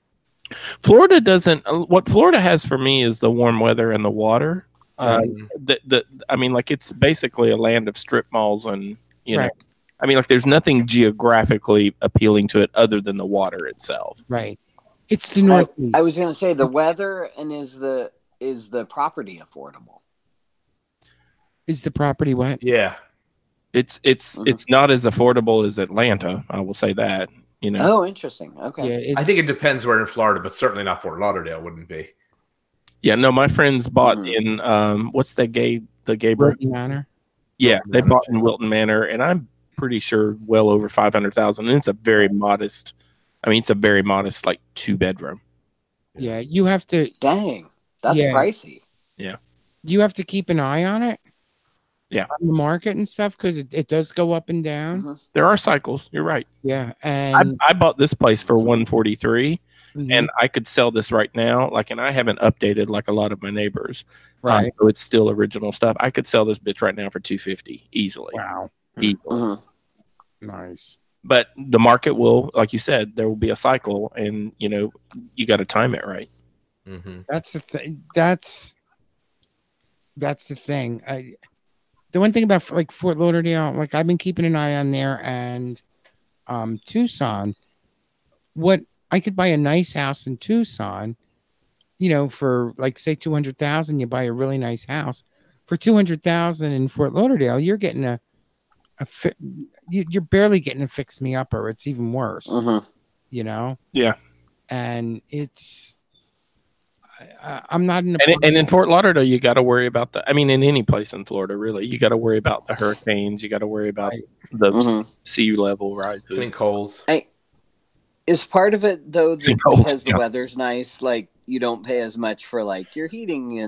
Florida doesn't. What Florida has for me is the warm weather and the water. I mean, like it's basically a land of strip malls, and you know, I mean, like there's nothing geographically appealing to it other than the water itself. Right. It's the Northeast. I was going to say the weather and is the property affordable? Is the property what? Yeah. It's not as affordable as Atlanta. I will say that. You know. Oh, interesting. Okay. Yeah, I think it depends where in Florida, but certainly not Fort Lauderdale wouldn't be. Yeah, no, my friends bought in what's the gay Wilton Manor? Yeah, they bought in Wilton Manor, and I'm pretty sure well over 500,000. And it's a very modest. I mean, it's a very modest, like 2-bedroom. Yeah, you have to. Dang, that's pricey. Yeah, you have to keep an eye on it. Yeah, on the market and stuff because it does go up and down. There are cycles. You're right. Yeah, and I bought this place for 143. And I could sell this right now, like, and I haven't updated like a lot of my neighbors, right? So it's still original stuff. I could sell this bitch right now for 250 easily. Wow, easily. Nice. But the market will, like you said, there will be a cycle, and you know, you got to time it right. That's the thing. That's the thing. The one thing about like Fort Lauderdale, like I've been keeping an eye on there, and Tucson. What I could buy a nice house in Tucson, you know, for like say 200,000. You buy a really nice house for 200,000 in Fort Lauderdale. You're getting you're barely getting a fix me up, or it's even worse. You know. Yeah. And it's. I'm not in. And in Fort Lauderdale, you got to worry about the. I mean, in any place in Florida, really, you got to worry about the hurricanes. You got to worry about the sea level rise, sinkholes. Is part of it though because the weather's nice? Like you don't pay as much for like your heating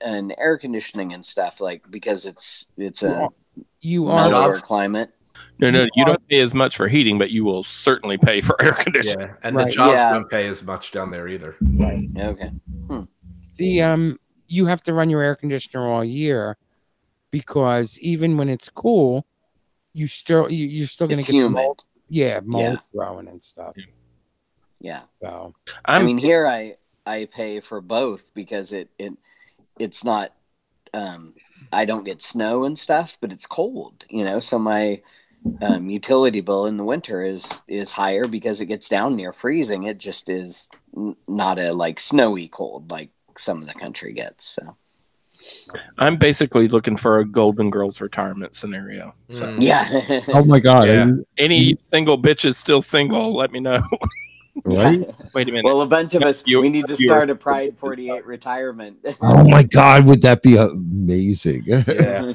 and air conditioning and stuff, like because it's a lower climate. No, you don't pay as much for heating, but you will certainly pay for air conditioning. Yeah, and the jobs don't pay as much down there either. Right. Okay. The you have to run your air conditioner all year because even when it's cool, you're still going to get humid. Mold. Yeah, mold growing and stuff. Yeah. So I mean, here I pay for both because it's not I don't get snow and stuff, but it's cold, you know. So my utility bill in the winter is higher because it gets down near freezing. It just is not a like snowy cold like some of the country gets. So I'm basically looking for a Golden Girls retirement scenario. So. Yeah. Oh my God! Yeah. Any single bitches still single? Let me know. Right? Wait a minute. Well, a bunch of us, we need to start a Pride 48 retirement. Oh my God, would that be amazing? Yeah.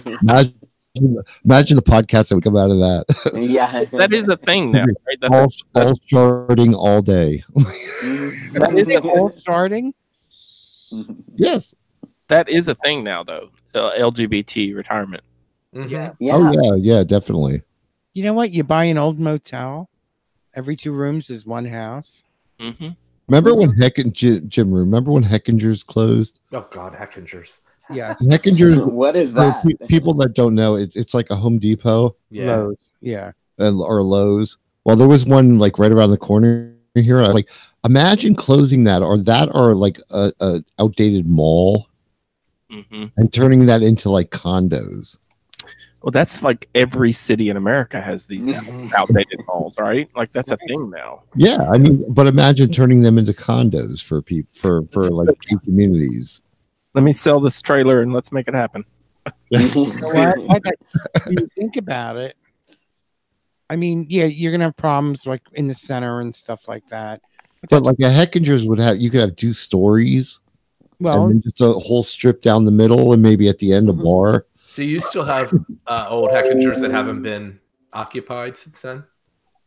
Imagine the podcast that would come out of that. Yeah. That is the thing now, right? That's all charting all day. That is it all starting? Yes. That is a thing now, though. LGBT retirement. Yeah. Oh yeah, definitely. You know what? You buy an old motel. Every 2 rooms is one house. Remember when Jim? Remember when Heckingers closed? Oh God, Heckingers. Yes. Heckingers. What is that? People that don't know, it's like a Home Depot. Yeah. Lowe's. Yeah. Or Lowe's. Well, there was one like right around the corner here. I was like, imagine closing that, or like a outdated mall, and turning that into like condos. Well, that's like every city in America has these outdated malls, right? Like that's a thing now. Yeah, I mean, but imagine turning them into condos for people for like communities. Let me sell this trailer and let's make it happen. You know what? When you think about it, I mean, yeah, you're gonna have problems like in the center and stuff like that. But like a Heckingers would have, you could have 2 stories. Well, and then just a whole strip down the middle, and maybe at the end a bar. So you still have old Heckingers that haven't been occupied since then?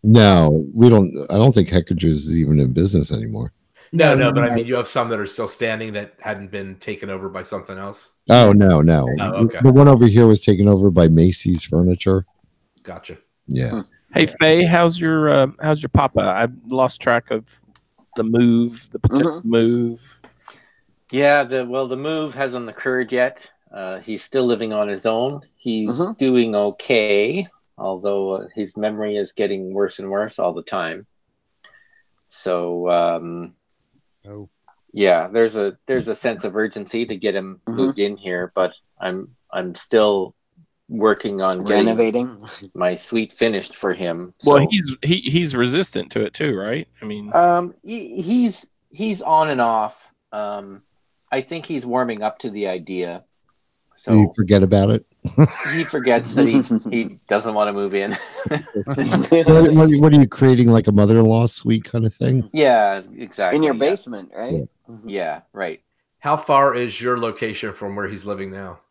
No, we don't. I don't think Heckingers is even in business anymore. No, but I mean, you have some that are still standing that hadn't been taken over by something else. Oh no. Oh, okay. The one over here was taken over by Macy's Furniture. Gotcha. Yeah. Hey Faye, how's your papa? I've lost track of the potential move. Yeah, the move hasn't occurred yet. He's still living on his own. He's doing okay, although his memory is getting worse and worse all the time. So, yeah, there's a sense of urgency to get him moved in here, but I'm still working on renovating my suite finished for him. So. Well, he's resistant to it too, right? I mean, he's on and off. I think he's warming up to the idea. So you forget about it. He forgets that he doesn't want to move in. What are you creating, like a mother-in-law suite kind of thing? Yeah, exactly. In your basement, right? Yeah, right. How far is your location from where he's living now?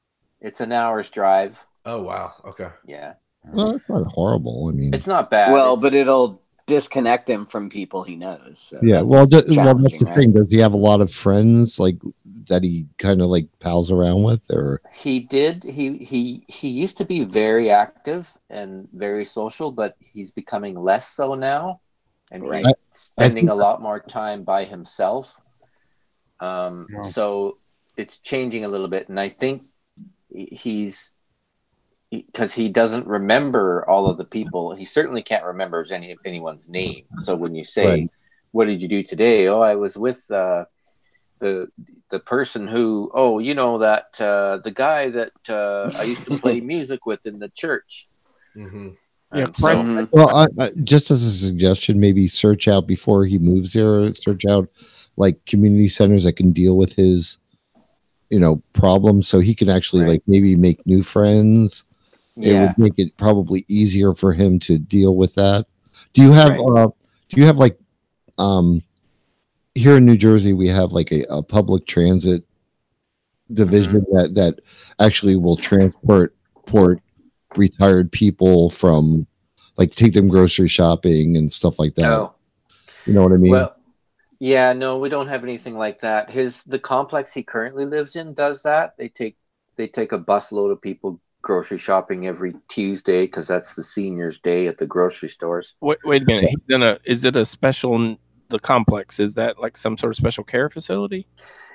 It's an hour's drive. Oh, wow. Okay. Yeah. Well, it's not horrible. I mean, it's not bad. Well, but it'll disconnect him from people he knows. So yeah. Well, that's the thing. Does he have a lot of friends like that he kind of like pals around with, or he did? He used to be very active and very social, but he's becoming less so now, and he's spending a lot more time by himself. So it's changing a little bit, and I think because he doesn't remember all of the people. He certainly can't remember anyone's name. So when you say, "What did you do today?" "Oh, I was with the person who." "Oh, you know that the guy that I used to play music with in the church." Well, I, just as a suggestion, maybe search out before he moves here. Search out like community centers that can deal with his, problems, so he can actually like maybe make new friends. It would make it probably easier for him to deal with that. Do you have like here in New Jersey we have like a public transit division that actually will transport retired people from, like, take them grocery shopping and stuff like that. Oh. You know what I mean? Well, yeah, no, we don't have anything like that. The complex he currently lives in does that. They take a busload of people grocery shopping every Tuesday because that's the seniors' day at the grocery stores. Wait a minute. Is it a special? The complex, is that like some sort of special care facility?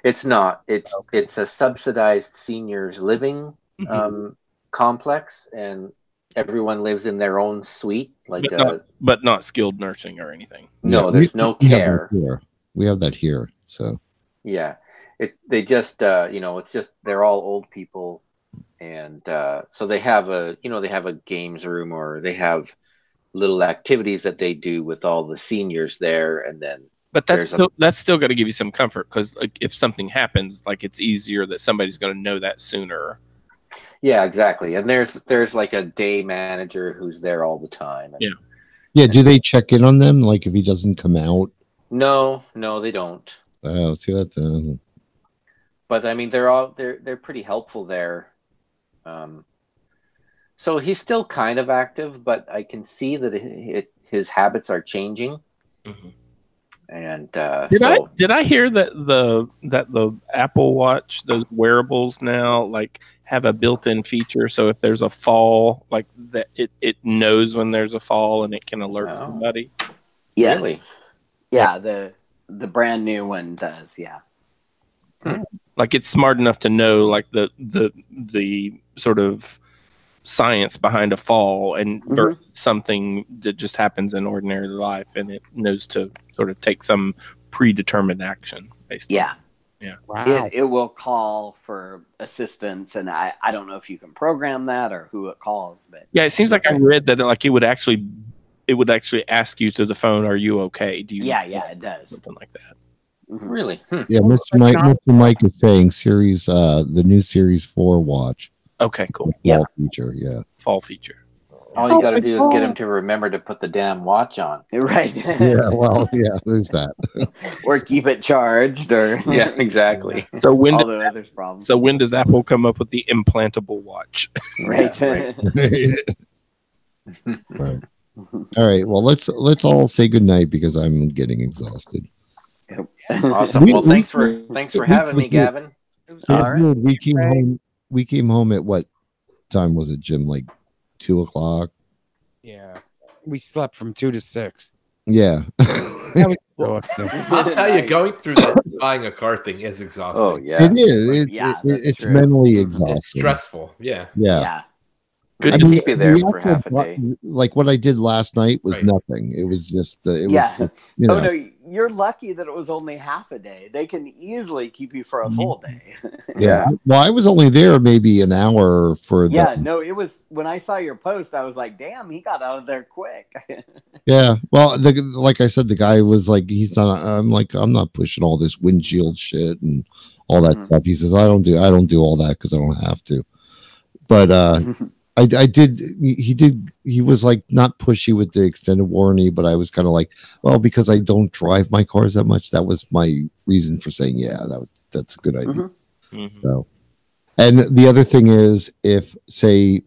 It's not. It's a subsidized seniors living complex, and everyone lives in their own suite, but not skilled nursing or anything. No, there's no care. We have that here. So yeah, they just it's just they're all old people. And so they have a games room, or they have little activities that they do with all the seniors there, and then. But that's still got to give you some comfort, because like, if something happens, like, it's easier that somebody's going to know that sooner. Yeah, exactly. And there's like a day manager who's there all the time. Yeah. Do they check in on them, like if he doesn't come out? No, they don't. Oh, see that. But I mean, they're pretty helpful there. So he's still kind of active, but I can see that his habits are changing. And did I hear that the Apple Watch, those wearables now, like, have a built-in feature, so if there's a fall, like that, it knows when there's a fall and it can alert somebody? Yes. Really? Yeah, the brand new one does. Yeah. Like, it's smart enough to know, like, the sort of science behind a fall and versus something that just happens in ordinary life, and it knows to sort of take some predetermined action based on. Yeah. Wow. It will call for assistance, and I don't know if you can program that or who it calls, but yeah, it seems like I read that like it would actually ask you to the phone, "Are you okay?" Do you? Yeah, it does. Something like that. Really? Yeah, Mr. Mike is saying the new Series 4 watch. Okay, cool. Fall feature, yeah. Fall feature. All you got to do is get him to remember to put the damn watch on. Right. Yeah, well, yeah, there's that. Or keep it charged, or yeah, exactly. So when does Apple come up with the implantable watch? Right. Right. All right. Well, let's all say goodnight because I'm getting exhausted. Awesome. Well, thanks for having me, Gavin. All right. We came home at what time was it, Jim? Like 2 o'clock? Yeah. We slept from 2 to 6. Yeah. That was exhausting. I'll tell you, going through that buying a car thing is exhausting. Oh yeah, It is. It's true. mentally exhausting. It's stressful. Yeah. Yeah. Good I to mean, keep you there the for actual half a day. Like what I did last night was nothing. It was just, it was, you know. Oh no, you're lucky that it was only half a day. They can easily keep you for a full day. Yeah. Well, I was only there maybe an hour for Yeah, no, it was when I saw your post, I was like, damn, he got out of there quick. Yeah. Well, like I said, the guy was like, he's not, I'm like, I'm not pushing all this windshield shit and all that stuff. He says, I don't do all that because I don't have to. But, he was like not pushy with the extended warranty, but I was kind of like, well, because I don't drive my cars that much, that was my reason for saying, yeah, that's a good idea. So, and the other thing is, if say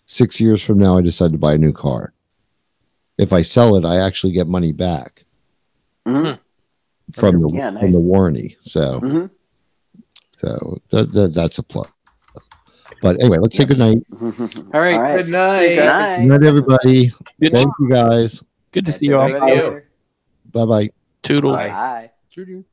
6 years from now, I decide to buy a new car, if I sell it, I actually get money back from the warranty. So, that's a plus. But anyway, let's say good night. All right. Good night. Good night, everybody. Thank you, guys. Good to see you all. Bye bye. Toodles. Bye. Toodles.